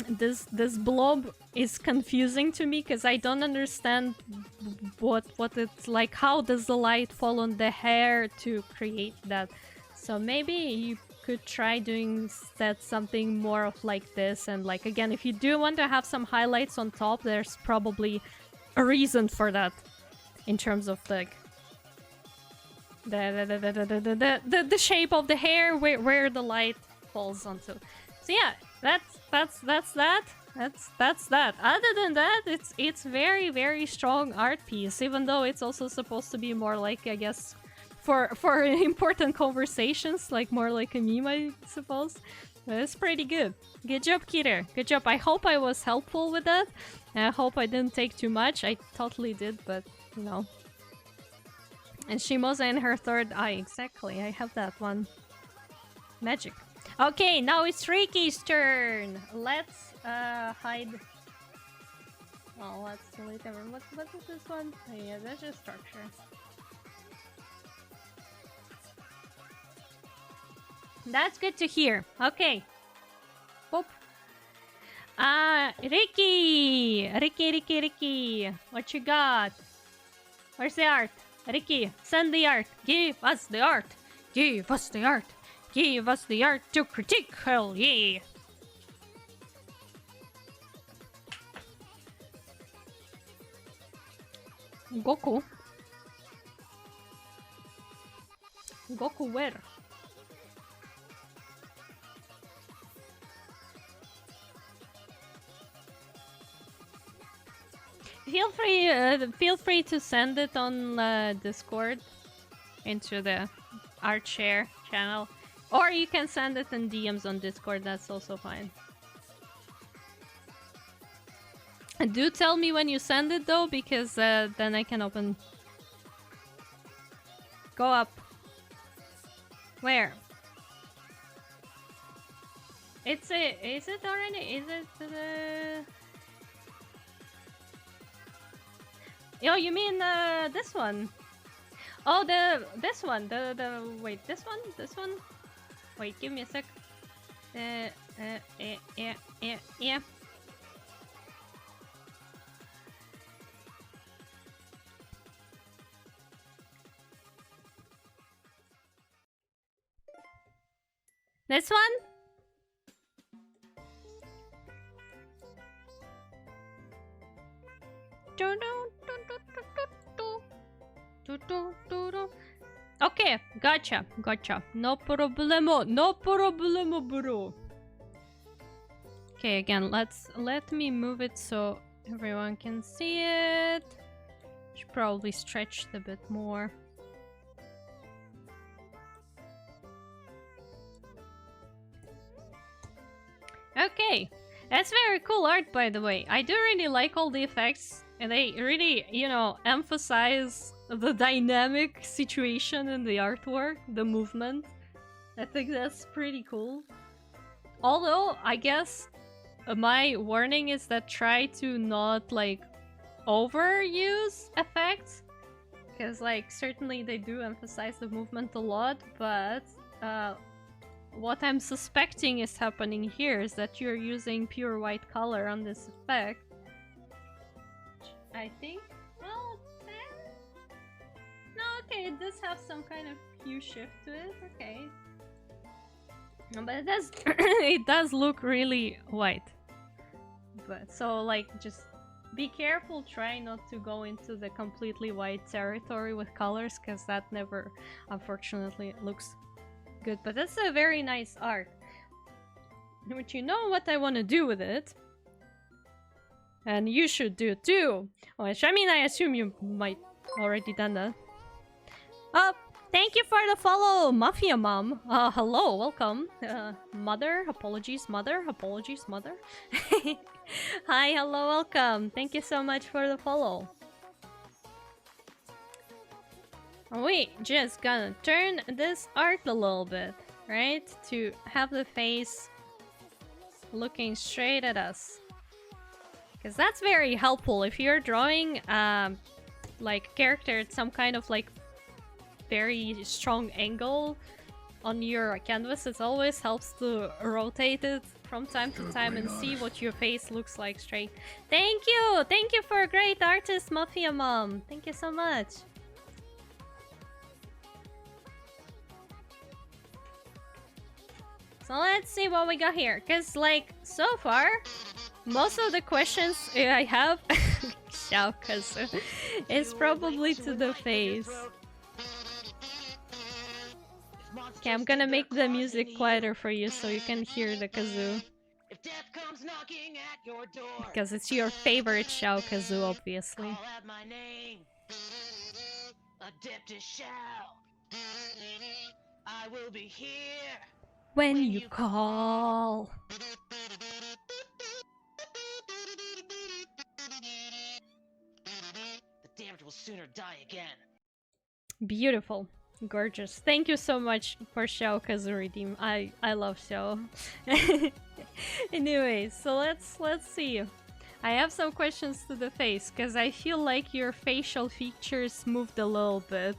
this blob is confusing to me because I don't understand what it's like. How does the light fall on the hair to create that? So maybe you could try doing that something more of like this, and like again, if you do want to have some highlights on top, there's probably a reason for that in terms of like the shape of the hair where the light falls onto. So yeah, that's that. Other than that, it's very strong art piece, even though it's also supposed to be more like, I guess, for important conversations, like more like a meme, I suppose. But it's pretty good. Good job, Kiter. Good job. I hope I was helpful with that. I hope I didn't take too much. I totally did, but you know. And Shiimosa in her third eye. Exactly. I have that one. Magic. Okay, now it's Ricky's turn. Let's hide. Oh, let's delete everyone. What is this one? Oh, yeah, that's just structure. That's good to hear. Okay. Boop. Ricky. What you got? Where's the art? Ricky, send the art. Give us the art. Give us the art. Give us the art to critique. Hell yeah. Goku. Goku where? Feel free to send it on Discord into the art share channel. Or you can send it in DMs on Discord, that's also fine. Do tell me when you send it though, because then I can open... Go up. Where? Is it already? Is it Oh, you mean this one? Oh, this one. Wait, this one? This one? Wait, give me a sec. Yeah. This one? Okay, gotcha. No problemo, bro. Okay, again, let me move it so everyone can see it. Should probably stretch it a bit more. Okay, that's very cool art, by the way. I do really like all the effects, and they really, you know, emphasize the dynamic situation in the artwork, the movement. I think that's pretty cool. Although, I guess my warning is that try to not, like, overuse effects. Because, like, certainly they do emphasize the movement a lot, but what I'm suspecting is happening here is that you're using pure white color on this effect. I think... Well, no, okay, it does have some kind of hue shift to it, okay. But it does, it does look really white. But, so, like, just be careful, try not to go into the completely white territory with colors, because that never, unfortunately, looks good. But that's a very nice art. But you know what I want to do with it? And you should do too. Which, I mean, I assume you might already done that. Thank you for the follow, Mafia Mom. Hello, welcome. Mother, apologies, mother. Hi, hello, welcome. Thank you so much for the follow. We just gonna turn this art a little bit, right? To have the face looking straight at us. Because that's very helpful. If you're drawing, like, character at some kind of, like, very strong angle on your canvas, it always helps to rotate it from time to time and see what your face looks like straight. Thank you! Thank you for a great artist, Mafia Mom! Thank you so much! So let's see what we got here, because, like, so far, most of the questions I have is probably to the face. Okay, I'm gonna make the music quieter for you so you can hear the kazoo. Because it's your favorite Shao kazoo, obviously. I will be here when you call. The damned will sooner die again. Beautiful. Gorgeous. Thank you so much for Xiao Kazu redeem. I love Xiao. Anyways, so let's see. I have some questions to the face because I feel like your facial features moved a little bit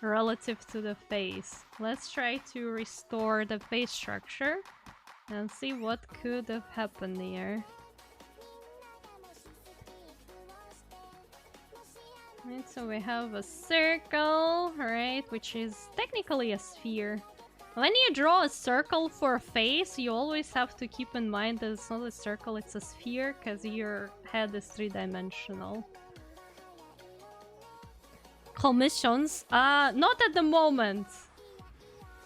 relative to the face. Let's try to restore the face structure and see what could have happened here. Right, so we have a circle, right, which is technically a sphere. When you draw a circle for a face, you always have to keep in mind that it's not a circle, it's a sphere, because your head is three-dimensional. Commissions? Not at the moment.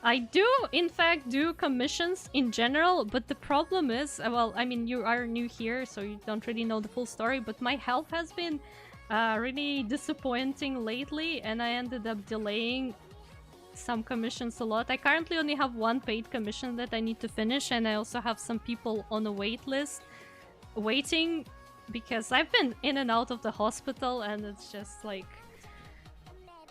I do, in fact, do commissions in general, but the problem is, well, I mean, you are new here, so you don't really know the full story, but my health has been really disappointing lately, and I ended up delaying some commissions a lot. I currently only have one paid commission that I need to finish, and I also have some people on a wait list waiting because I've been in and out of the hospital, and it's just like,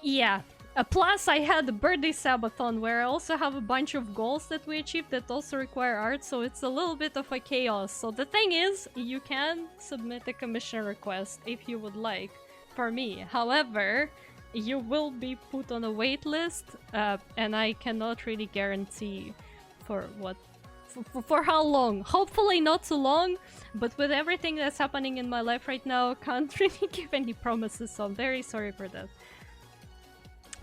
yeah. Plus, I had the birthday sabathon where I also have a bunch of goals that we achieved that also require art, so it's a little bit of a chaos. So the thing is, you can submit a commission request if you would like for me. However, you will be put on a wait list, and I cannot really guarantee for what, for how long. Hopefully not too long, but with everything that's happening in my life right now, I can't really give any promises, so I'm very sorry for that.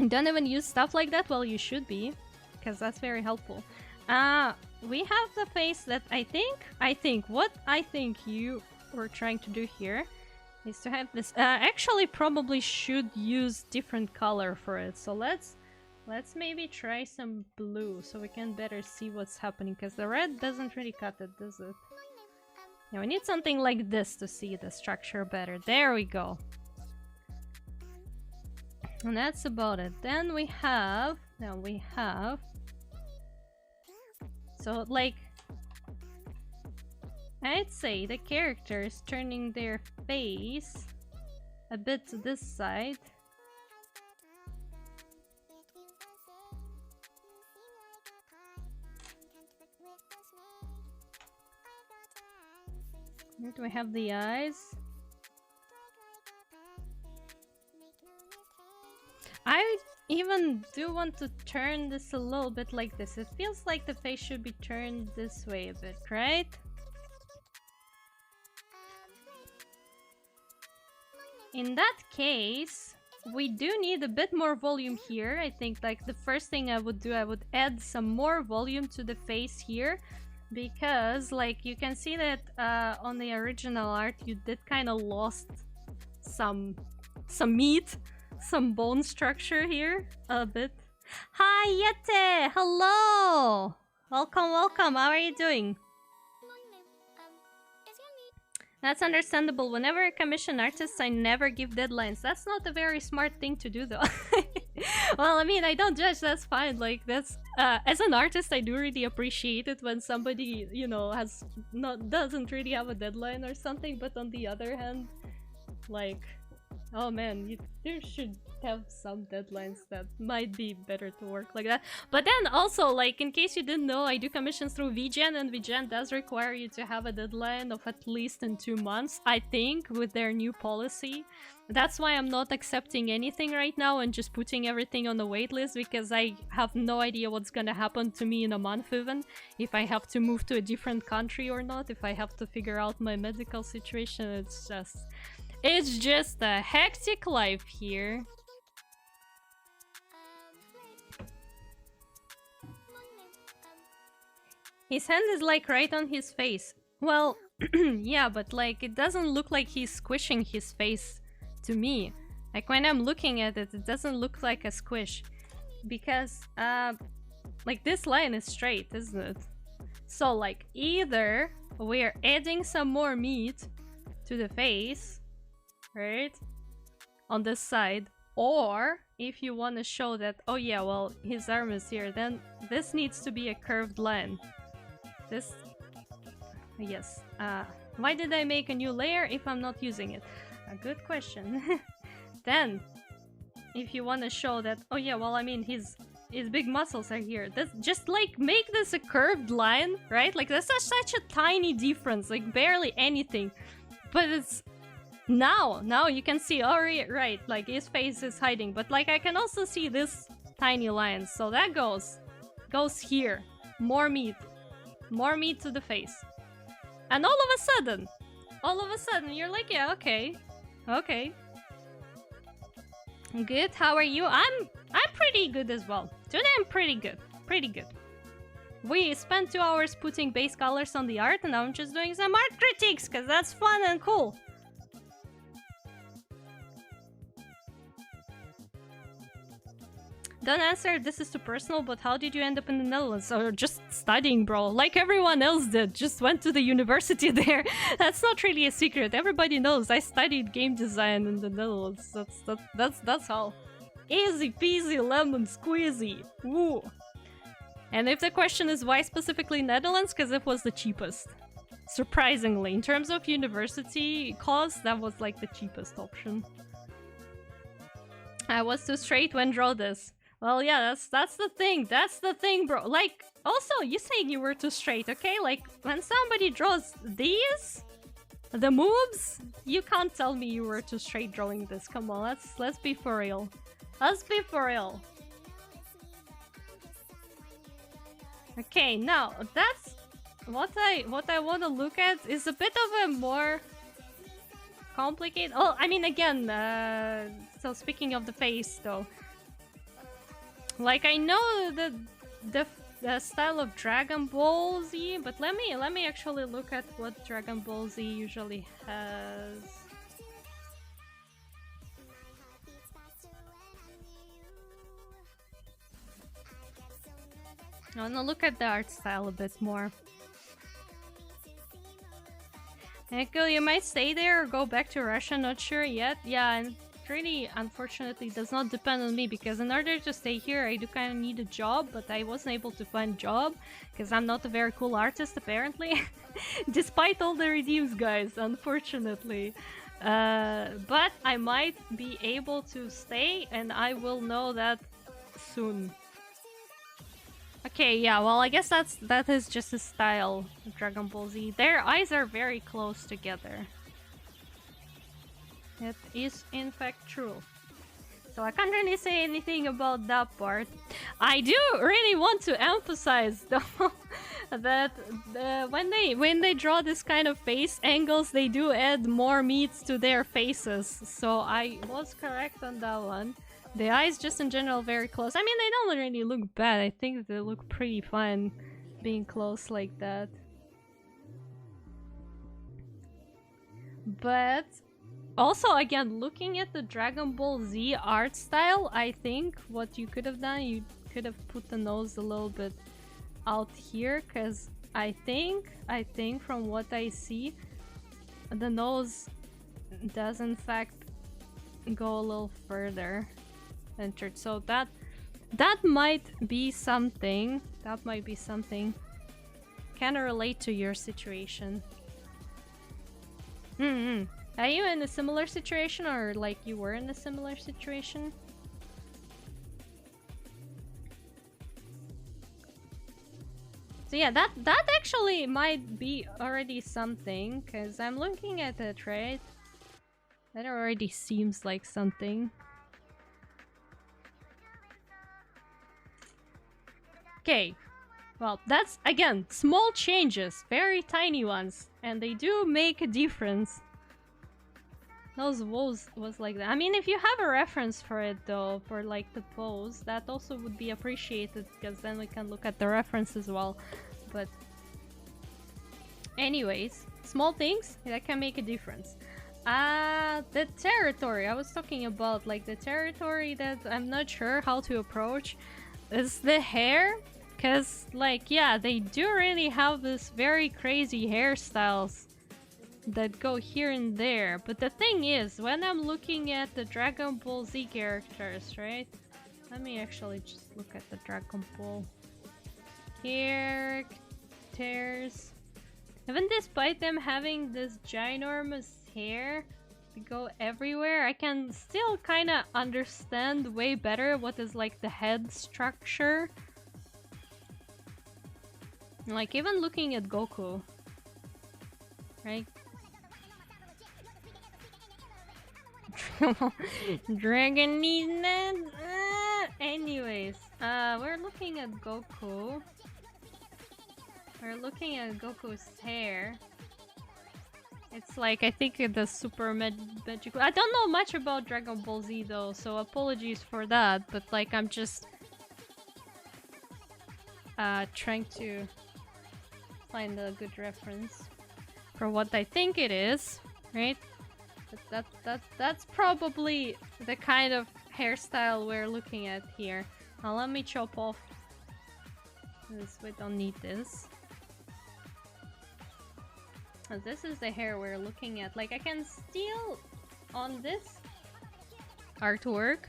Don't even use stuff like that? Well, you should be, because that's very helpful. We have the face that I think what I think you were trying to do here is to have this. Actually, probably should use different color for it. So let's maybe try some blue so we can better see what's happening, because the red doesn't really cut it, does it? Yeah, we need something like this to see the structure better. There we go. And that's about it. Then we have... So, like... I'd say the characters turning their face a bit to this side. Where do we have the eyes? I even do want to turn this a little bit like this. It feels like the face should be turned this way a bit, right? In that case, we do need a bit more volume here. I think like the first thing I would do, I would add some more volume to the face here, because like you can see that on the original art you did kind of lost some meat, some bone structure here a bit. Hi Yete! Hello! Welcome, how are you doing? That's understandable. Whenever I commission artists, I never give deadlines. That's not a very smart thing to do though. Well, I mean, I don't judge, that's fine. Like, that's as an artist, I do really appreciate it when somebody, you know, doesn't really have a deadline or something, but on the other hand, like, oh man, you should have some deadlines that might be better to work like that. But then also, like, in case you didn't know, I do commissions through VGen, and VGen does require you to have a deadline of at least in 2 months, I think, with their new policy. That's why I'm not accepting anything right now and just putting everything on the waitlist, because I have no idea what's gonna happen to me in a month even, if I have to move to a different country or not, if I have to figure out my medical situation. It's just a hectic life here. His hand is like right on his face. Well, yeah, but like it doesn't look like he's squishing his face to me. Like when I'm looking at it, it doesn't look like a squish. Because, like this line is straight, isn't it? So like either we're adding some more meat to the face, right, on this side, or if you want to show that, oh yeah, well, his arm is here, then this needs to be a curved line. This, yes. Why did I make a new layer if I'm not using it? A good question. Then, if you want to show that, oh yeah, well, I mean, his big muscles are here. That's just like make this a curved line, right? Like that's such a tiny difference, like barely anything, but it's. Now you can see, oh right, like his face is hiding, but like I can also see this tiny line, so that goes here. More meat to the face, and all of a sudden you're like, yeah, okay, good. How are you? I'm pretty good as well. Today I'm pretty good. We spent 2 hours putting base colors on the art, and now I'm just doing some art critiques because that's fun and cool. Don't answer, this is too personal, but how did you end up in the Netherlands? Or just studying, bro. Like everyone else did. Just went to the university there. That's not really a secret. Everybody knows I studied game design in the Netherlands. That's how. Easy peasy lemon squeezy. Woo. And if the question is why specifically Netherlands, because it was the cheapest. Surprisingly, in terms of university cost, that was like the cheapest option. I was too straight when draw this. Well, yeah, that's the thing. That's the thing, bro. Like, also, you saying you were too straight, okay? Like, when somebody draws these, the moves, you can't tell me you were too straight drawing this. Come on, let's be for real. Let's be for real. Okay, now that's what I want to look at is a bit of a more complicated. Oh, I mean, again, so speaking of the face, though, like I know the style of Dragon Ball Z, but let me actually look at what Dragon Ball Z usually has. I want to look at the art style a bit more. Echo, you might stay there or go back to Russia, not sure yet. Yeah, and really, unfortunately, does not depend on me, because in order to stay here, I do kind of need a job, but I wasn't able to find a job, because I'm not a very cool artist, apparently. Despite all the redeems, guys, unfortunately. But I might be able to stay, and I will know that soon. Okay, yeah, well, I guess that is just a style of Dragon Ball Z. Their eyes are very close together. It is, in fact, true. So I can't really say anything about that part. I do really want to emphasize, though, that when they draw this kind of face angles, they do add more meats to their faces. So I was correct on that one. The eyes just in general very close. I mean, they don't really look bad. I think they look pretty fun being close like that. But also, again, looking at the Dragon Ball Z art style, I think what you could have done, you could have put the nose a little bit out here, because I think from what I see, the nose does in fact go a little further. Entered, so that might be something. That might be something. Can relate to your situation. Are you in a similar situation, or like you were in a similar situation? So yeah, that actually might be already something, because I'm looking at it, right? That already seems like something. Okay, well, that's, again, small changes, very tiny ones, and they do make a difference. Those woes was like that. I mean, if you have a reference for it, though, for, like, the pose, that also would be appreciated, because then we can look at the reference as well. But anyways, small things that can make a difference. The territory I was talking about, like, the territory that I'm not sure how to approach is the hair, because, like, yeah, they do really have this very crazy hairstyles that go here and there. But the thing is, when I'm looking at the Dragon Ball Z characters, right? Let me actually just look at the Dragon Ball characters. Even despite them having this ginormous hair to go everywhere, I can still kind of understand way better what is like the head structure. Like, even looking at Goku, right? Dragon needs that. Anyways, we're looking at Goku. We're looking at Goku's hair. It's like, I think the super magical. I don't know much about Dragon Ball Z though, so apologies for that. But like, I'm just trying to find a good reference for what I think it is, right? But that's probably the kind of hairstyle we're looking at here. Now let me chop off this. We don't need this. This is the hair we're looking at. Like, I can steal on this artwork.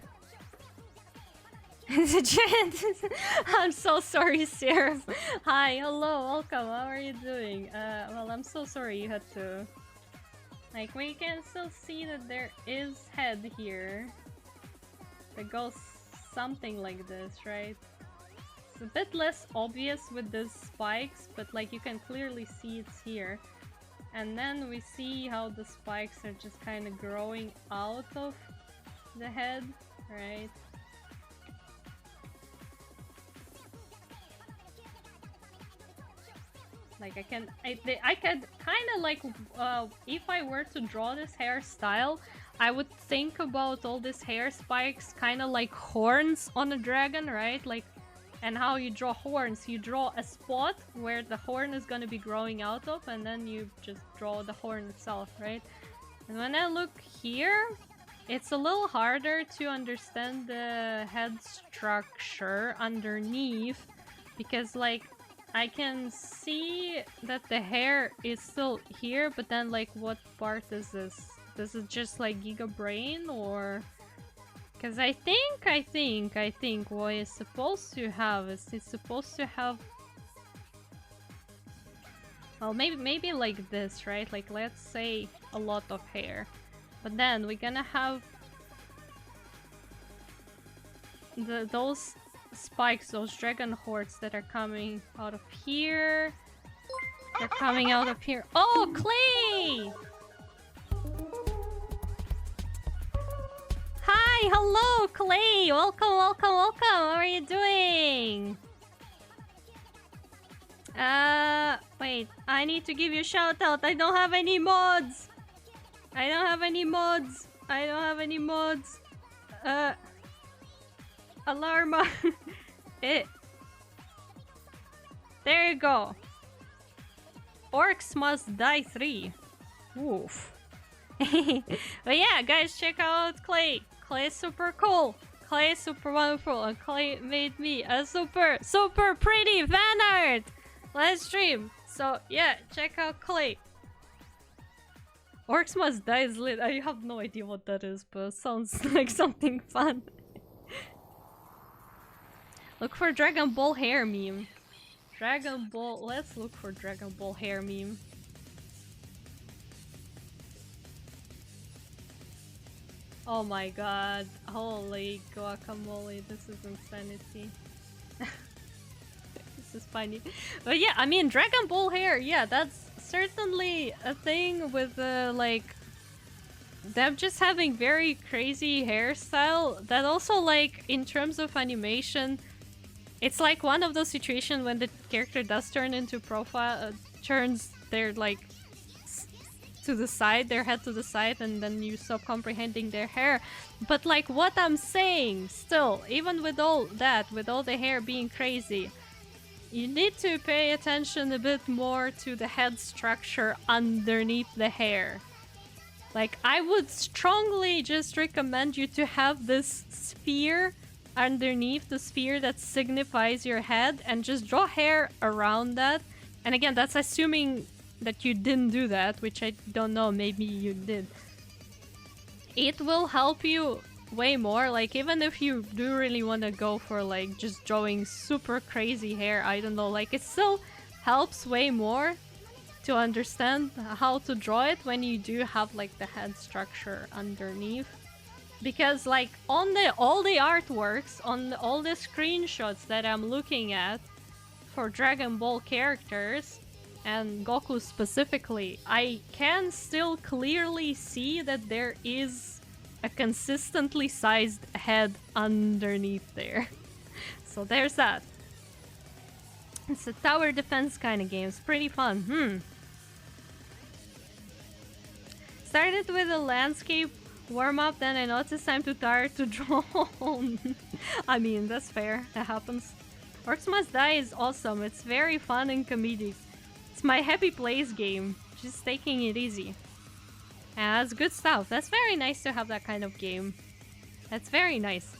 I'm so sorry, Sarah. Hi, hello, welcome. How are you doing? Well, I'm so sorry you had to. Like, we can still see that there is head here. That goes something like this, right? It's a bit less obvious with the spikes, but like you can clearly see it's here. And then we see how the spikes are just kind of growing out of the head, right? Like I could kind of like, if I were to draw this hairstyle, I would think about all these hair spikes kind of like horns on a dragon, right? Like, and how you draw horns, you draw a spot where the horn is gonna be growing out of, and then you just draw the horn itself, right? And when I look here, it's a little harder to understand the head structure underneath, because like I can see that the hair is still here, but then like what part is this? This is just like Giga Brain, or... Because I think what it's supposed to have is it's supposed to have... Well, maybe like this, right? Like, let's say a lot of hair. But then we're gonna have those spikes, those dragon hordes that are coming out of here. They're coming out of here. Oh, Clay! Hi, hello, Clay! Welcome, welcome, welcome! How are you doing? Wait, I need to give you a shout out. I don't have any mods! I don't have any mods! I don't have any mods! Alarma! There you go! Orcs must die 3. Oof. But yeah, guys, check out Clay. Clay is super cool. Clay is super wonderful. And Clay made me a super pretty fan art last stream. So yeah, check out Clay. Orcs must die is lit. I have no idea what that is, but it sounds like something fun. Look for Dragon Ball hair meme. Dragon Ball. Let's look for Dragon Ball hair meme. Oh my god. Holy guacamole. This is insanity. This is funny. But yeah, I mean, Dragon Ball hair. Yeah, that's certainly a thing with like them just having very crazy hairstyle. That also, like, in terms of animation, it's like one of those situations when the character does turn into profile, turns their like to the side, their head to the side, and then you stop comprehending their hair. But like what I'm saying, still, even with all that, with all the hair being crazy, you need to pay attention a bit more to the head structure underneath the hair. Like, I would strongly just recommend you to have this sphere underneath, the sphere that signifies your head, and just draw hair around that. And again, that's assuming that you didn't do that, which I don't know, maybe you did. It will help you way more. Like, even if you do really want to go for like just drawing super crazy hair, I don't know, like, it still helps way more to understand how to draw it when you do have like the head structure underneath. Because like on all the artworks, on all the screenshots that I'm looking at for Dragon Ball characters, and Goku specifically, I can still clearly see that there is a consistently sized head underneath there. So there's that. It's a tower defense kind of game. It's pretty fun. Started with a landscape warm-up, then I noticed I'm too tired to draw. I mean, that's fair. That happens. Orcs Must Die is awesome. It's very fun and comedic. It's my happy place game. Just taking it easy. And that's good stuff. That's very nice to have that kind of game. That's very nice.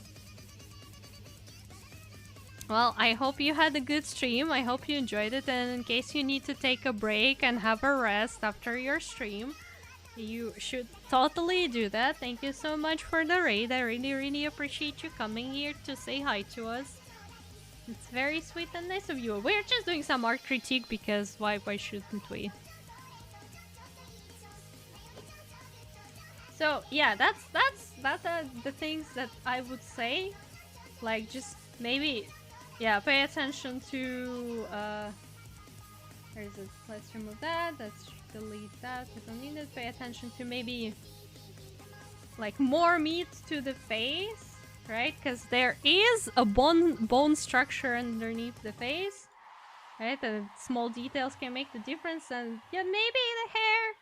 Well, I hope you had a good stream. I hope you enjoyed it. And in case you need to take a break and have a rest after your stream, You should totally do that. Thank you so much for the raid. I really appreciate you coming here to say hi to us. It's very sweet and nice of you. We're just doing some art critique because why shouldn't we? So yeah, that's the things that I would say. Like just maybe, yeah, pay attention to. Where is it? Let's remove that. Let's delete that. We don't need it. Pay attention to maybe like more meat to the face, right? Because there is a bone structure underneath the face, right? And small details can make the difference. And yeah, maybe the hair.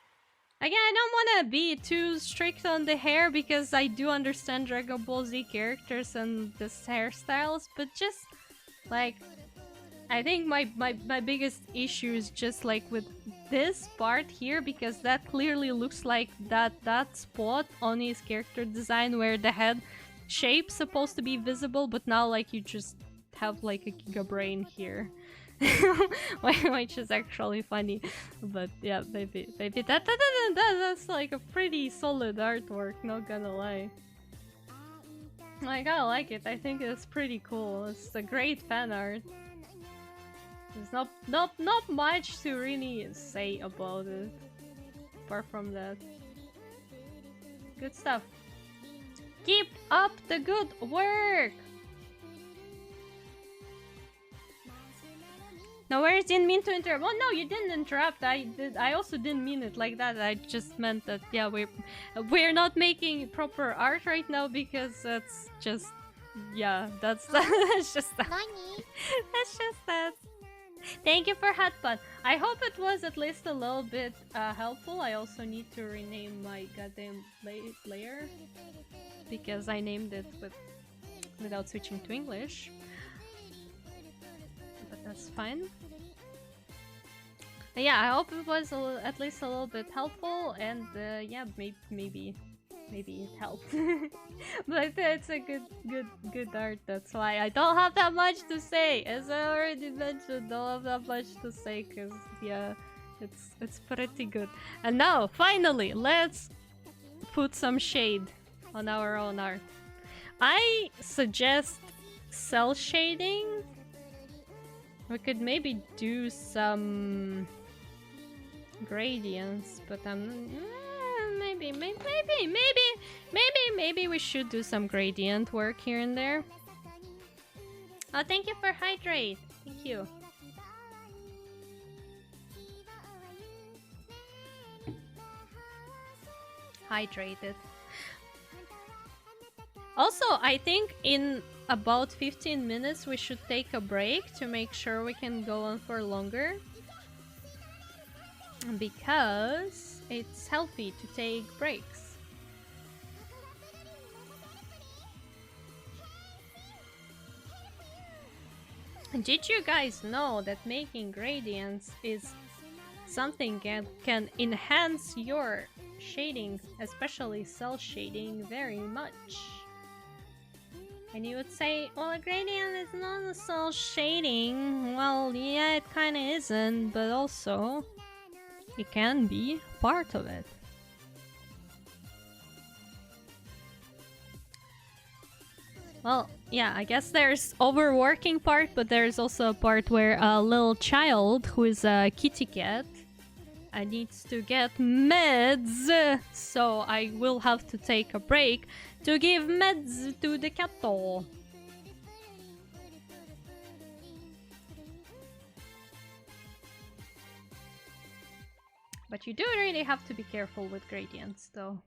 Again, I don't want to be too strict on the hair because I do understand Dragon Ball Z characters and the hairstyles, but just like I think my biggest issue is just like with this part here, because that clearly looks like that spot on his character design where the head shape's supposed to be visible, but now like you just have like a Giga brain here. Which is actually funny, but yeah, maybe that's like a pretty solid artwork, not gonna lie. Like, I like it. I think it's pretty cool. It's a great fan art. There's not much to really say about it apart from that. Good stuff. Keep up the good work. No worries, didn't mean to interrupt. Oh no, you didn't interrupt. I also didn't mean it like that. I just meant that yeah, we're not making proper art right now because that's just yeah, that's just that. That's just that. Thank you for Hatpun. I hope it was at least a little bit helpful. I also need to rename my goddamn layer because I named it without switching to English. But that's fine. Yeah, I hope it was at least a little bit helpful, and yeah, maybe it helped. But it's a good art. That's why I don't have that much to say. As I already mentioned, don't have that much to say because yeah, it's pretty good. And now, finally, let's put some shade on our own art. I suggest cell shading. We could maybe do some gradients, but maybe we should do some gradient work here and there. Oh, thank you for hydrate. Thank you. Hydrated. Also, I think in about 15 minutes we should take a break to make sure we can go on for longer. Because it's healthy to take breaks. Did you guys know that making gradients is something that can enhance your shading, especially cell shading, very much? And you would say, well, a gradient is not a cell shading. Well, yeah, it kind of isn't, but also it can be part of it. Well, yeah, I guess there's overworking part, but there's also a part where a little child who is a kitty cat needs to get meds, so I will have to take a break to give meds to the cat. But you do really have to be careful with gradients, though,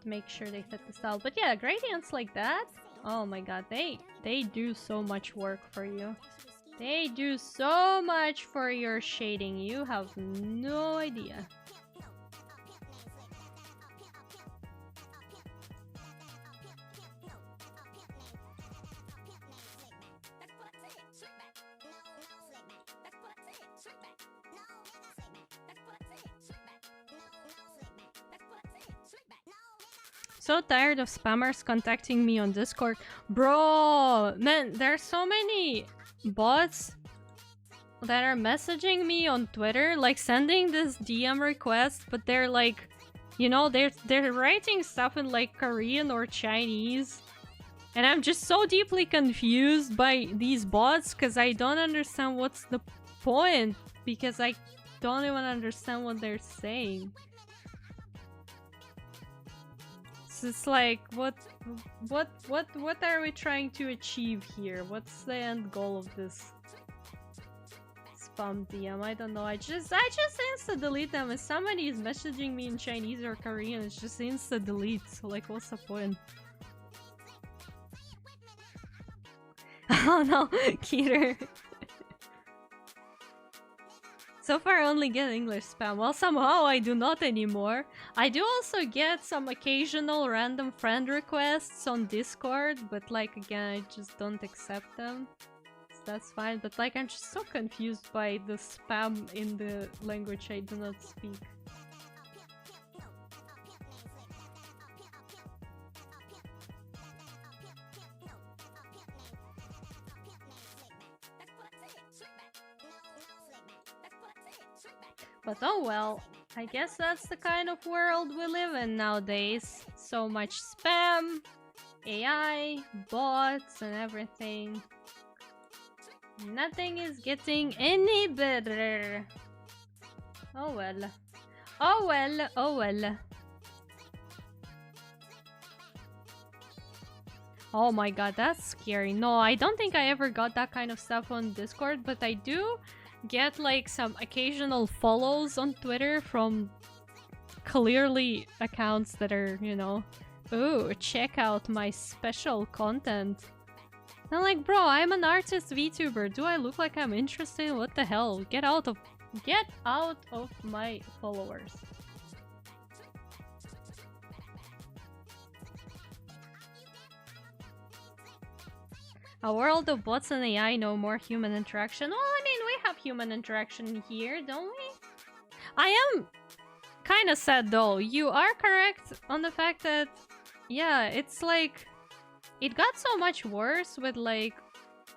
to make sure they fit the style. But yeah, gradients like that, oh my god, they do so much work for you. They do so much for your shading, you have no idea. So tired of spammers contacting me on Discord. Bro, man, there's so many bots that are messaging me on Twitter, like sending this DM request, but they're like, you know, they're writing stuff in like Korean or Chinese. And I'm just so deeply confused by these bots because I don't understand what's the point, because I don't even understand what they're saying. So it's like, what are we trying to achieve here? What's the end goal of this spam DM? I don't know. I just insta delete them. If somebody is messaging me in Chinese or Korean, it's just insta delete. So like, what's the point? Oh no, Keter. So far I only get English spam. Well, somehow I do not anymore. I do also get some occasional random friend requests on Discord, but like again, I just don't accept them. So that's fine, but like I'm just so confused by the spam in the language I do not speak. But oh well, I guess that's the kind of world we live in nowadays. So much spam, AI, bots, and everything. Nothing is getting any better. Oh well. Oh well, oh well. Oh my god, that's scary. No, I don't think I ever got that kind of stuff on Discord, but I do get like some occasional follows on Twitter from clearly accounts that are, you know, ooh, check out my special content. I'm like, bro, I'm an artist VTuber. Do I look like I'm interested? What the hell? Get out of my followers. A world of bots and AI, no more human interaction. Well, I mean, we have human interaction here, don't we? I am kind of sad though. You are correct on the fact that, yeah, it's like, it got so much worse with like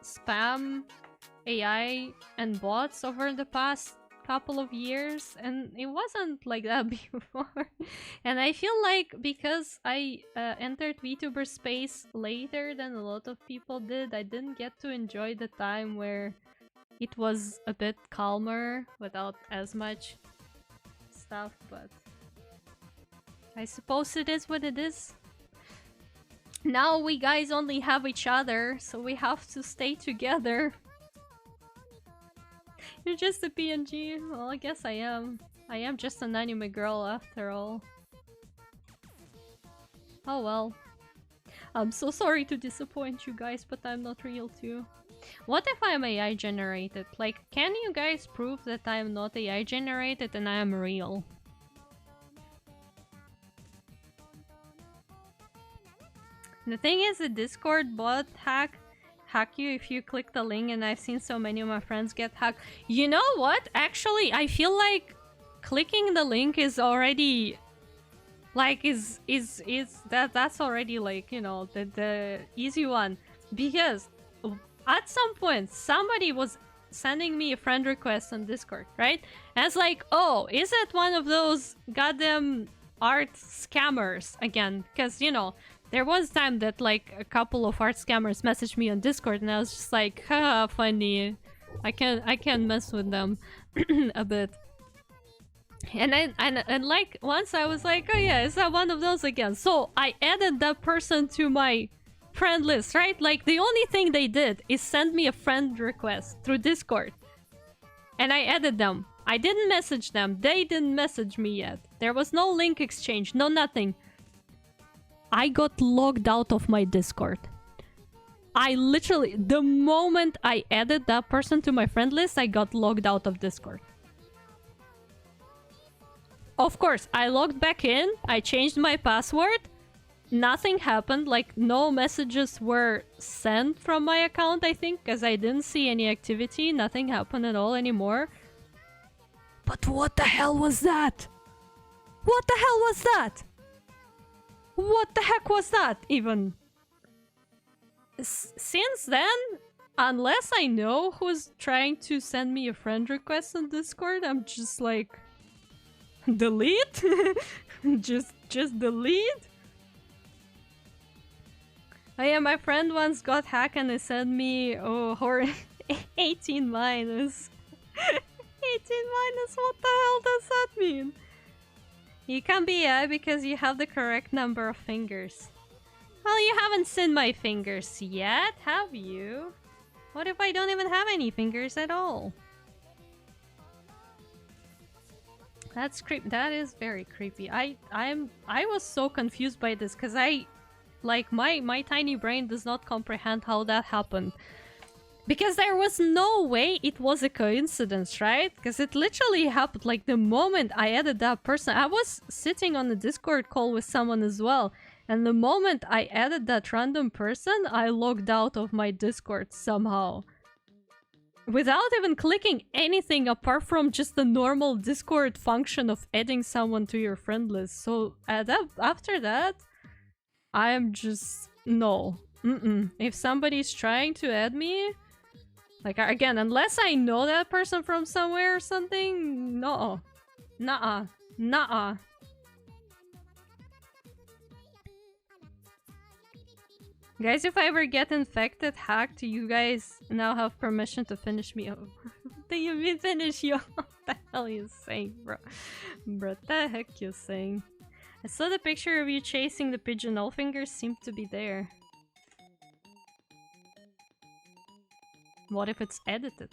spam, AI, and bots over the past couple of years, and it wasn't like that before. And I feel like because I entered VTuber space later than a lot of people did, I didn't get to enjoy the time where it was a bit calmer without as much stuff, but I suppose it is what it is. Now we guys only have each other, so we have to stay together. You're just a PNG. Well, I guess I am. I am just an anime girl after all. Oh well. I'm so sorry to disappoint you guys, but I'm not real too. What if I'm AI generated? Like, can you guys prove that I'm not AI generated and I am real? The thing is, the Discord bot hack you if you click the link, and I've seen so many of my friends get hacked. You know what? Actually, I feel like clicking the link is already like that's already like, you know, the easy one, because at some point somebody was sending me a friend request on Discord, right? And it's like, oh, is it one of those goddamn art scammers again? Because, you know, there was time that like a couple of art scammers messaged me on Discord, and I was just like, haha, funny. I can't mess with them a bit. And like once I was like, oh yeah, is that one of those again? So I added that person to my friend list, right? Like the only thing they did is send me a friend request through Discord. And I added them. I didn't message them. They didn't message me yet. There was no link exchange, no nothing. I got logged out of my Discord. I literally, the moment I added that person to my friend list, I got logged out of Discord. Of course, I logged back in, I changed my password, nothing happened, like no messages were sent from my account, I think, because I didn't see any activity, nothing happened at all anymore. But what the hell was that? What the hell was that? What the heck was that, even? Since then, unless I know who's trying to send me a friend request on Discord, I'm just like, delete? just delete? Oh yeah, my friend once got hacked and they sent me, oh, 18 minus. 18 minus, what the hell does that mean? You can't be AI because you have the correct number of fingers. Well, you haven't seen my fingers yet, have you? What if I don't even have any fingers at all? That's that is very creepy. I was so confused by this because my tiny brain does not comprehend how that happened. Because there was no way it was a coincidence, right? Because it literally happened like the moment I added that person. I was sitting on a Discord call with someone as well. And the moment I added that random person, I logged out of my Discord somehow. Without even clicking anything apart from just the normal Discord function of adding someone to your friend list. So after that, I am just... no. If somebody's trying to add me... like, again, unless I know that person from somewhere or something, no. Nuh-uh. Nuh-uh. Guys, if I ever get infected, hacked, you guys now have permission to finish me off. Then you mean finish you? What the hell are you saying, bro? Bro, what the heck you saying? I saw the picture of you chasing the pigeon. All fingers seem to be there. What if it's edited?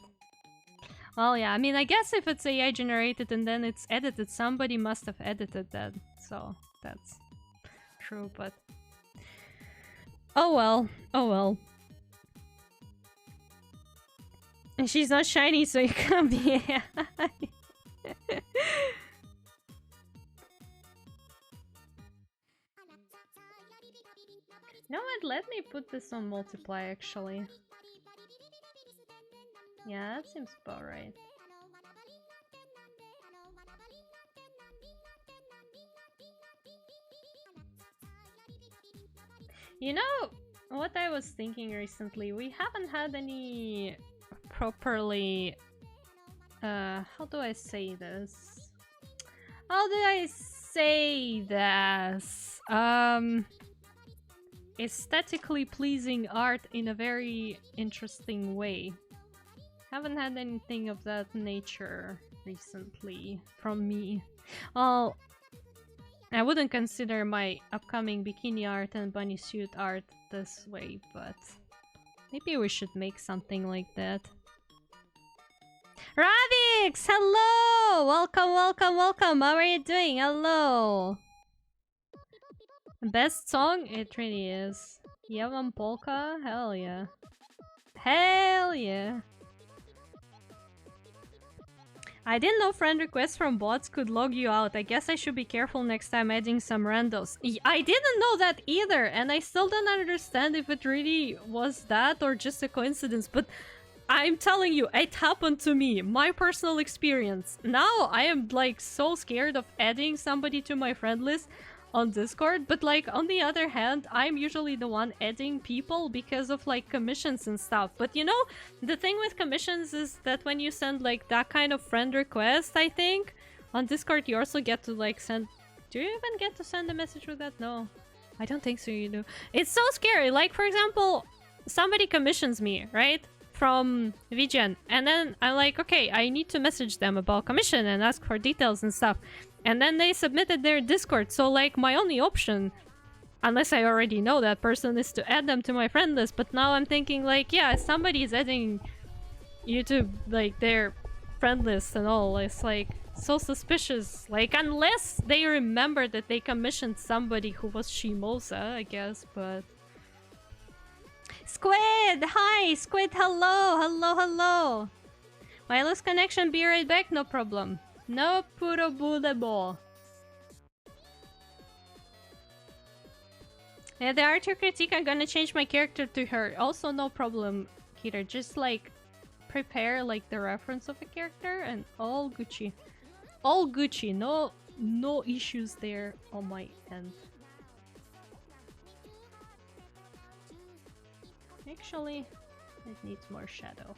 Well, yeah, I mean, I guess if it's AI generated and then it's edited, somebody must have edited that. So, that's true, but... oh well. Oh well. And she's not shiny, so you can't be AI. You know what? Let me put this on multiply, actually. Yeah, that seems about right. You know what I was thinking recently? We haven't had any properly... how do I say this? How do I say this? Aesthetically pleasing art in a very interesting way. Haven't had anything of that nature recently from me. Well, I wouldn't consider my upcoming bikini art and bunny suit art this way, but maybe we should make something like that. Ravix! Hello! Welcome, welcome, welcome! How are you doing? Hello! Best song? It really is. Yavan Polka? Hell yeah. Hell yeah. I didn't know friend requests from bots could log you out. I guess I should be careful next time adding some randos. I didn't know that either, and I still don't understand if it really was that or just a coincidence, but I'm telling you, it happened to me. My personal experience. Now I am like so scared of adding somebody to my friend list on Discord, but like on the other hand, I'm usually the one adding people because of like commissions and stuff. But you know, the thing with commissions is that when you send like that kind of friend request, I think on Discord you also get to like send... do you even get to send a message with that? No, I don't think so. You do. It's so scary. Like, for example, somebody commissions me, right, from VGen, and then I'm like, okay, I need to message them about commission and ask for details and stuff. And then they submitted their Discord, so like my only option, unless I already know that person, is to add them to my friend list. But now I'm thinking like, yeah, somebody's adding you to like their friend list and all. It's like so suspicious. Like, unless they remember that they commissioned somebody who was Shiimosa, I guess, but... Squid! Hi! Squid, hello! Hello, hello! Wireless connection, be right back, no problem. No problemo. Yeah, the art you critique, I'm gonna change my character to her. Also, no problem, Keter. Just like prepare like the reference of a character and all Gucci. All Gucci. No issues there on my end. Actually, It needs more shadow.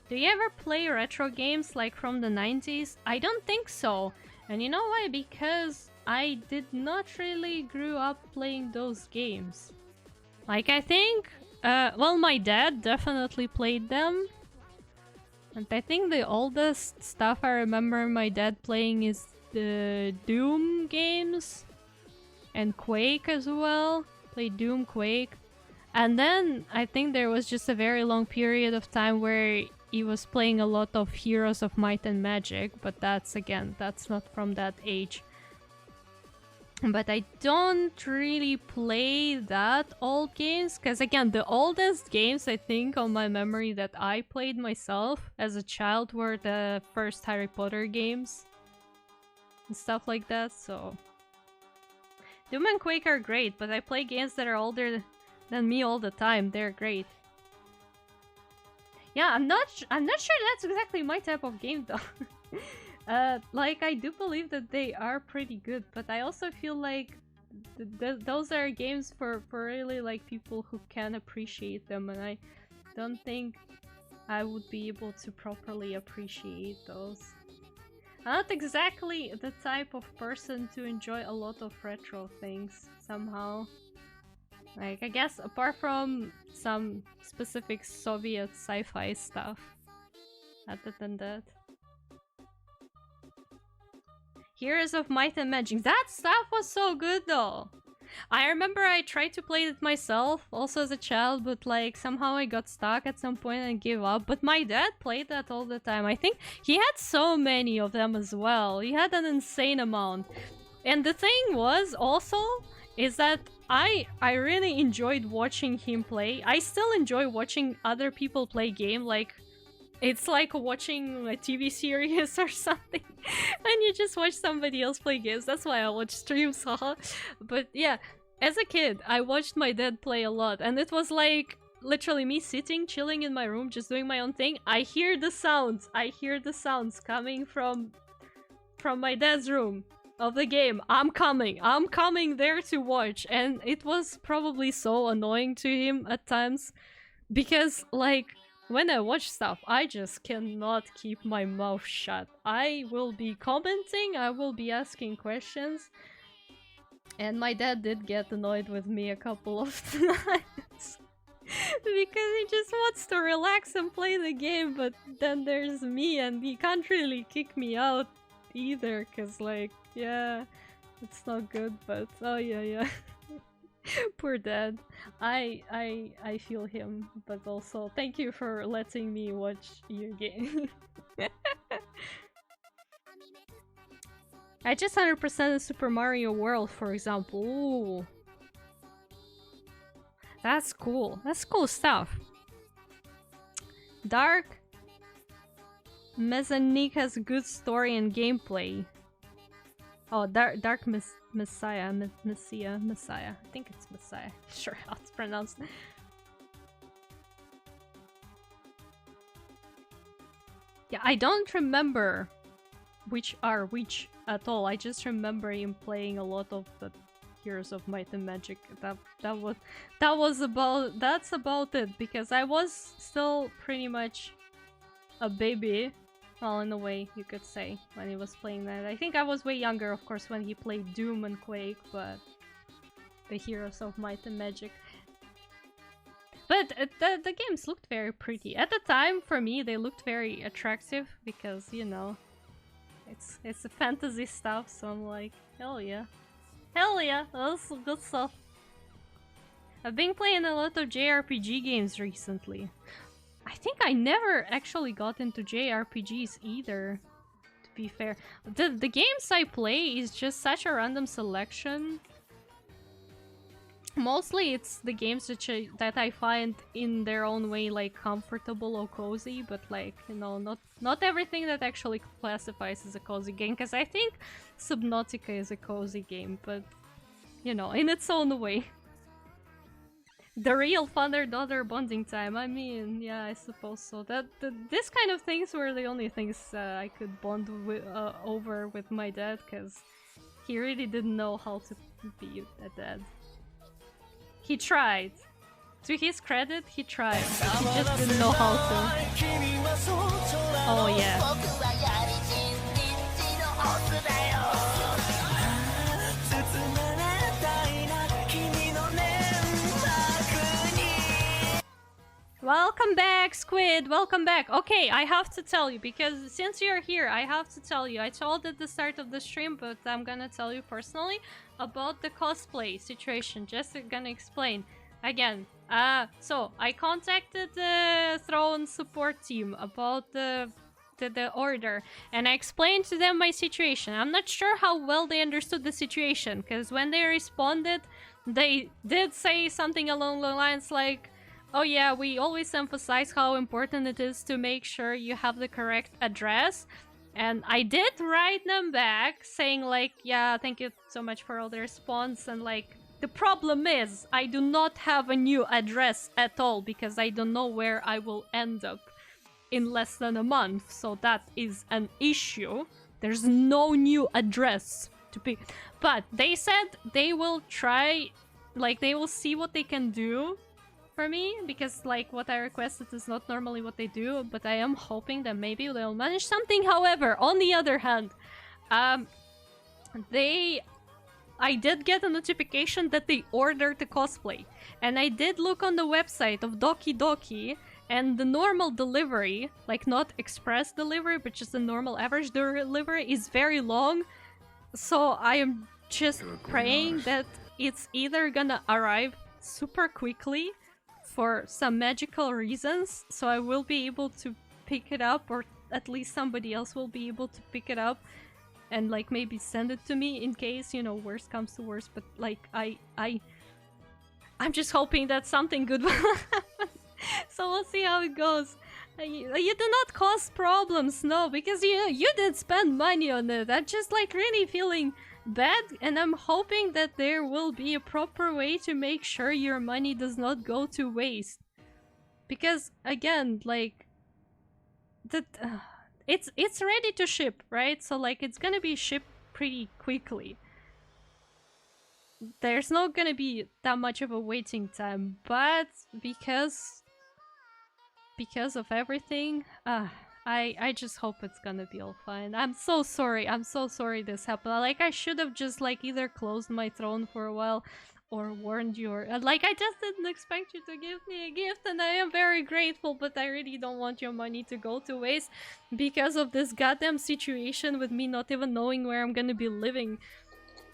Do you ever play retro games like from the 90s? I don't think so. And you know why? Because I did not really grew up playing those games. Like, I think, well, my dad definitely played them. And I think the oldest stuff I remember my dad playing is the Doom games. And Quake as well. Played Doom, Quake. And then I think there was just a very long period of time where he was playing a lot of Heroes of Might and Magic, but that's, again, that's not from that age. But I don't really play that old games, because again, the oldest games I think on my memory that I played myself as a child were the first Harry Potter games and stuff like that, so... Doom and Quake are great, but I play games that are older than me all the time. They're great. Yeah, I'm not sure that's exactly my type of game though. Like, I do believe that they are pretty good, but I also feel like those are games for really like people who can appreciate them, and I don't think I would be able to properly appreciate those. I'm not exactly the type of person to enjoy a lot of retro things, somehow. Like, I guess apart from some specific Soviet sci-fi stuff. Other than that. Heroes of Might and Magic. That stuff was so good though! I remember I tried to play it myself, also as a child, but like somehow I got stuck at some point and gave up. But my dad played that all the time. I think he had so many of them as well. He had an insane amount. And the thing was also is that I really enjoyed watching him play. I still enjoy watching other people play game, like it's like watching a TV series or something. And you just watch somebody else play games. That's why I watch streams, haha. But yeah, as a kid, I watched my dad play a lot. And it was like literally me sitting, chilling in my room, just doing my own thing. I hear the sounds. I hear the sounds coming from my dad's room of the game. I'm coming there to watch. And it was probably so annoying to him at times. Because, like, when I watch stuff, I just cannot keep my mouth shut. I will be commenting, I will be asking questions. And my dad did get annoyed with me a couple of times. Because he just wants to relax and play the game, but then there's me and he can't really kick me out either, cause like, yeah, it's not good, but oh yeah. Poor dad. I feel him, but also thank you for letting me watch your game. I just 100% Super Mario World, for example. Ooh. That's cool. That's cool stuff. Dark Mezanique has good story and gameplay. Oh, Dark Messiah. Messiah. I think it's Messiah. Sure how it's pronounced. Yeah, I don't remember which are which at all. I just remember him playing a lot of the Heroes of Might and Magic. That's about it, because I was still pretty much a baby. Well, in a way, you could say, when he was playing that. I think I was way younger, of course, when he played Doom and Quake, but the Heroes of Might and Magic. But the games looked very pretty. At the time, for me, they looked very attractive, because, you know, it's a fantasy stuff, so I'm like, hell yeah. Hell yeah, that's good stuff. I've been playing a lot of JRPG games recently. I think I never actually got into JRPGs either, to be fair. The games I play is just such a random selection. Mostly it's the games that I find in their own way like comfortable or cozy, but like, you know, not everything that actually classifies as a cozy game, because I think Subnautica is a cozy game, but, you know, in its own way. The real father-daughter bonding time. I mean, yeah, I suppose so. This kind of things were the only things I could bond over with my dad, because he really didn't know how to be a dad. He tried. To his credit, he tried. But he just didn't know how to. Oh yeah. Welcome back, Squid! Welcome back! Okay, I have to tell you, because since you're here, I have to tell you. I told at the start of the stream, but I'm gonna tell you personally about the cosplay situation. Just gonna explain. Again, so I contacted the Throne support team about the order, and I explained to them my situation. I'm not sure how well they understood the situation, because when they responded, they did say something along the lines like, oh yeah, we always emphasize how important it is to make sure you have the correct address. And I did write them back saying like, yeah, thank you so much for all the response, and like, the problem is I do not have a new address at all because I don't know where I will end up in less than a month, so that is an issue. There's no new address to pick. But they said they will try, like they will see what they can do for me, because like what I requested is not normally what they do, but I am hoping that maybe they'll manage something. However, on the other hand, I did get a notification that they ordered the cosplay, and I did look on the website of Doki Doki, and the normal delivery, like not express delivery, but just the normal average delivery, is very long. So I am just praying that it's either gonna arrive super quickly for some magical reasons, so I will be able to pick it up, or at least somebody else will be able to pick it up and like maybe send it to me in case, you know, worst comes to worst. But like I'm just hoping that something good will happen. So we'll see how it goes. You do not cause problems, no, because you did spend money on it. I'm just like really feeling bad, and I'm hoping that there will be a proper way to make sure your money does not go to waste. Because again, like that it's ready to ship, right? So like it's gonna be shipped pretty quickly. There's not gonna be that much of a waiting time, but because of everything, I just hope it's gonna be all fine. I'm so sorry this happened. Like, I should have just like either closed my throne for a while or warned you, or like, I just didn't expect you to give me a gift, and I am very grateful, but I really don't want your money to go to waste because of this goddamn situation with me not even knowing where I'm gonna be living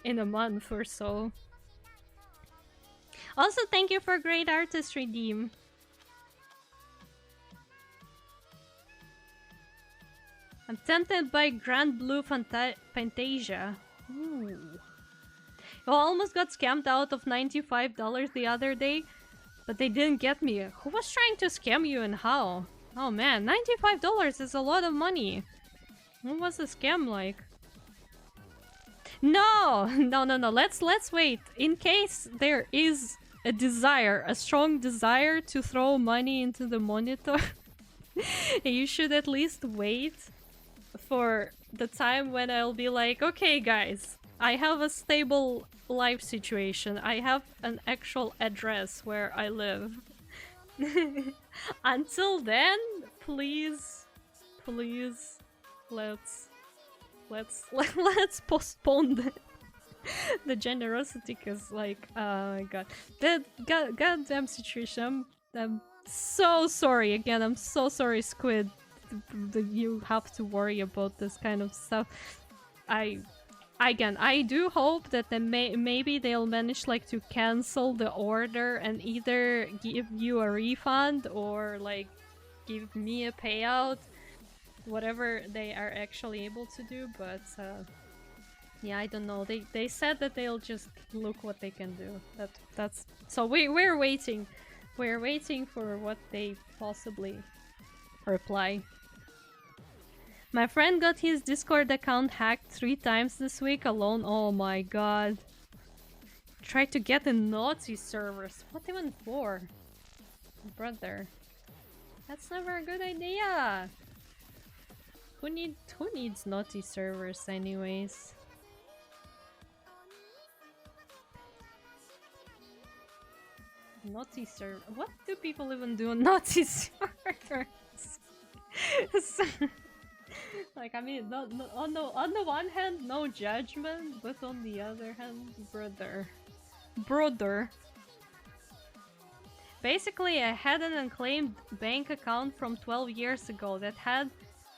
in a month or so. Also, thank you for great artist redeem. I'm tempted by Grand Blue Fantasia. Ooh. I almost got scammed out of $95 the other day, but they didn't get me. Who was trying to scam you and how? Oh man, $95 is a lot of money. What was the scam like? No! Let's wait. In case there is a strong desire to throw money into the monitor, you should at least wait for the time when I'll be like, okay guys, I have a stable life situation. I have an actual address where I live. Until then, please, let's postpone the generosity, because like, oh my god, that goddamn situation. I'm so sorry again. I'm so sorry, Squid, that you have to worry about this kind of stuff. I do hope that maybe they'll manage like to cancel the order and either give you a refund or like give me a payout, whatever they are actually able to do. But yeah, I don't know. They said that they'll just look what they can do. That's so we're waiting. We're waiting for what they possibly reply. My friend got his Discord account hacked 3 times this week alone. Oh my god. Tried to get in Nazi servers. What even for? Brother. That's never a good idea. Who needs Nazi servers anyways? Naughty server. What do people even do on naughty servers? Like, I mean, on the one hand, no judgment, but on the other hand, brother. Basically, I had an unclaimed bank account from 12 years ago that had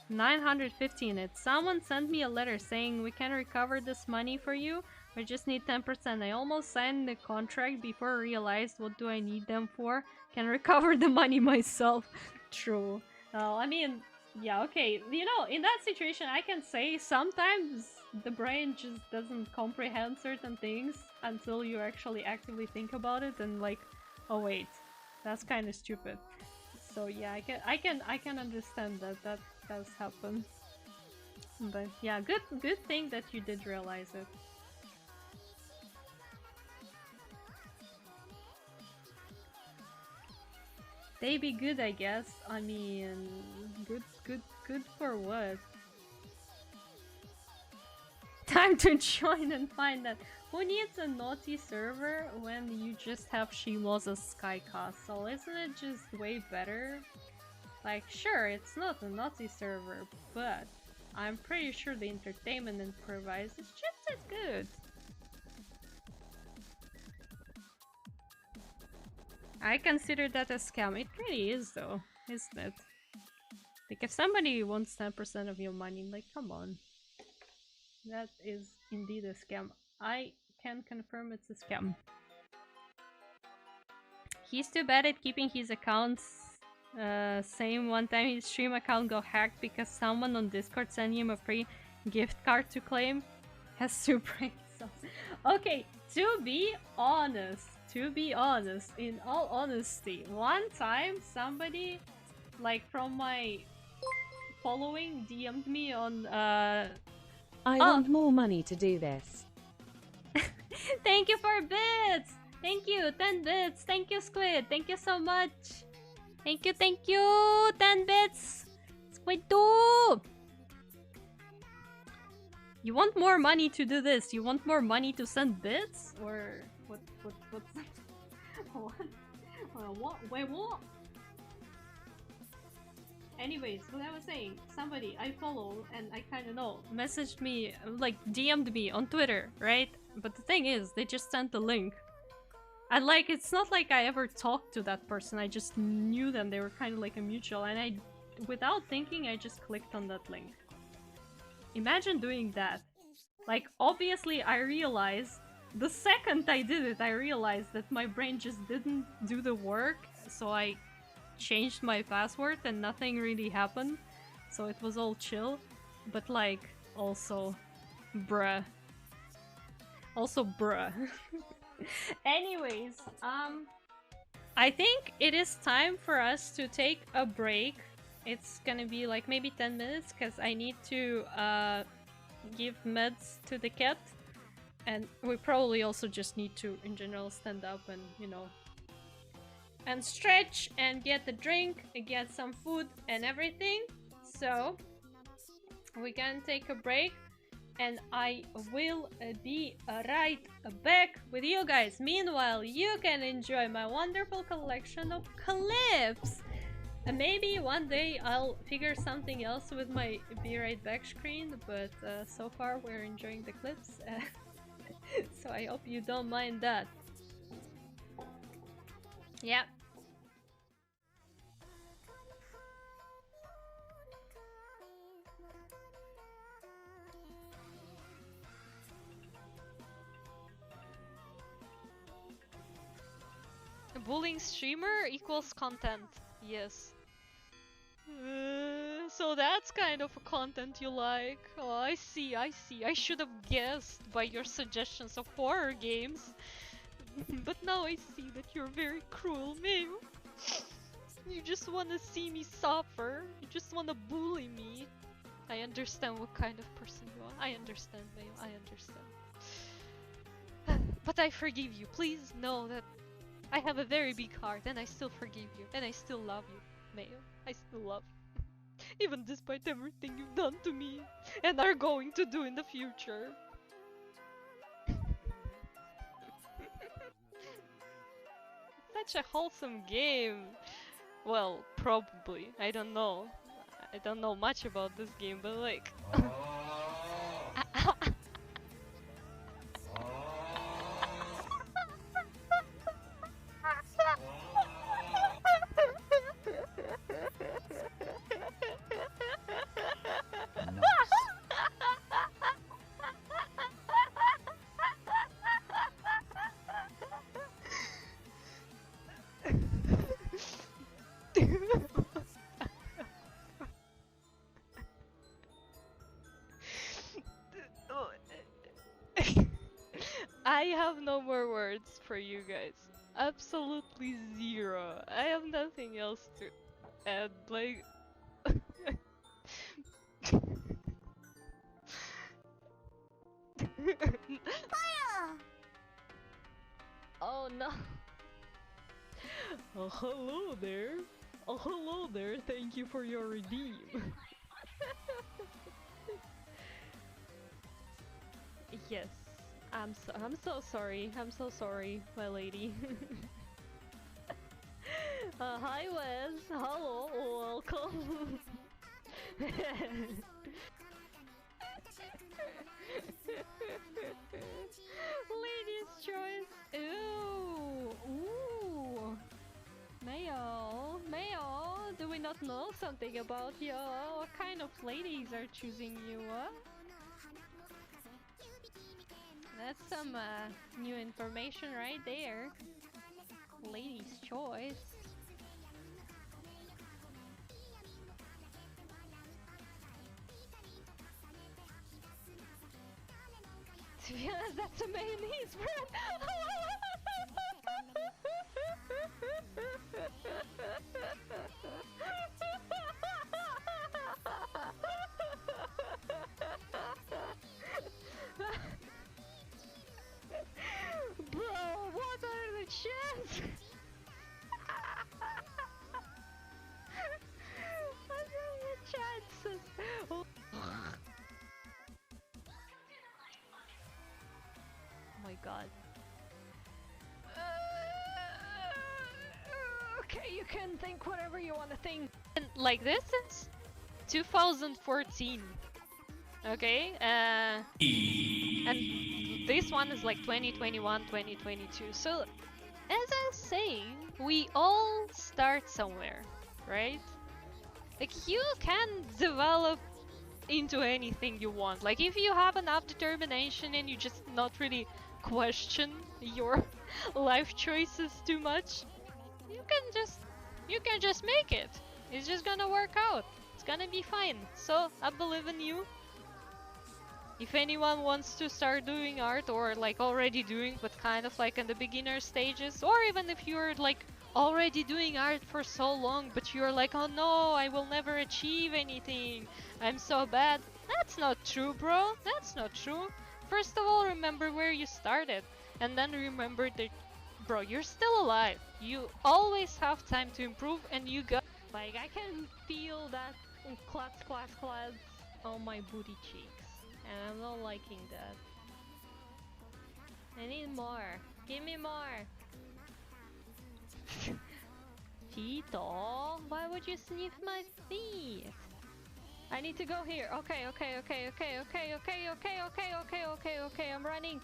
950 in it. Someone sent me a letter saying we can recover this money for you. We just need 10%. I almost signed the contract before I realized what do I need them for. Can recover the money myself. True. I mean, yeah, okay. You know, in that situation, I can say sometimes the brain just doesn't comprehend certain things until you actually actively think about it and like, oh wait, that's kind of stupid. So yeah, I can understand that does happen. But yeah, good thing that you did realize it. They be good, I guess. I mean, good for what? Time to join and find that. Who needs a naughty server when you just have Shiimosa's Sky Castle? Isn't it just way better? Like, sure, it's not a naughty server, but I'm pretty sure the entertainment it provides is just as good. I consider that a scam. It really is though, isn't it? Like if somebody wants 10% of your money, like come on. That is indeed a scam. I can confirm it's a scam. He's too bad at keeping his accounts. Same one time his stream account got hacked because someone on Discord sent him a free gift card to claim. Has super Okay, to be honest, in all honesty, one time somebody, like from my following, DM'd me on I want more money to do this. Thank you for bits! Thank you, 10 bits! Thank you, Squid! Thank you so much! Thank you, 10 bits! Squid 2! You want more money to do this? You want more money to send bits? Or what's what? Wait, what? Anyways, what I was saying, somebody I follow and I kind of know messaged me, like DM'd me on Twitter, right? But the thing is, they just sent the link. And like, it's not like I ever talked to that person, I just knew them, they were kind of like a mutual, and I, without thinking, I just clicked on that link. Imagine doing that. Like, obviously I realized, the second I did it, I realized that my brain just didn't do the work, so I changed my password and nothing really happened. So it was all chill. But like, also, bruh. Also, bruh. Anyways, I think it is time for us to take a break. It's gonna be like maybe 10 minutes because I need to give meds to the cat. And we probably also just need to, in general, stand up and, you know, and stretch and get a drink, get some food and everything. So we can take a break and I will be right back with you guys. Meanwhile, you can enjoy my wonderful collection of clips. And maybe one day I'll figure something else with my be right back screen, but so far we're enjoying the clips. So I hope you don't mind that. Yeah. Bullying streamer equals content. Yes. So that's kind of a content you like. Oh, I see, I see. I should have guessed by your suggestions of horror games. But now I see that you're very cruel, Mayo. You just want to see me suffer. You just want to bully me. I understand what kind of person you are. I understand, Mayo. I understand. But I forgive you. Please know that I have a very big heart and I still forgive you. And I still love you, Mayo. I still love you. Even despite everything you've done to me and are going to do in the future. such a wholesome game. Well, probably. I don't know. I don't know much about this game, but like. I have no more words for you guys. Absolutely zero. I have nothing else to add. Like. Oh no. Oh, hello there. Oh, hello there. Thank you for your redeem. Yes. I'm so sorry. I'm so sorry, my lady. Hi Wes. Hello. Welcome. Lady's choice. Ooh. Ooh. Mayo. Mayo. Do we not know something about you? What kind of ladies are choosing you? That's some new information right there. Lady's choice. To be honest, that's a mayonnaise bread. Bro, what are the chances? What are the chances? Oh my god. Okay, you can think whatever you want to think. And like this is 2014. Okay? And this one is like 2021, 2022. So, as I was saying, we all start somewhere, right? Like, you can develop into anything you want. Like, if you have enough determination and you just not really question your life choices too much, you can just make it. It's just gonna work out. It's gonna be fine. So, I believe in you. If anyone wants to start doing art or like already doing but kind of like in the beginner stages, or even if you're like already doing art for so long but you're like, oh no, I will never achieve anything, I'm so bad. That's not true, bro. That's not true. First of all, remember where you started, and then remember that, bro, you're still alive. You always have time to improve, and you got. Like, I can feel that clats on my booty cheeks. And I'm not liking that. I need more. Give me more. Cheeto, why would you sniff my feet? I need to go here. Okay. I'm running.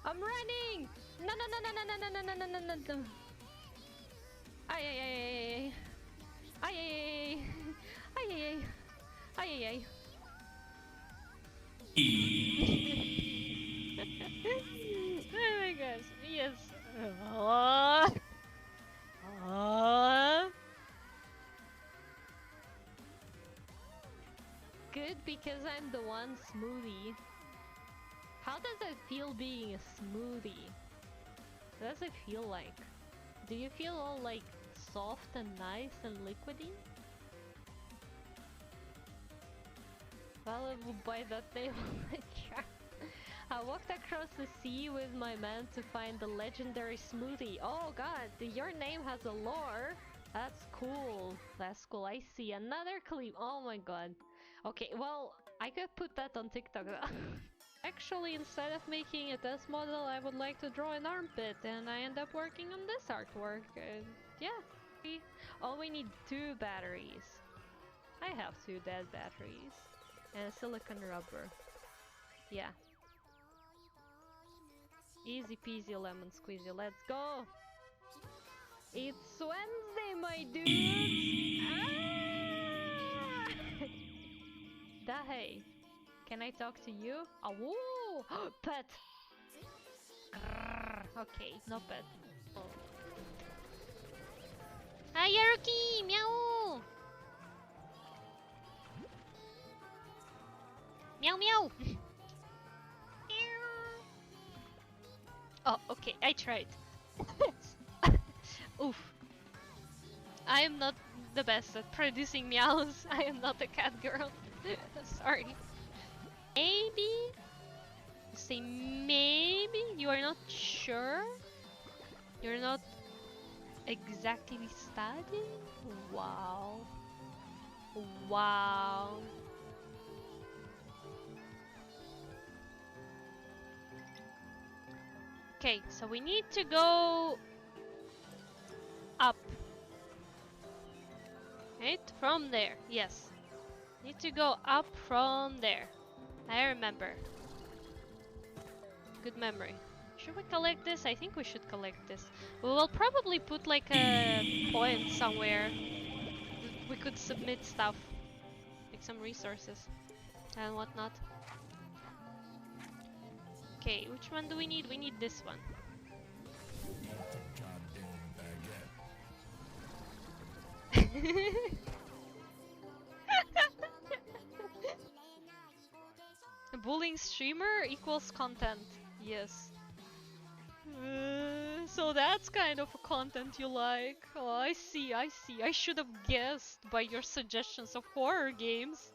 I'm running. No. Ay. Oh my gosh, yes. Good, because I'm the one smoothie. How does it feel being a smoothie? What does it feel like? Do you feel all like soft and nice and liquidy? Well, I will buy that table. I walked across the sea with my man to find the legendary smoothie. Oh god, your name has a lore. That's cool. That's cool. I see another clip. Oh my god. Okay, well, I could put that on TikTok. Actually, instead of making a test model, I would like to draw an armpit, and I end up working on this artwork. And yeah. Oh, we need 2 batteries. I have 2 dead batteries. And silicone rubber. Yeah. Easy peasy lemon squeezy, let's go! It's Wednesday, my dudes! Ah! Hey, can I talk to you? Oh, woo! Pet! Grrr. Okay, no pet. Oh. Hi, Yaruki! Meow! Meow meow! Oh, okay, I tried. Oof. I am not the best at producing meows. I am not a cat girl. Sorry. Maybe? You say maybe? You are not sure? You're not exactly studying? Wow. Wow. Okay, so we need to go up. Right? From there, yes. Need to go up from there. I remember. Good memory. Should we collect this? I think we should collect this. We will probably put like a point somewhere. We could submit stuff. Like some resources. And whatnot. Okay, which one do we need? We need this one. Bullying streamer equals content. Yes. So that's kind of a content you like. Oh, I see, I see. I should have guessed by your suggestions of horror games.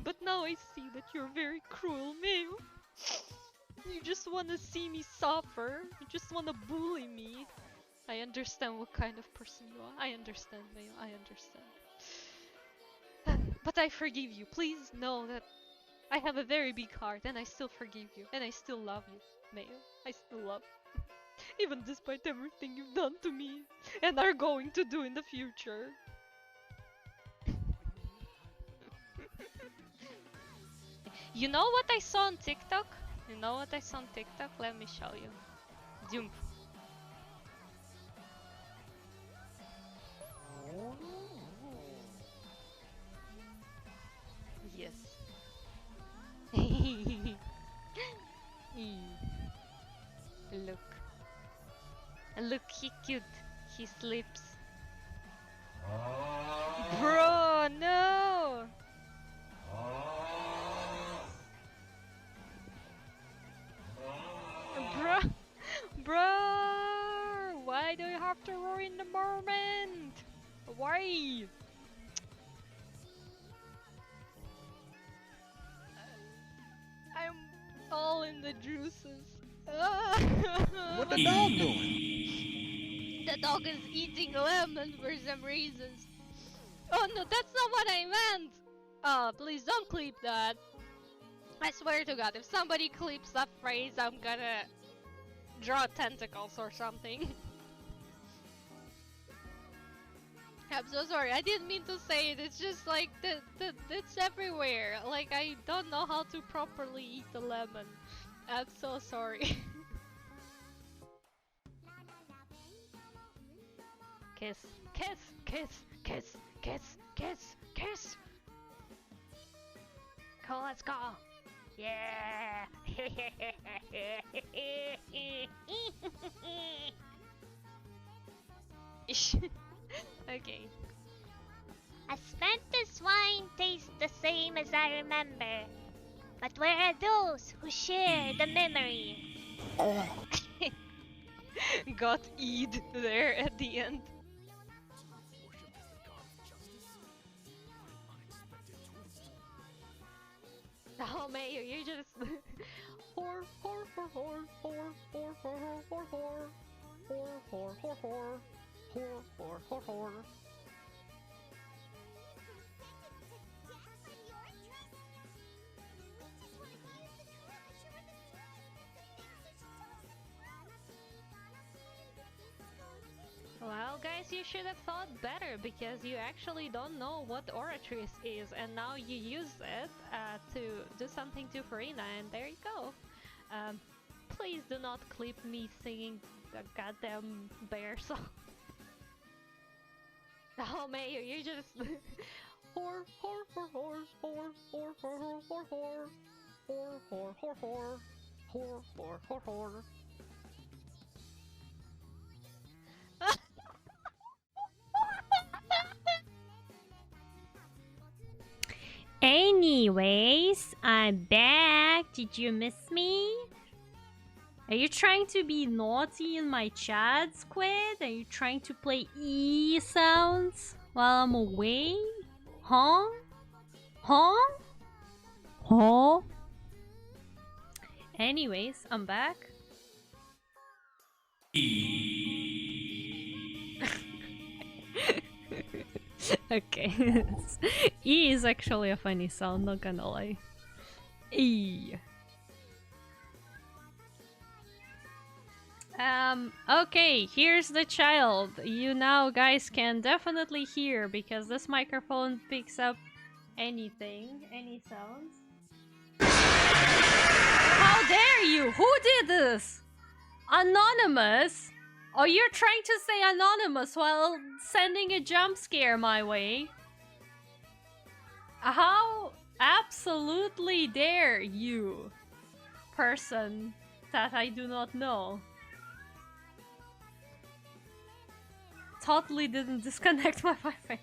But now I see that you're very cruel, Mayo. You just wanna see me suffer. You just wanna bully me. I understand what kind of person you are. I understand, Mayo. I understand. But I forgive you. Please know that I have a very big heart and I still forgive you. And I still love you, Mayo. I still love you. Even despite everything you've done to me and are going to do in the future. You know what I saw on TikTok? You know what I saw on TikTok? Let me show you. Jump. Yes. Look. Look, he cute. He sleeps. Bro, no! Bro! Bro! Why do you have to ruin the moment? Why? I'm all in the juices. What the dog doing? The dog is eating lemon for some reasons. Oh no, that's not what I meant! Oh, please don't clip that. I swear to God, if somebody clips that phrase, I'm gonna draw tentacles or something. I'm so sorry, I didn't mean to say it, it's just like, it's everywhere. Like, I don't know how to properly eat the lemon. I'm so sorry. Kiss, kiss, kiss, kiss, kiss, kiss, kiss! Cool, let's go! Yeah! Okay. A Sventus wine tastes the same as I remember. But where are those who share the memory? Got Eid there at the end. Oh, Mayo, you're just whore, whore, whore, whore, whore, whore, whore, whore, whore, whore, whore, whore, whore, whore, whore, whore, whore. guys, you should have thought better because you actually don't know what Oratrice is, and now you use it to do something to Farina, and there you go. Please do not clip me singing the goddamn bear song. Oh, Mayo, you just whore, whore, whore, whore, whore, whore, whore, whore, whore, whore, whore, whore, whore, whore, whore, whore, whore. Anyways, I'm back. Did you miss me? Are you trying to be naughty in my chat, Squid? Are you trying to play E sounds while I'm away? Huh? Huh? Huh? Anyways, I'm back. Okay. E is actually a funny sound, not gonna lie. E. Okay, here's the child. You now guys can definitely hear because this microphone picks up anything, any sounds. How dare you? Who did this? Anonymous? Oh, you're trying to say anonymous while sending a jump scare my way? How absolutely dare you, person that I do not know? Totally didn't disconnect my Wi-Fi.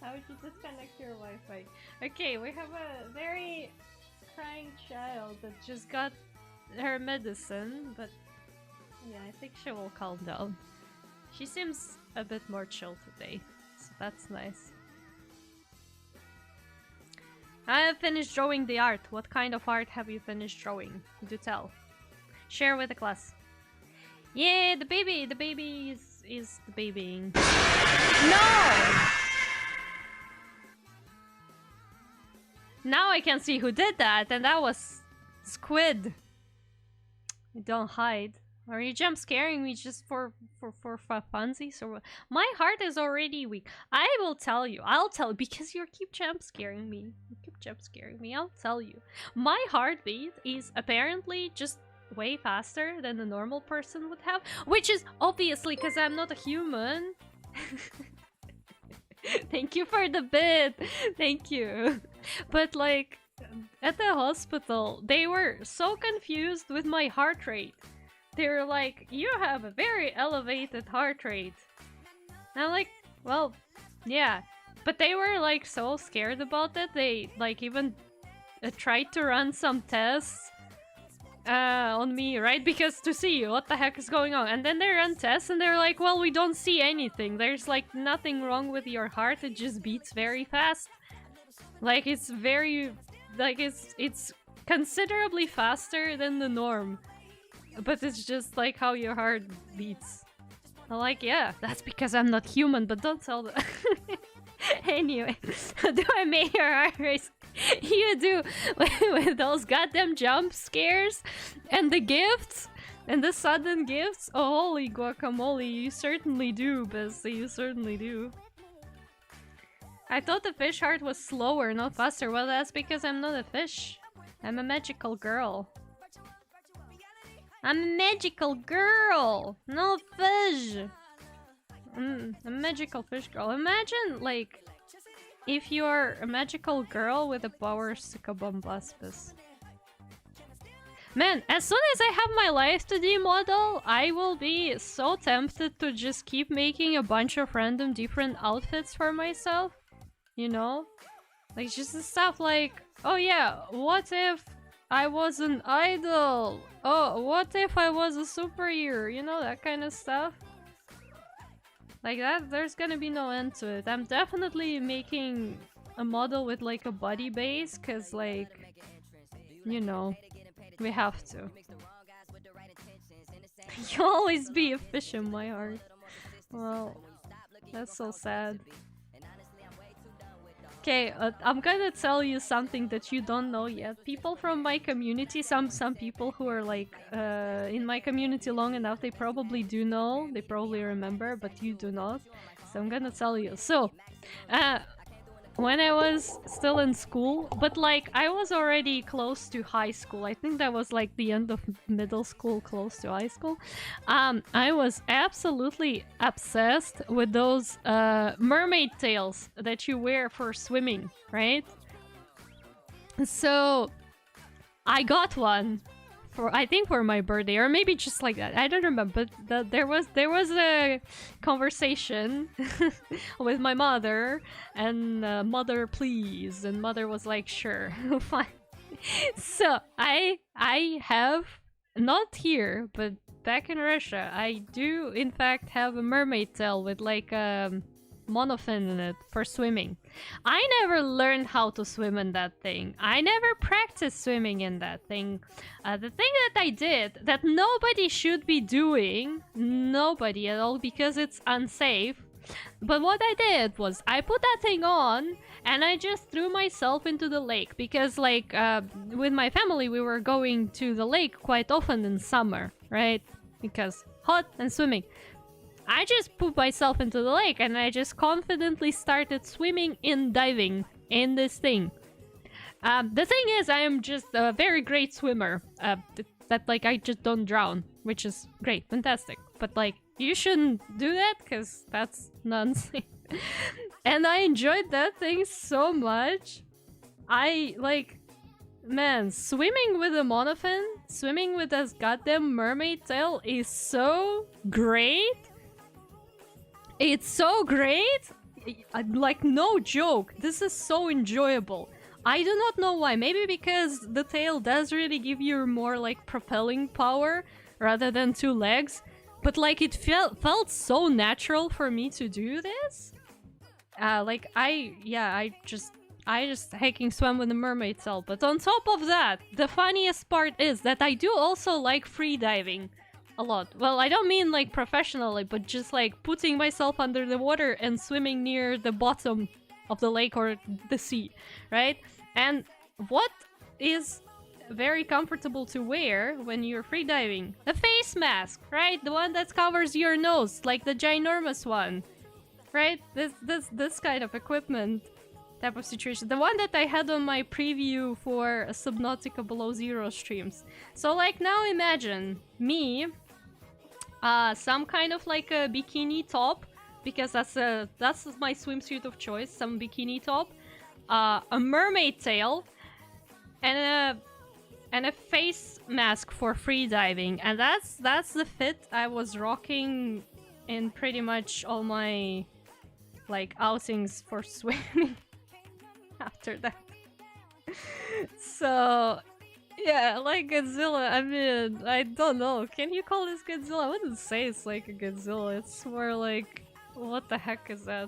How would you disconnect your Wi-Fi? Okay, we have a very crying child that just got her medicine, but yeah, I think she will calm down. She seems a bit more chill today, so that's nice. I have finished drawing the art. What kind of art have you finished drawing? Do tell. Share with the class. Yeah, the baby is the babying. No! Now I can see who did that, and that was Squid. Don't hide. Are you jump scaring me just for funsies or what? My heart is already weak. I will tell you. I'll tell because you keep jump scaring me. You keep jump scaring me. I'll tell you. My heartbeat is apparently just way faster than a normal person would have, which is obviously because I'm not a human. Thank you for the bit. Thank you. But like at the hospital, they were so confused with my heart rate. They were like, you have a very elevated heart rate. And I'm like, well, yeah. But they were like so scared about it. They like even tried to run some tests on me, right? Because to see what the heck is going on. And then they run tests and they're like, well, we don't see anything. There's like nothing wrong with your heart. It just beats very fast. Like it's very, like it's considerably faster than the norm. But it's just like how your heart beats. I'm like, yeah, that's because I'm not human, but don't tell them. Anyway, do I make your heart race? You do. With those goddamn jump scares and the gifts and the sudden gifts. Oh, holy guacamole, you certainly do, Bessie, you certainly do. I thought the fish heart was slower, not faster. Well, that's because I'm not a fish. I'm a magical girl. I'm a magical girl, no fish. A magical fish girl. Imagine, like, if you are a magical girl with the powers to Kabambaspis. Man, as soon as I have my life to model, I will be so tempted to just keep making a bunch of random different outfits for myself. You know? Like, just the stuff like, oh yeah, what if I was an idol? Oh, what if I was a superhero? You know, that kind of stuff. Like that, there's gonna be no end to it. I'm definitely making a model with like a body base, cause like, you know, we have to. You'll always be a fish in my heart. Well, that's so sad. Okay, I'm gonna tell you something that you don't know yet. People from my community, some people who are like in my community long enough, they probably do know, they probably remember, but you do not. So I'm gonna tell you. So, when I was still in school, but like I was already close to high school. I think that was like the end of middle school, close to high school. I was absolutely obsessed with those mermaid tails that you wear for swimming, right? So I got one for, I think, for my birthday, or maybe just like that. I don't remember. But there was a conversation with my mother, and mother, please, and mother was like, sure, fine. So I have, not here, but back in Russia, I do in fact have a mermaid tail with like monofin in it for swimming. I never learned how to swim in that thing. I never practiced swimming in that thing. The thing that I did that nobody should be doing, nobody at all, because it's unsafe. But what I did was I put that thing on and I just threw myself into the lake because, like, with my family, we were going to the lake quite often in summer, right? Because hot and swimming. I just put myself into the lake and I just confidently started swimming and diving in this thing. The thing is, I am just a very great swimmer. That like I just don't drown, which is great, fantastic. But like you shouldn't do that because that's nonsense. And I enjoyed that thing so much. I like, man, swimming with a monofin, swimming with this goddamn mermaid tail is so great. It's so great! Like, no joke. This is so enjoyable. I do not know why. Maybe because the tail does really give you more, like, propelling power rather than two legs. But, like, it felt so natural for me to do this. Like, I just hacking swam with a mermaid tail. But on top of that, the funniest part is that I do also like free diving. A lot. Well, I don't mean like professionally, but just like putting myself under the water and swimming near the bottom of the lake or the sea, right? And what is very comfortable to wear when you're freediving? A face mask, right? The one that covers your nose, like the ginormous one, right? This kind of equipment type of situation. The one that I had on my preview for Subnautica Below Zero streams. So like now imagine me, some kind of like a bikini top, because that's my swimsuit of choice, some bikini top, a mermaid tail, and a face mask for free diving, and that's the fit I was rocking in pretty much all my like outings for swimming after that. So yeah, like Godzilla, I mean, I don't know. Can you call this Godzilla? I wouldn't say it's like a Godzilla. It's more like, what the heck is that?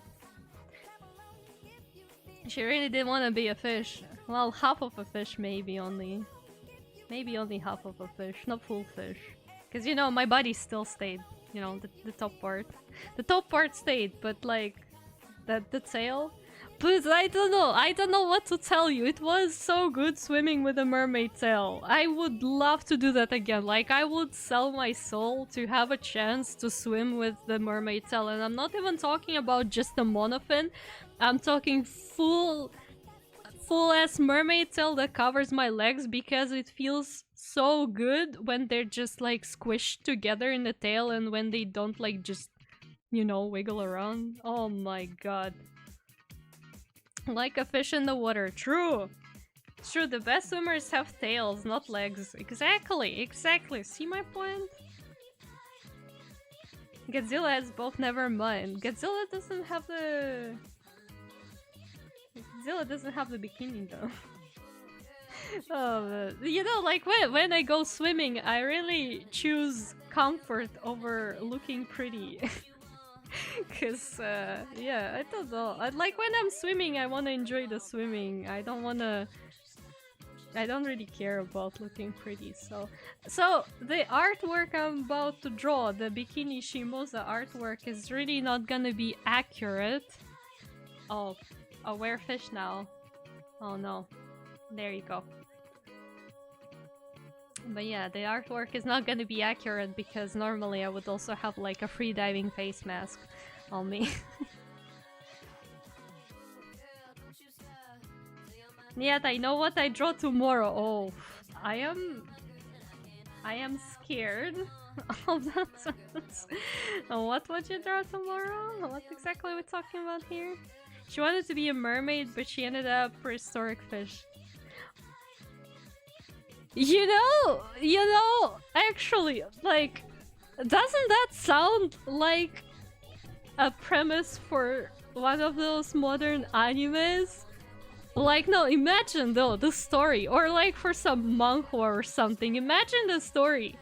She really didn't want to be a fish. Well, half of a fish maybe only. Maybe only half of a fish, not full fish. Because, you know, my body still stayed. You know, the top part. The top part stayed, but like, the tail... But I don't know what to tell you. It was so good swimming with a mermaid tail. I would love to do that again. Like, I would sell my soul to have a chance to swim with the mermaid tail. And I'm not even talking about just the monofin. I'm talking full ass mermaid tail that covers my legs, because it feels so good when they're just like squished together in the tail and when they don't like just, you know, wiggle around. Oh my god. Like a fish in the water. True. It's true, the best swimmers have tails, not legs. Exactly. See my point? Godzilla has both, never mind. Godzilla doesn't have the bikini though. Oh, you know, like when I go swimming, I really choose comfort over looking pretty. Cause yeah, I don't know. Like when I'm swimming, I want to enjoy the swimming. I don't really care about looking pretty. So the artwork I'm about to draw, the bikini Shiimosa artwork, is really not gonna be accurate. Oh, I'll wear fish now. Oh no. There you go. But yeah, the artwork is not gonna be accurate because normally I would also have like a free diving face mask on me. Yet I know what I draw tomorrow. Oh, I am scared of that sentence. What would you draw tomorrow? What exactly are we talking about here? She wanted to be a mermaid, but she ended up prehistoric fish. You know, actually, like, doesn't that sound like a premise for one of those modern animes? Like, no, imagine though, the story, or like for some manhwa or something, imagine the story.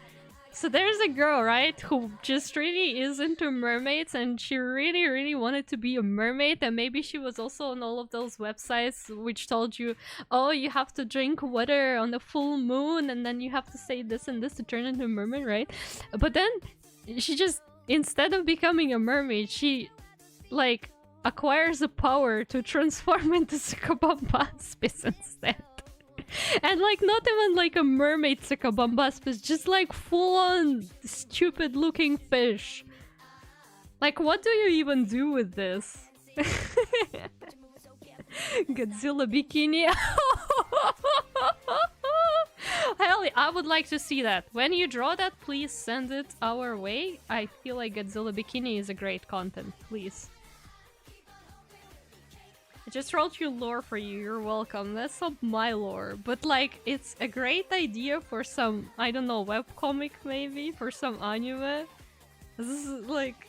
So there's a girl, right, who just really is into mermaids and she really wanted to be a mermaid, and maybe she was also on all of those websites which told you, oh, you have to drink water on the full moon and then you have to say this and this to turn into a mermaid, right? But then she just, instead of becoming a mermaid, she like acquires the power to transform into Sukabombastis instead. And like not even like a mermaid Sukabombastis, just like full-on stupid looking fish. Like what do you even do with this? Godzilla bikini. Hell, I would like to see that. When you draw that, please send it our way. I feel like Godzilla bikini is a great content, please. I just wrote you lore for you, you're welcome. That's not my lore, but like, it's a great idea for some, I don't know, webcomic maybe, for some anime. This is like,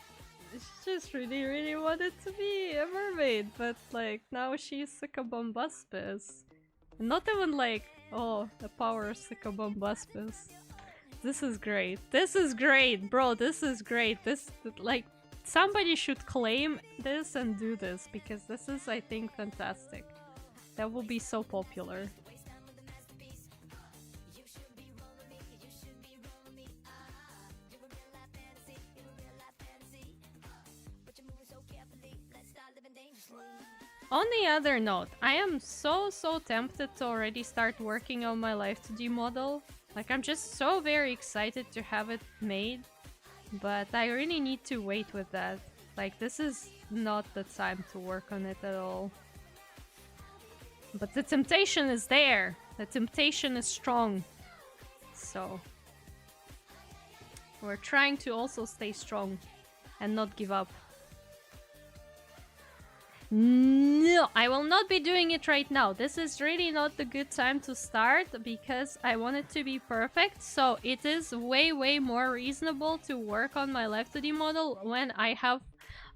she just really wanted to be a mermaid, but like, now she's Sukabombastis. Not even like, oh, the power of Sukabombastis. This is great. This is great, bro, this is great. This, like, somebody should claim this and do this, because this is, I think, fantastic. That will be so popular. On the other note, I am so tempted to already start working on my Life 2D model. Like, I'm just so very excited to have it made. But I really need to wait with that. Like, this is not the time to work on it at all. But the temptation is there. The temptation is strong. So we're trying to also stay strong and not give up. No, I will not be doing it right now. This is really not the good time to start because I want it to be perfect. So it is way more reasonable to work on my Life 2D model when I have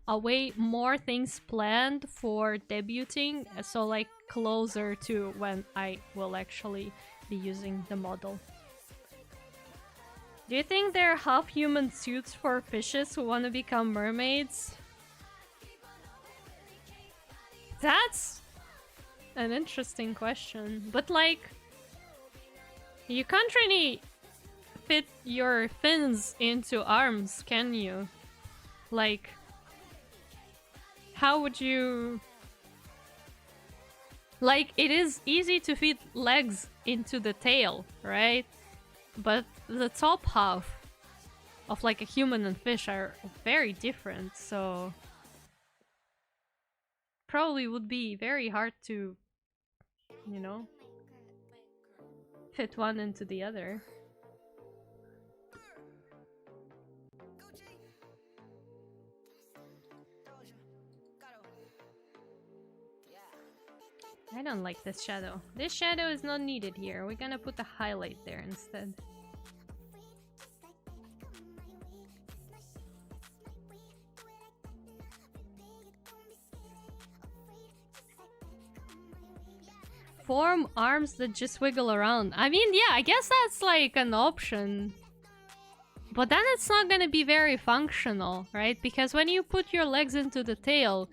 a way more things planned for debuting. So like closer to when I will actually be using the model. Do you think there are half-human suits for fishes who want to become mermaids? That's an interesting question, but like, you can't really fit your fins into arms, can you? Like, how would you... Like, it is easy to fit legs into the tail, right? But the top half of like a human and fish are very different, so... Probably would be very hard to, you know, fit one into the other. I don't like this shadow. This shadow is not needed here. We're gonna put a highlight there instead. Form arms that just wiggle around. I mean, yeah, I guess that's like an option. But then it's not gonna be very functional, right? Because when you put your legs into the tail,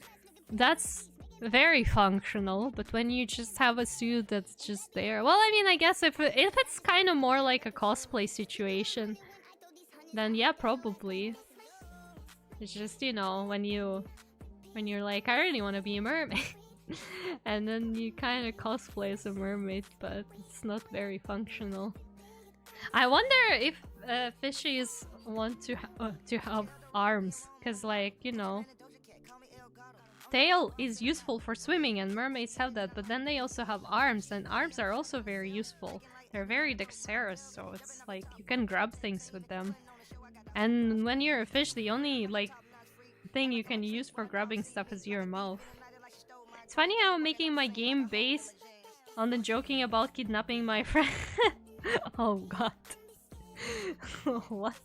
that's very functional. But when you just have a suit that's just there... Well, I mean, I guess if it's kind of more like a cosplay situation, then yeah, probably. It's just, you know, when you're like, I really want to be a mermaid. And then you kind of cosplay as a mermaid, but it's not very functional. I wonder if fishies want to have arms, because, like, you know, tail is useful for swimming and mermaids have that, but then they also have arms, and arms are also very useful. They're very dexterous, so it's like you can grab things with them. And when you're a fish, the only, like, thing you can use for grabbing stuff is your mouth. It's funny how I'm making my game based on the joking about kidnapping my friend. Oh god. What?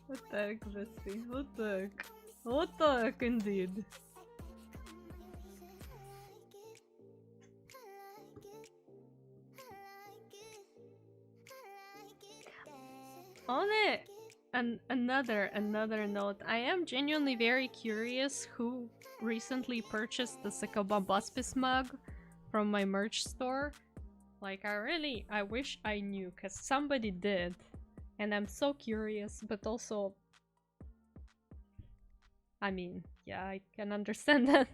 What the heck, Vespi? What the heck? What the heck, indeed? On it! Another note. I am genuinely very curious who recently purchased the Sakabambaspis mug from my merch store. Like, I wish I knew, because somebody did. And I'm so curious, but also... I mean, yeah, I can understand that.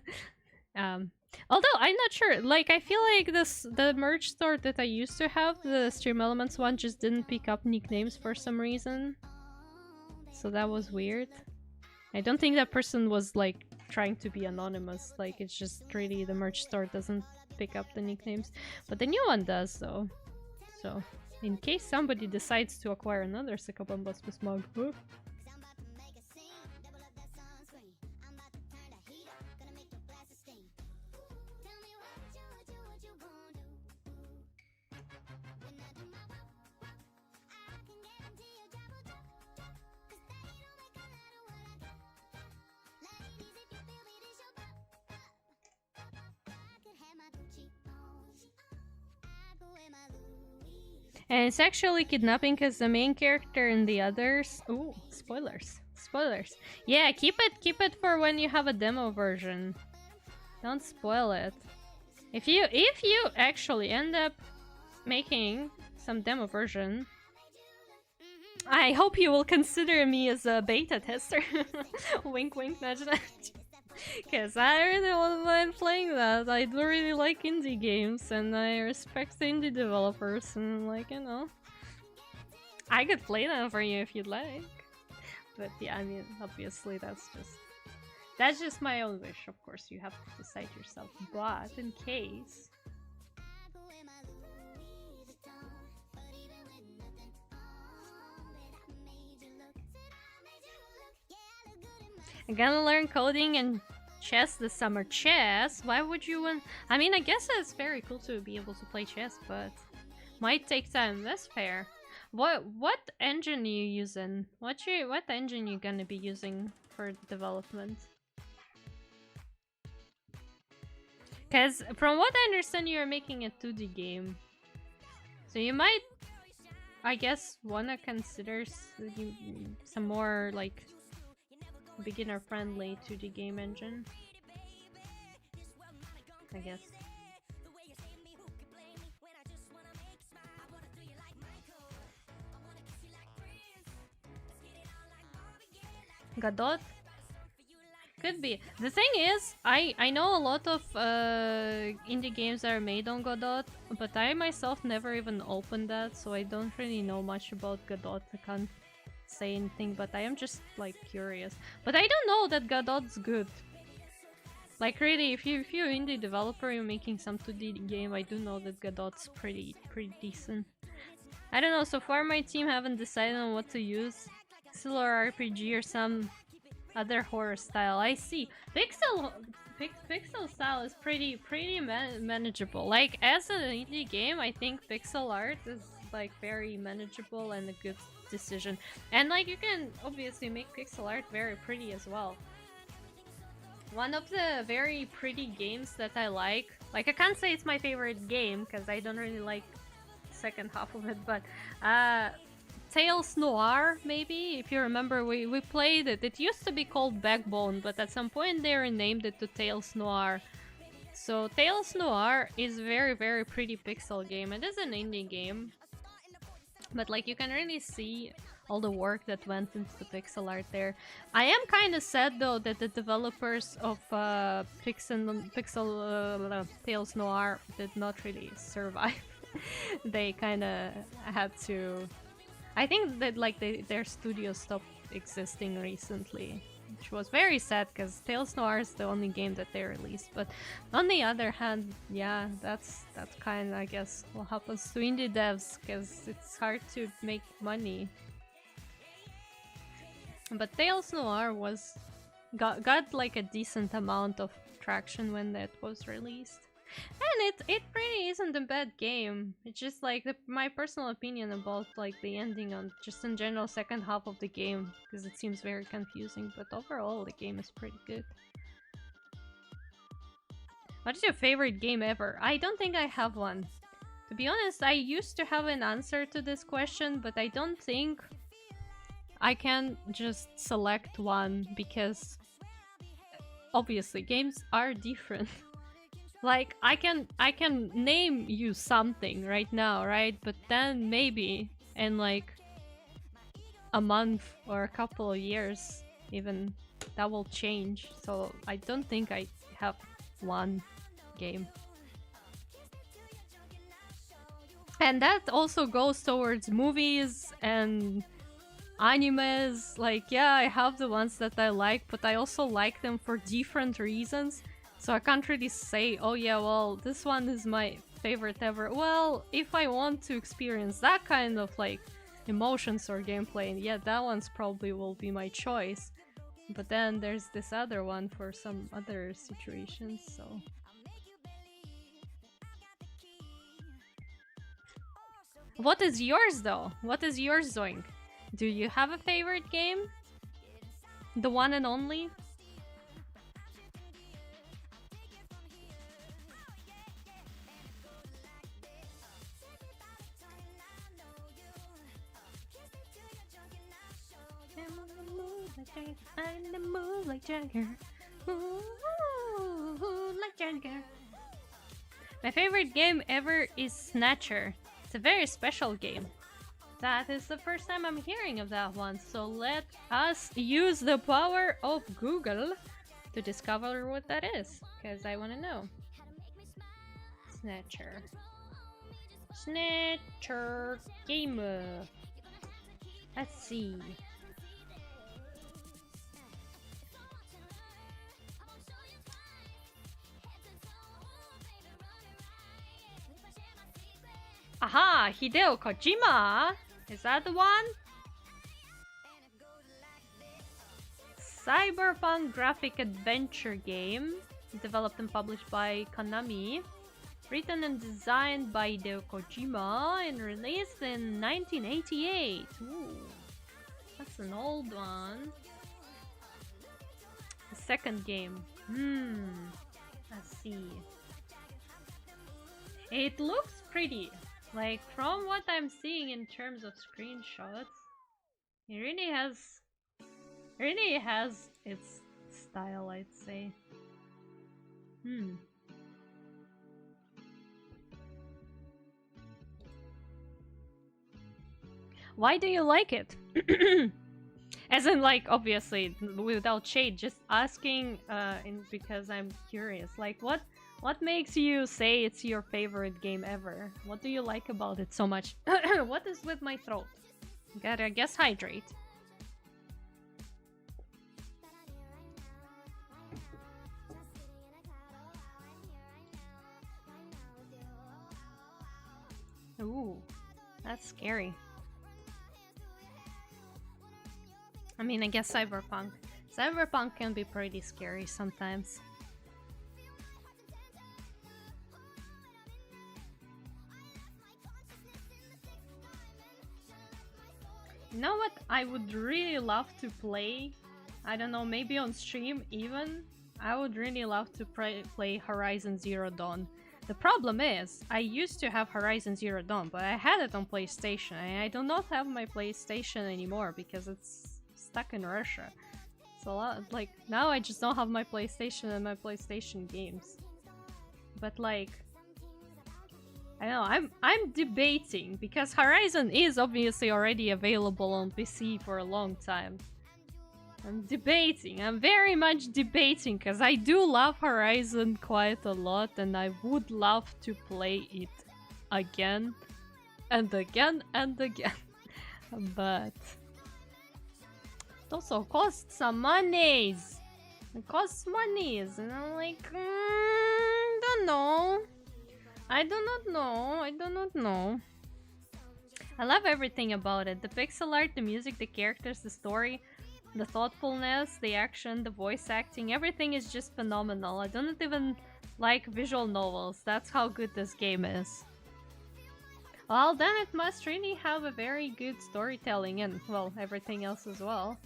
Although, I'm not sure. Like, I feel like the merch store that I used to have, the Stream Elements one, just didn't pick up nicknames for some reason. So that was weird. I don't think that person was, like, trying to be anonymous. Like, it's just really the merch store doesn't pick up the nicknames. But the new one does, though. So, in case somebody decides to acquire another Sakabambaspis mug. Huh? And it's actually kidnapping because the main character and the others... Ooh, spoilers. Spoilers. Yeah, keep it for when you have a demo version. Don't spoil it. If you actually end up making some demo version, I hope you will consider me as a beta tester. Wink wink, nudge nudge. Because I really wouldn't mind playing that. I do really like indie games, and I respect the indie developers, and, like, you know, I could play them for you if you'd like. But yeah, I mean, obviously that's just my own wish. Of course, you have to decide yourself. But in case... I'm gonna learn coding and chess this summer. Chess? Why would you want... I mean, I guess it's very cool to be able to play chess, but might take time. That's fair. What engine are you using? What engine you gonna be using for development? Because from what I understand, you're making a 2D game. So you might, I guess, wanna consider some more, like, beginner-friendly 2D game engine, I guess. Godot? Could be. The thing is, I know a lot of indie games are made on Godot, but I myself never even opened that, so I don't really know much about Godot. I can't say anything, but I am just, like, curious. But I don't know that Godot's good. Like, really, if you're an indie developer, you're making some 2D game, I do know that Godot's pretty decent. I don't know, so far my team haven't decided on what to use. Pixel or RPG or some other horror style. I see. Pixel style is pretty manageable. Like, as an indie game, I think pixel art is, like, very manageable and a good decision. And, like, you can obviously make pixel art very pretty as well. One of the very pretty games that I like I can't say it's my favorite game because I don't really like the second half of it, but Tales Noir, maybe, if you remember, we played it. It used to be called Backbone, but at some point they renamed it to Tales Noir. So Tales Noir is very pretty pixel game. It is an indie game, but, like, you can really see all the work that went into the pixel art there. I am kind of sad though that the developers of Tales Noir did not really survive. They kind of had to. I think that like their studio stopped existing recently, which was very sad because Tales Noir is the only game that they released. But on the other hand, yeah, that's kind of I guess what happens to indie devs because it's hard to make money. But Tales Noir got like a decent amount of traction when that was released. And it really isn't a bad game. It's just like my personal opinion about like the ending on just in general second half of the game because it seems very confusing, but overall the game is pretty good. What is your favorite game ever? I don't think I have one. To be honest, I used to have an answer to this question, but I don't think I can just select one because obviously games are different. Like I can name you something right now, right? But then maybe in like a month or a couple of years even that will change. So I don't think I have one game. And that also goes towards movies and animes. Like, yeah, I have the ones that I like, but I also like them for different reasons. So I can't really say, oh yeah, well, this one is my favorite ever. Well, if I want to experience that kind of like emotions or gameplay, yeah, that one's probably will be my choice. But then there's this other one for some other situations, so... What is yours though? What is yours doing? Do you have a favorite game? The one and only? I'm the move like Jagger. Ooh, like Jagger. My favorite game ever is Snatcher. It's a very special game. That is the first time I'm hearing of that one, so let us use the power of Google to discover what that is, because I want to know. Snatcher. Snatcher game. Let's see. Aha! Hideo Kojima! Is that the one? Cyberpunk graphic adventure game. Developed and published by Konami. Written and designed by Hideo Kojima and released in 1988. Ooh, that's an old one. The second game. Let's see. It looks pretty. Like, from what I'm seeing in terms of screenshots, it really has its style, I'd say. Why do you like it? As in, like, obviously, without shade, just asking because I'm curious. Like, what makes you say it's your favorite game ever? What do you like about it so much? What is with my throat? Gotta guess hydrate. Ooh, that's scary. I mean, I guess Cyberpunk. Cyberpunk can be pretty scary sometimes. You know what I would really love to play? I don't know, maybe on stream even? I would really love to play Horizon Zero Dawn. The problem is, I used to have Horizon Zero Dawn, but I had it on PlayStation, and I do not have my PlayStation anymore because it's stuck in Russia. It's a lot, like, now I just don't have my PlayStation and my PlayStation games. But like, I know, I'm debating, because Horizon is obviously already available on PC for a long time. I'm debating, I'm very much debating, because I do love Horizon quite a lot, and I would love to play it again, and again, and again. But it also costs some monies. It costs monies, and I'm like, don't know. I do not know. I do not know. I love everything about it. The pixel art, the music, the characters, the story, the thoughtfulness, the action, the voice acting. Everything is just phenomenal. I don't even like visual novels. That's how good this game is. Well, then it must really have a very good storytelling and, well, everything else as well.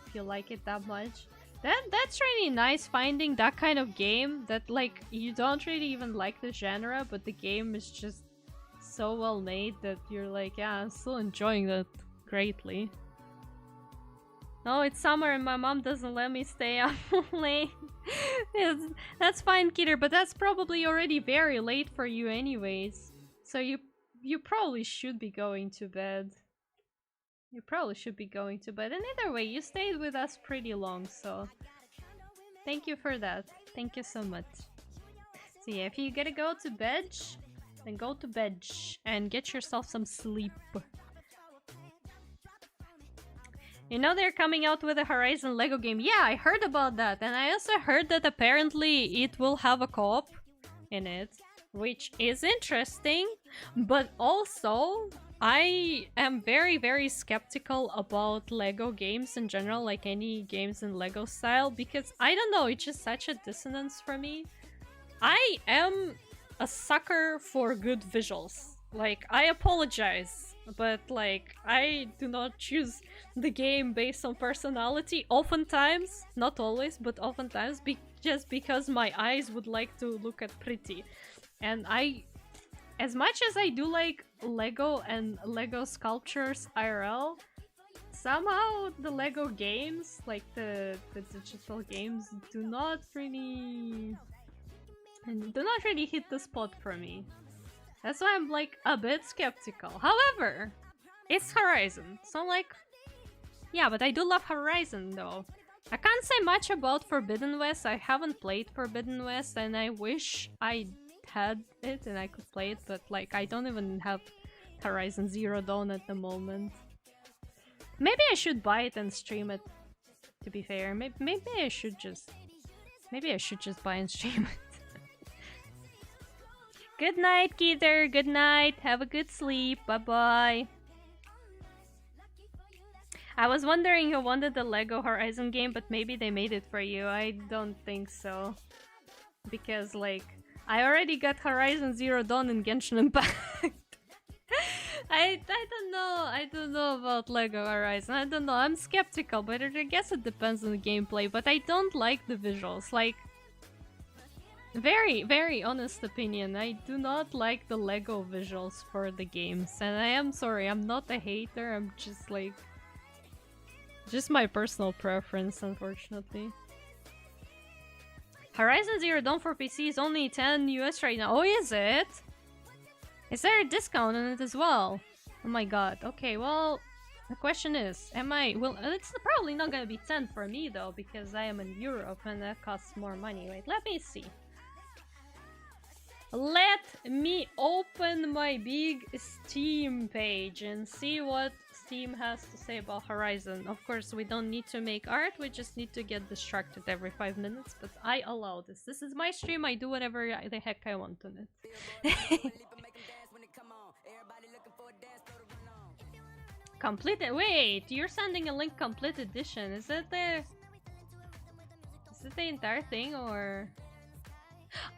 If you like it that much. That's really nice, finding that kind of game that, like, you don't really even like the genre, but the game is just so well made that you're like, yeah, I'm still enjoying that greatly. No, it's summer and my mom doesn't let me stay up late. That's fine, Keter, but that's probably already very late for you anyways. So you probably should be going to bed. You probably should be going to bed. And either way, you stayed with us pretty long, so thank you for that. Thank you so much. So yeah, if you gotta go to bed, then go to bed and get yourself some sleep. You know they're coming out with a Horizon Lego game. Yeah, I heard about that. And I also heard that apparently it will have a co-op in it, which is interesting. But also, I am very, very skeptical about Lego games in general, like any games in Lego style, because I don't know, it's just such a dissonance for me. I am a sucker for good visuals. Like, I apologize, but like, I do not choose the game based on personality, oftentimes, not always, but oftentimes, just because my eyes would like to look at pretty. And as much as I do like Lego and Lego sculptures IRL, somehow the Lego games, like the digital games, do not really hit the spot for me. That's why I'm like a bit skeptical. However, it's Horizon, so I'm like, yeah, but I do love Horizon though. I can't say much about Forbidden West. I haven't played Forbidden West, and I wish I had it and I could play it, but like I don't even have Horizon Zero Dawn at the moment. Maybe I should buy it and stream it, to be fair. Maybe I should just buy and stream it. Good night, Keither. Good night. Have a good sleep. Bye bye. I was wondering who wanted the Lego Horizon game, but maybe they made it for you. I don't think so, because like I already got Horizon Zero Dawn and Genshin Impact. I don't know about Lego Horizon. I don't know. I'm skeptical, but I guess it depends on the gameplay. But I don't like the visuals. Like, very, very honest opinion. I do not like the Lego visuals for the games, and I am sorry. I'm not a hater. I'm just like, just my personal preference, unfortunately. Horizon Zero Dawn for PC is only 10 US right now. Oh, is it? Is there a discount on it as well? Oh my god. Okay, well, the question is, am I... Well, it's probably not gonna be 10 for me though, because I am in Europe and that costs more money. Wait, let me see. Let me open my big Steam page and see what Steam has to say about Horizon. Of course, we don't need to make art, we just need to get distracted every 5 minutes, but I allow this. This is my stream, I do whatever the heck I want on it. Complete it. Wait, you're sending a link complete edition. Is it the entire thing, or...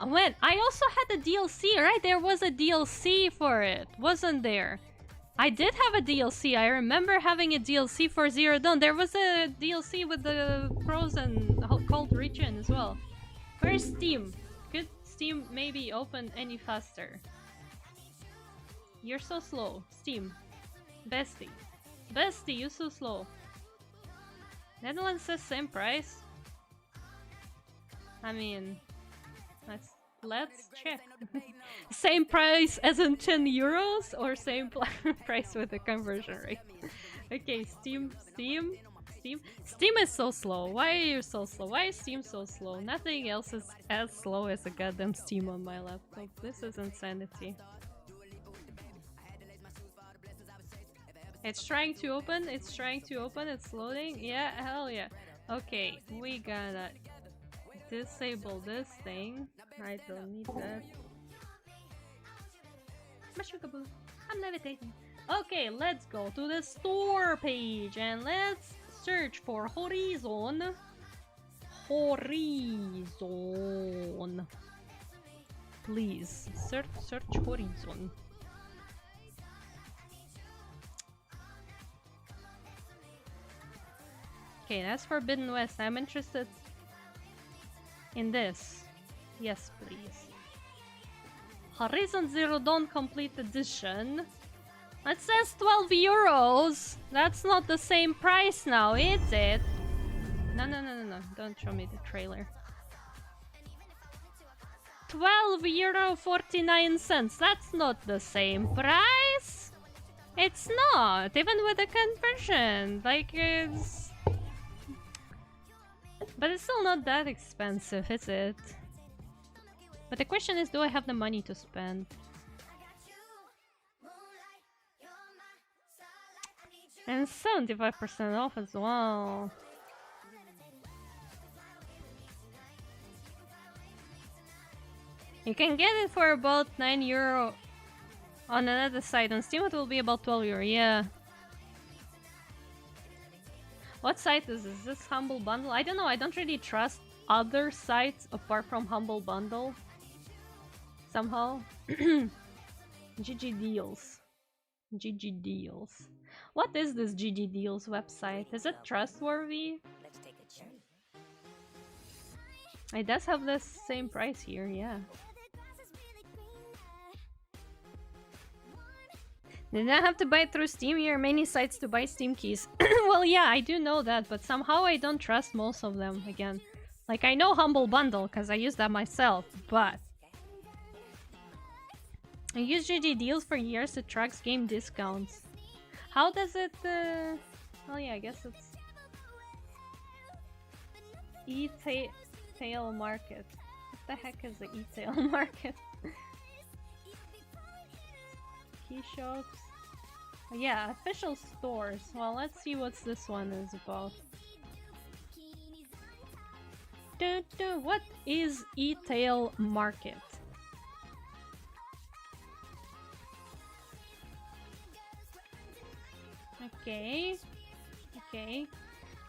When I also had a DLC, right? There was a DLC for it, wasn't there? I did have a DLC. I remember having a DLC for Zero Dawn. There was a DLC with the Frozen Cold region as well. Where's Steam? Could Steam maybe open any faster? You're so slow, Steam. Bestie. Bestie, you're so slow. Netherlands says same price. I mean... Let's check. Same price as in 10 euros or same price with the conversion rate? Okay, Steam is so slow. Why are you so slow? Why is Steam so slow? Nothing else is as slow as a goddamn Steam on my laptop. This is insanity. It's trying to open, it's loading. Yeah, hell yeah. Okay, we gotta disable this thing. I don't need that. Mashukaboo. I'm levitating. Okay, let's go to the store page and let's search for Horizon. Horizon. Please, search Horizon. Okay, that's Forbidden West. I'm interested in this. Yes, please. Horizon Zero Dawn Complete Edition. It says 12 euros. That's not the same price now, is it? No. Don't show me the trailer. 12 euro 49 cents. That's not the same price. It's not, even with the conversion. Like, it's... But it's still not that expensive, is it? But the question is, do I have the money to spend? And 75% off as well. You can get it for about 9 euro on another site. On Steam it will be about 12 euro, yeah. What site is this? Is this Humble Bundle? I don't know, I don't really trust other sites apart from Humble Bundle. Somehow. GG Deals. GG Deals. What is this GG Deals website? Is it trustworthy? It does have the same price here, yeah. Did I have to buy it through Steam? Here are many sites to buy Steam keys. Well, yeah, I do know that, but somehow I don't trust most of them again. Like, I know Humble Bundle, because I use that myself, but... I use GG Deals for years to track game discounts. How does it... Oh yeah, I guess it's... E-tail market. What the heck is the e-tail market? Key shops. Oh, yeah, official stores. Well, let's see what this one is about. What is e-tail market? Okay. Okay.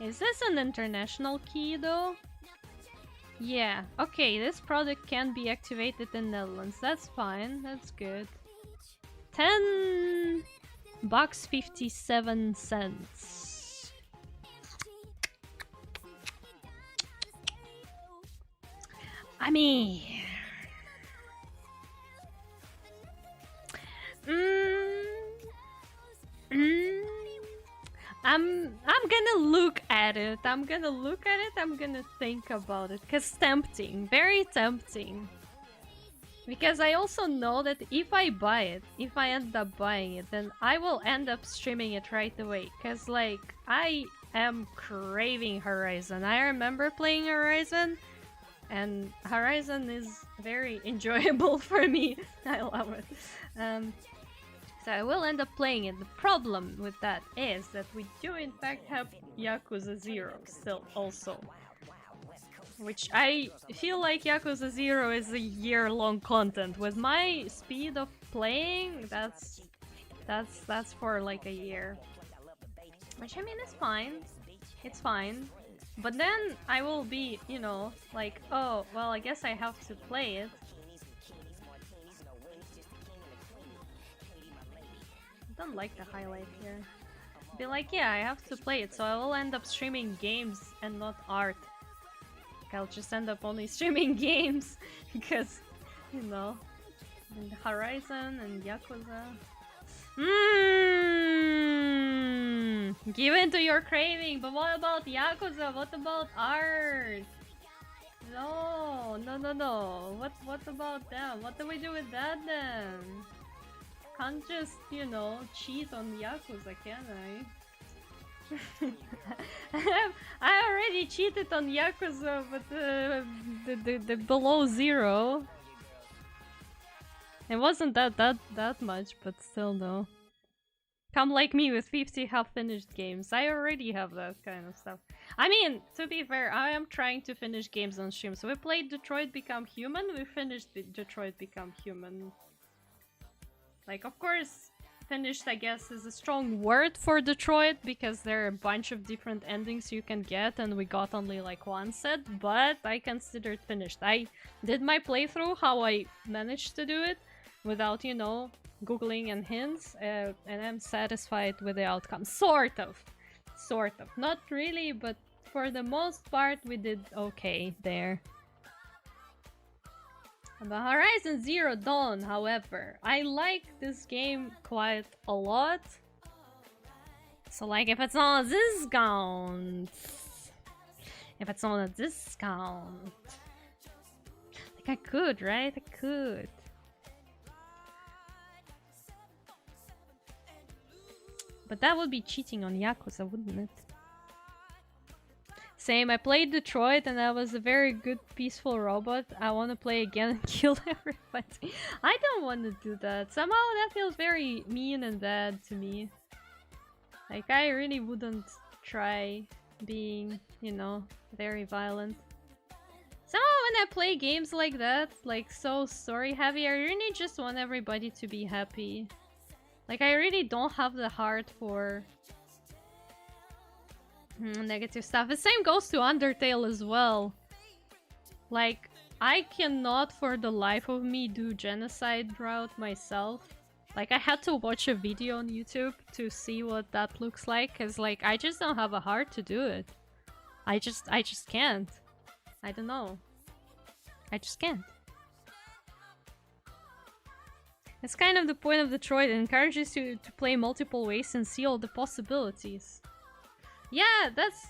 Is this an international key though? Yeah. Okay, this product can be activated in Netherlands. That's fine. That's good. 10 bucks 57 cents. I mean, I'm gonna look at it. I'm gonna think about it. Cause tempting, very tempting. Because I also know that if I buy it, if I end up buying it, then I will end up streaming it right away. Cause like, I am craving Horizon. I remember playing Horizon, and Horizon is very enjoyable for me. I love it. So I will end up playing it. The problem with that is that we do in fact have Yakuza 0 still also. Which I feel like Yakuza 0 is a year-long content. With my speed of playing, that's for like a year. Which I mean is fine. It's fine. But then I will be, you know, like, oh, well, I guess I have to play it. I don't like the highlight here. Be like, yeah, I have to play it, so I will end up streaming games and not art. I'll just end up only streaming games because, you know, and Horizon and Yakuza. Give in to your craving, but what about Yakuza? What about art? No. no. What about them? What do we do with that then? Can't just, you know, cheat on Yakuza, can I? I already cheated on Yakuza with the below 0. It wasn't that much, but still no. Come like me with 50 half-finished games. I already have that kind of stuff. I mean, to be fair, I am trying to finish games on stream. So we played Detroit Become Human, we finished Detroit Become Human. Like, of course, finished, I guess, is a strong word for Detroit, because there are a bunch of different endings you can get, and we got only like one set, but I considered finished. I did my playthrough, how I managed to do it, without, you know, googling and hints, and I'm satisfied with the outcome. Sort of. Not really, but for the most part we did okay there. The Horizon Zero Dawn, however, I like this game quite a lot. So like, if it's on a discount, like I could, right? I could. But that would be cheating on Yakuza, wouldn't it? Same, I played Detroit and I was a very good peaceful robot. I want to play again and kill everybody. I don't want to do that. Somehow that feels very mean and bad to me. Like, I really wouldn't try being, you know, very violent. Somehow when I play games like that, like so story heavy, I really just want everybody to be happy. Like, I really don't have the heart for negative stuff. The same goes to Undertale as well. Like, I cannot for the life of me do genocide route myself. Like, I had to watch a video on YouTube to see what that looks like, cause like, I just don't have a heart to do it. I just can't. I don't know. I just can't. It's kind of the point of Detroit. It encourages you to play multiple ways and see all the possibilities. Yeah, that's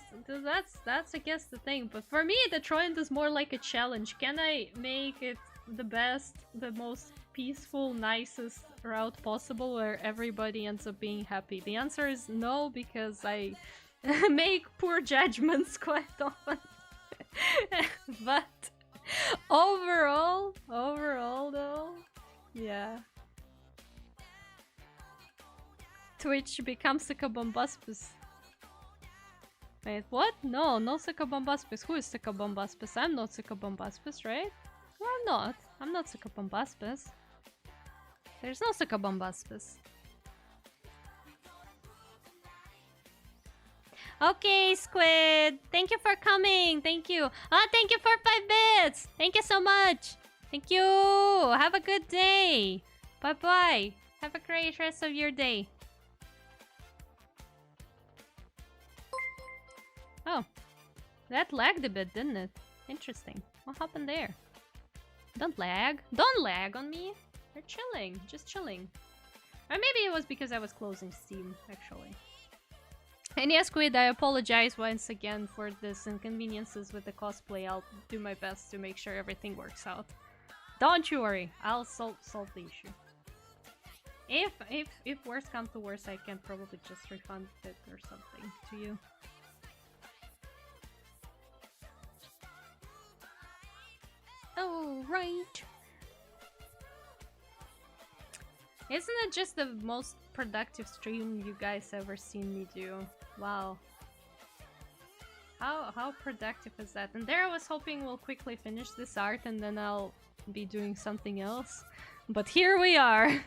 I guess the thing. But for me, Detroit is more like a challenge. Can I make it the best, the most peaceful, nicest route possible where everybody ends up being happy? The answer is no, because I make poor judgments quite often. But overall though, yeah. Twitch becomes Succubumbuspus. Wait, what? No, no Succubumbuspus. Who is Succubumbuspus? I'm not Succubumbuspus, right? No, I'm not. I'm not Succubumbuspus. There's no Succubumbuspus. Okay, Squid. Thank you for coming. Thank you. Ah, thank you for 5 bits. Thank you so much. Thank you. Have a good day. Bye-bye. Have a great rest of your day. Oh, that lagged a bit, didn't it? Interesting. What happened there? Don't lag. Don't lag on me. We're chilling. Just chilling. Or maybe it was because I was closing Steam, actually. And yes, Squid, I apologize once again for this inconveniences with the cosplay. I'll do my best to make sure everything works out. Don't you worry. I'll solve the issue. If worse comes to worse, I can probably just refund it or something to you. Oh, right. Isn't it just the most productive stream you guys ever seen me do? Wow. How productive is that? And there I was hoping we'll quickly finish this art and then I'll be doing something else. But here we are.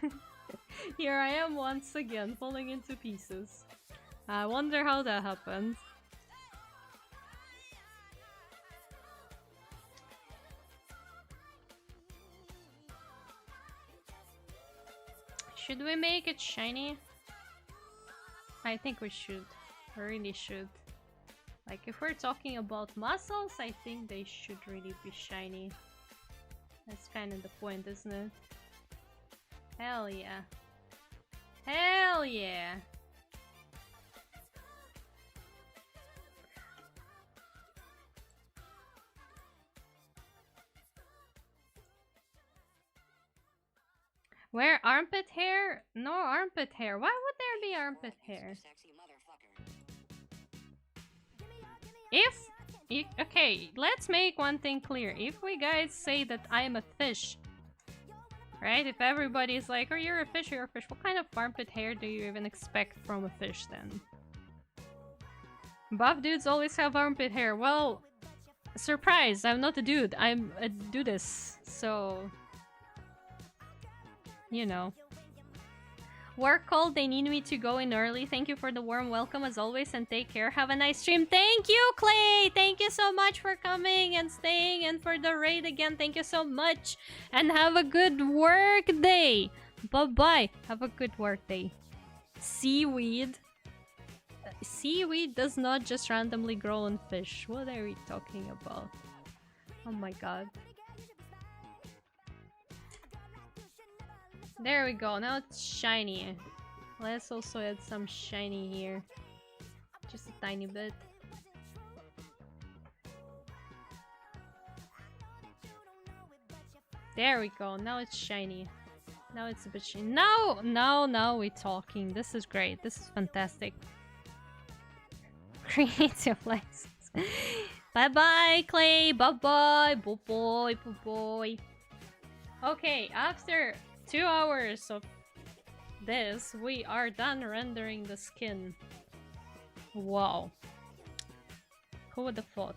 Here I am once again, falling into pieces. I wonder how that happened. Should we make it shiny? I think we should. We really should. Like, if we're talking about muscles, I think they should really be shiny. That's kind of the point, isn't it? Hell yeah. Hell yeah! Where armpit hair? No armpit hair. Why would there be armpit hair? Okay, let's make one thing clear. If we guys say that I'm a fish, right? If everybody's like, oh, you're a fish, what kind of armpit hair do you even expect from a fish then? Buff dudes always have armpit hair. Well, surprise, I'm not a dude. I'm a dudess, so... You know. Work call, they need me to go in early. Thank you for the warm welcome as always and take care. Have a nice stream. Thank you, Clay! Thank you so much for coming and staying and for the raid again. Thank you so much. And have a good work day. Bye-bye. Have a good work day. Seaweed. Seaweed does not just randomly grow on fish. What are we talking about? Oh my god. There we go, now it's shiny. Let's also add some shiny here. Just a tiny bit. There we go, now it's shiny. Now it's a bit shiny. Now we're talking. This is great, this is fantastic. Creative license. Bye bye, Clay. Bye bye. Bye bye. Bye bye. Okay, after 2 hours of this, we are done rendering the skin. Wow. Who would have thought?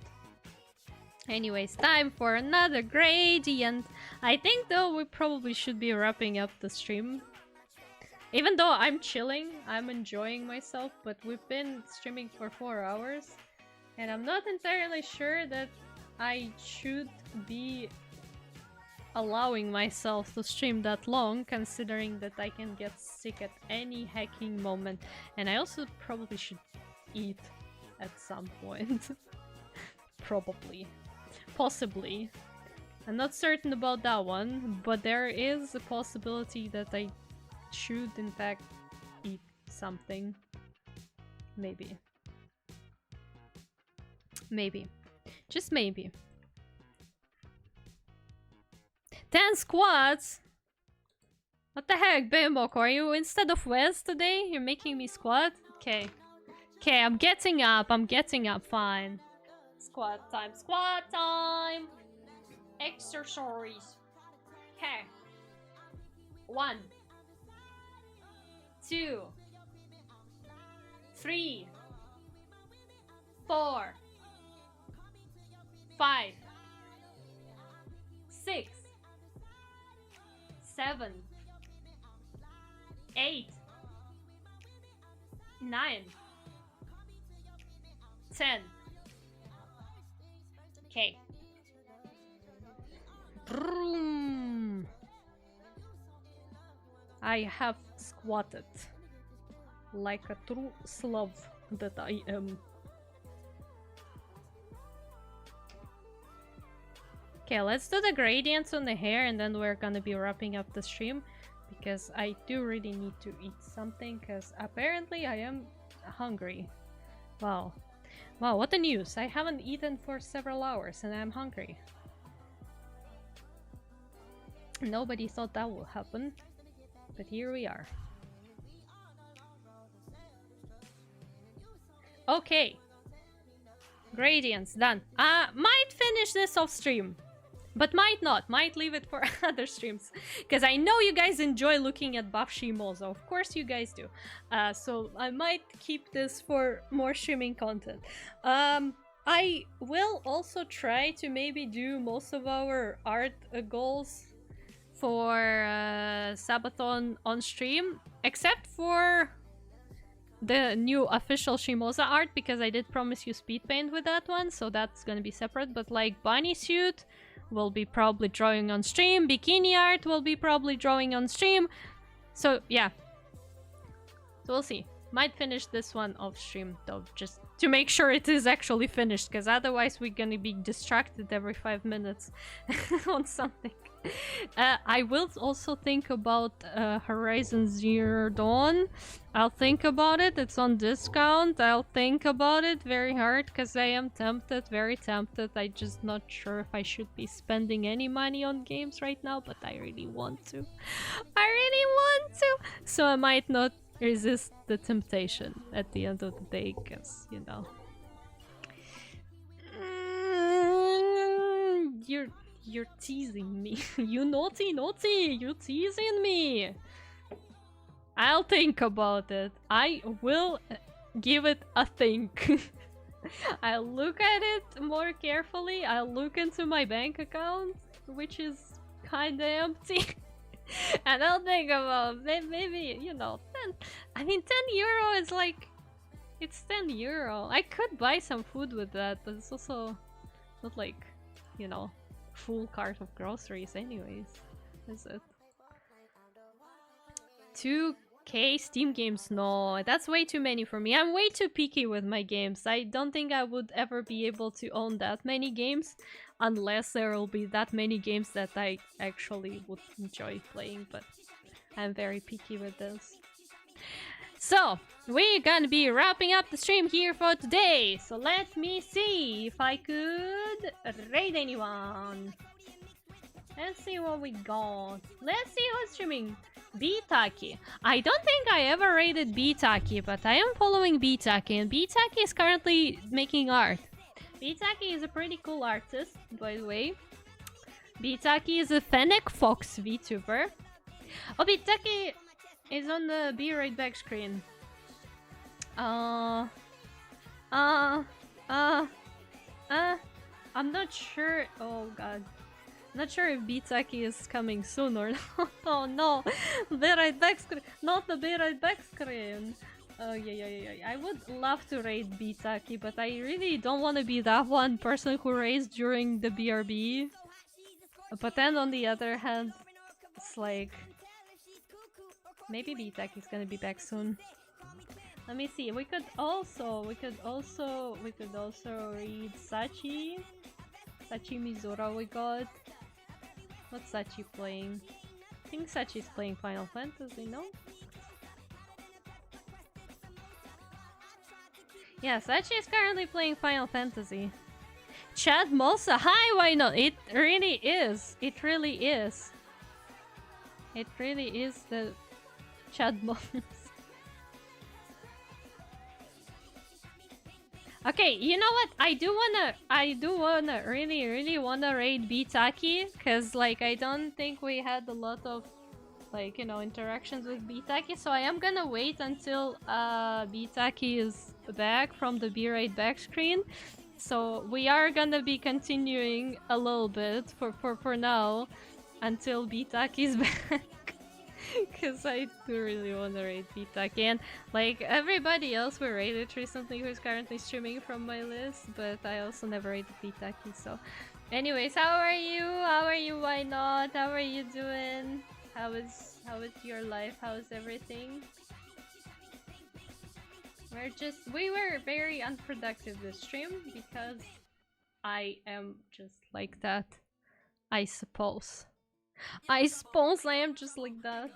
Anyways, time for another gradient. I think though we probably should be wrapping up the stream. Even though I'm chilling, I'm enjoying myself, but we've been streaming for 4 hours. And I'm not entirely sure that I should be allowing myself to stream that long, considering that I can get sick at any hacking moment. And I also probably should eat at some point. Probably. Possibly. I'm not certain about that one, but there is a possibility that I should in fact eat something. Maybe. Maybe. Just maybe. 10 squats? What the heck, Bimbok? Are you instead of Wes today? You're making me squat? Okay. Okay, I'm getting up. Fine. Squat time. Squat time! Exercise. Okay. 1, 2, 3, 4, 5, 6, 7, 8, 9, 10. Okay. Vroom. I have squatted like a true Slav that I am. Okay, let's do the gradients on the hair and then we're gonna be wrapping up the stream because I do really need to eat something because apparently I am hungry. Wow. Wow, what a news. I haven't eaten for several hours and I'm hungry. Nobody thought that would happen, but here we are. Okay. Gradients done. Might finish this off stream. But might not. Might leave it for other streams. Because I know you guys enjoy looking at buff Shiimosa. Of course you guys do. So I might keep this for more streaming content. I will also try to maybe do most of our art goals for Sabathon on stream. Except for the new official Shiimosa art. Because I did promise you speed paint with that one. So that's gonna be separate. But like bunny suit will be probably drawing on stream. Bikini art will be probably drawing on stream. So yeah. So we'll see. Might finish this one off stream though, just to make sure it is actually finished, because otherwise we're gonna be distracted every 5 minutes on something. I will also think about Horizon Zero Dawn. I'll think about it. It's on discount. I'll think about it very hard because I am tempted, very tempted. I'm just not sure if I should be spending any money on games right now, but I really want to. I really want to! So I might not resist the temptation at the end of the day, because, you know. You're teasing me. You naughty, you're teasing me. I'll think about it. I will give it a think. I'll look at it more carefully. I'll look into my bank account, which is kinda empty. And I'll think about maybe, you know, 10. I mean, 10 euro is like, it's 10 euro. I could buy some food with that, but it's also not like, you know, full cart of groceries anyways, is it? 2K Steam games? No, that's way too many for me. I'm way too picky with my games. I don't think I would ever be able to own that many games unless there will be that many games that I actually would enjoy playing, but I'm very picky with this. So, we're gonna be wrapping up the stream here for today. So let me see if I could raid anyone. Let's see what we got. Let's see who's streaming. Bitaki. I don't think I ever raided Bitaki, but I am following Bitaki, and Bitaki is currently making art. Bitaki is a pretty cool artist, by the way. Bitaki is a Fennec Fox VTuber. Oh, Bitaki is on the Be Right Back screen. I'm not sure. Oh god. Not sure if Bitaki is coming soon or not. Oh no! Be Right Back screen! Not the Be Right Back screen! Oh yeah. I would love to raid Bitaki, but I really don't want to be that one person who raids during the BRB. But then on the other hand, it's like... maybe Bitaki's gonna be back soon. Let me see. We could also read Sachi. Sachi Mizora we got. What's Sachi playing? I think Sachi's playing Final Fantasy, no? Yeah, Sachi is currently playing Final Fantasy. Chad Mosa, hi, why not? It really is. It really is. It really is the Chad Mosa. Okay, you know what? I do wanna really wanna raid Bitaki, cause like I don't think we had a lot of like, you know, interactions with Bitaki, so I am gonna wait until Bitaki is back from the Be Right Back screen. So we are gonna be continuing a little bit for now until Bitaki is back. Because I do really want to raid Bitaki, and like everybody else we raided recently who's currently streaming from my list, but I also never raided Bitaki. So anyways, how are you? Why not? How are you doing? How is your life? How is everything? We were very unproductive this stream because I am just like that. I suppose I am just like that.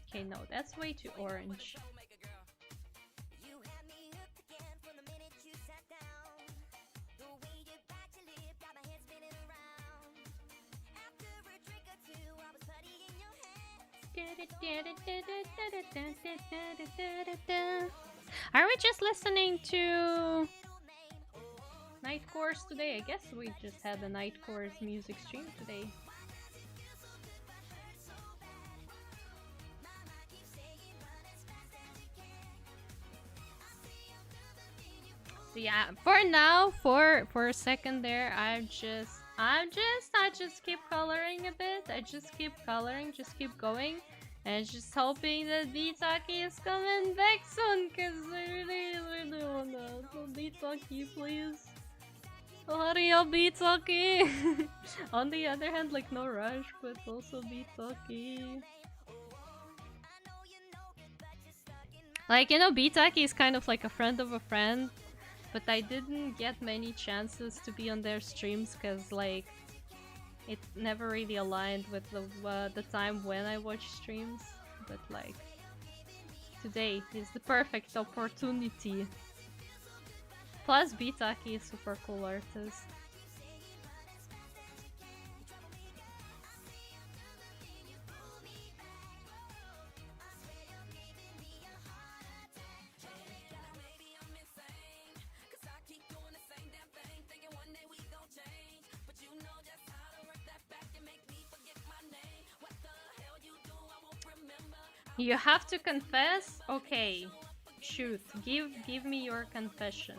Okay, no, that's way too orange. Are we just listening to Night Course today? I guess we just had a Night Course music stream today. So yeah, for now, for a second there, I just keep coloring a bit. I just keep coloring, just keep going, and just hoping that Bitaki is coming back soon, cause I really wanna. So Bitaki, please. Hurry up, Bitaki! On the other hand, like no rush, but also Bitaki. Like, you know, Bitaki is kind of like a friend of a friend, but I didn't get many chances to be on their streams because, like, it never really aligned with the time when I watch streams. But, like, today is the perfect opportunity. Plus, Bitaki is super cool artist. You have to confess? Okay. Shoot. Give me your confession.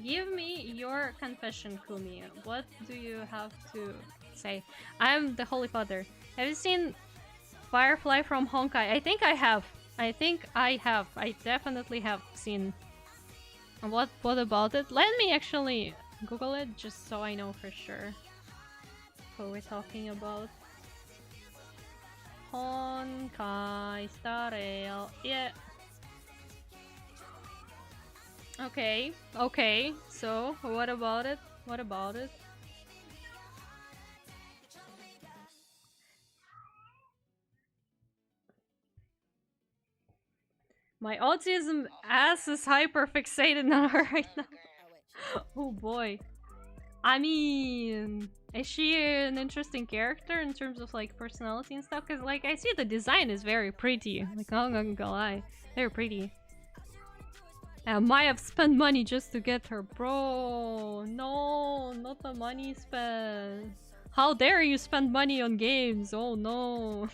Give me your confession, Kumi. What do you have to say? I'm the Holy Father. Have you seen Firefly from Honkai? I think I have. I definitely have seen. What about it? Let me actually Google it just so I know for sure who we're talking about. Honkai Star Rail. Yeah. Okay. So, what about it? My autism ass is hyper fixated on her right now. Oh boy. I mean, is she an interesting character in terms of like personality and stuff? Because like I see the design is very pretty. Like I'm not gonna lie, very pretty. I might have spent money just to get her, bro. No, not the money spent. How dare you spend money on games? Oh no.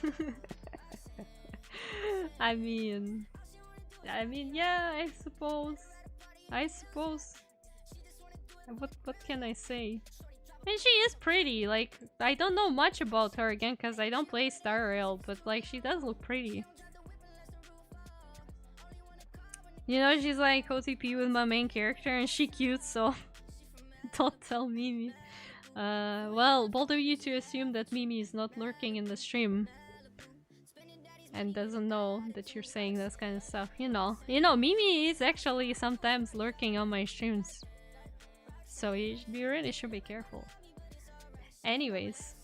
I mean, yeah, I suppose. What can I say? And she is pretty. Like, I don't know much about her again because I don't play Star Rail, but like she does look pretty. You know, she's like OTP with my main character and she cute, so don't tell Mimi. Well, bold of you to assume that Mimi is not lurking in the stream and doesn't know that you're saying this kind of stuff. You know, Mimi is actually sometimes lurking on my streams. So you really should be careful. Anyways,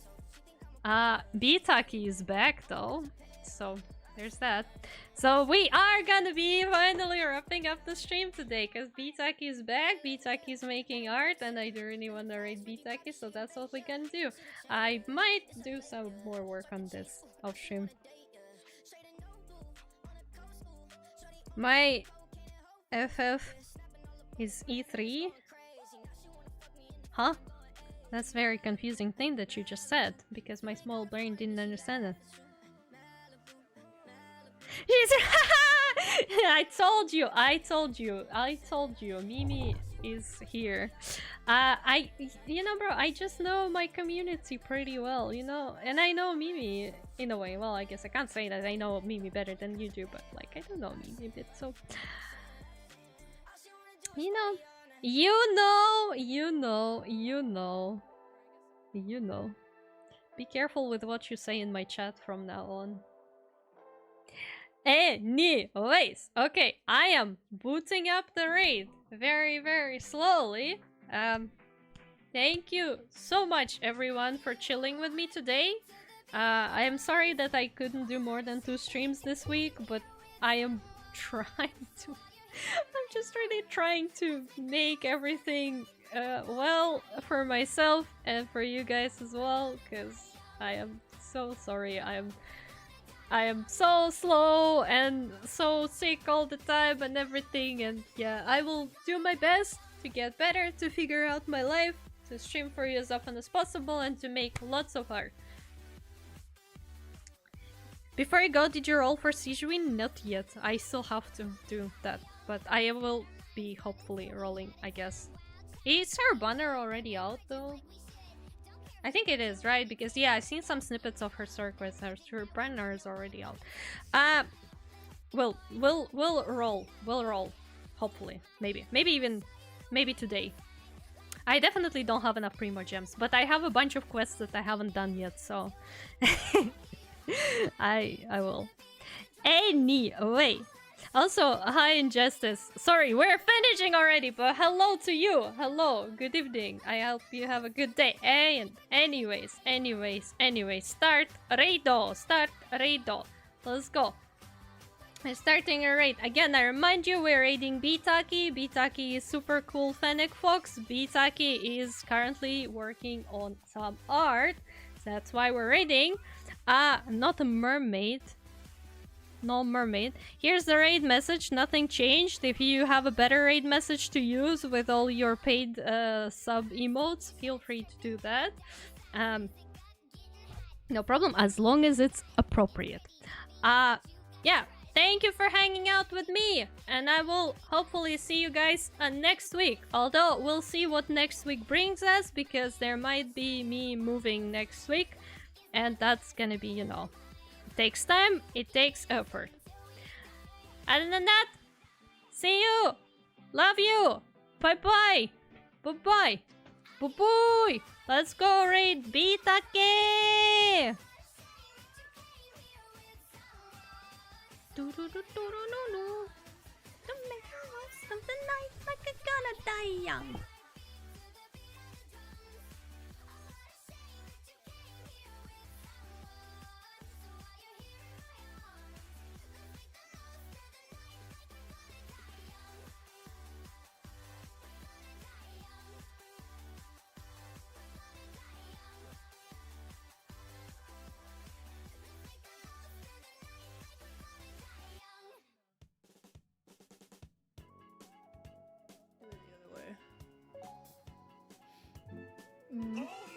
Bitaki is back though, so there's that. So we are gonna be finally wrapping up the stream today because Bitaki is back. Bitaki is making art, and I do really want to rate Bitaki, so that's what we can do. I might do some more work on this off stream. My FF is E3. Huh? That's a very confusing thing that you just said, because my small brain didn't understand it. I told you, Mimi is here. You know, bro, I just know my community pretty well, you know, and I know Mimi in a way. Well, I guess I can't say that I know Mimi better than you do, but like I do know Mimi a bit, so you know. Be careful with what you say in my chat from now on. Anyways, okay, I am booting up the raid very, very slowly. Thank you so much, everyone, for chilling with me today. I am sorry that I couldn't do more than 2 streams this week, but I am trying to... I'm just really trying to make everything well for myself and for you guys as well, because I am so sorry. I am so slow and so sick all the time and everything, and yeah, I will do my best to get better, to figure out my life, to stream for you as often as possible, and to make lots of art. Before I go, did you roll for Sijuin? Not yet. I still have to do that, but I will be hopefully rolling, I guess. Is her banner already out though? I think it is, right? Because yeah, I've seen some snippets of her story quests. Her banner is already out. We'll roll. We'll roll. Hopefully. Maybe today. I definitely don't have enough Primo Gems, but I have a bunch of quests that I haven't done yet, so I will. Anyway. Also, hi Injustice. Sorry, we're finishing already, but hello to you. Hello, good evening. I hope you have a good day. And anyways, start raido. Start raido. Let's go. We're starting a raid. Again, I remind you, we're raiding Bitaki. Bitaki is super cool Fennec Fox. Bitaki is currently working on some art. So that's why we're raiding. Not a mermaid. No mermaid. Here's the raid message. Nothing changed. If you have a better raid message to use with all your paid sub emotes, feel free to do that. No problem, as long as it's appropriate. Yeah. Thank you for hanging out with me, and I will hopefully see you guys next week. Although, we'll see what next week brings us, because there might be me moving next week, and that's gonna be, you know, it takes time, it takes effort. Other than that, see you! Love you! Bye-bye! Bye-bye! Bye-bye! Let's go raid Bitake! Do-do-do-do-do-do-do. Don't make her want something nice like a gonna die young.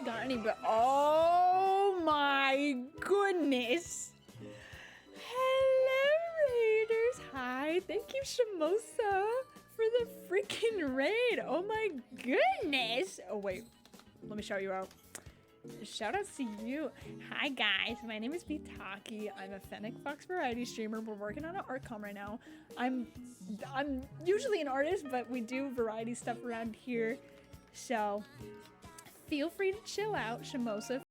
Got any but oh my goodness. Hello raiders. Hi, thank you Shiimosa for the freaking raid. Oh my goodness. Oh wait, let me shout you out. Shout out to you. Hi guys, my name is Bitaki. I'm a Fennec Fox variety streamer. We're working on an art com right now. I'm usually an artist, but we do variety stuff around here. So feel free to chill out, Shiimosa.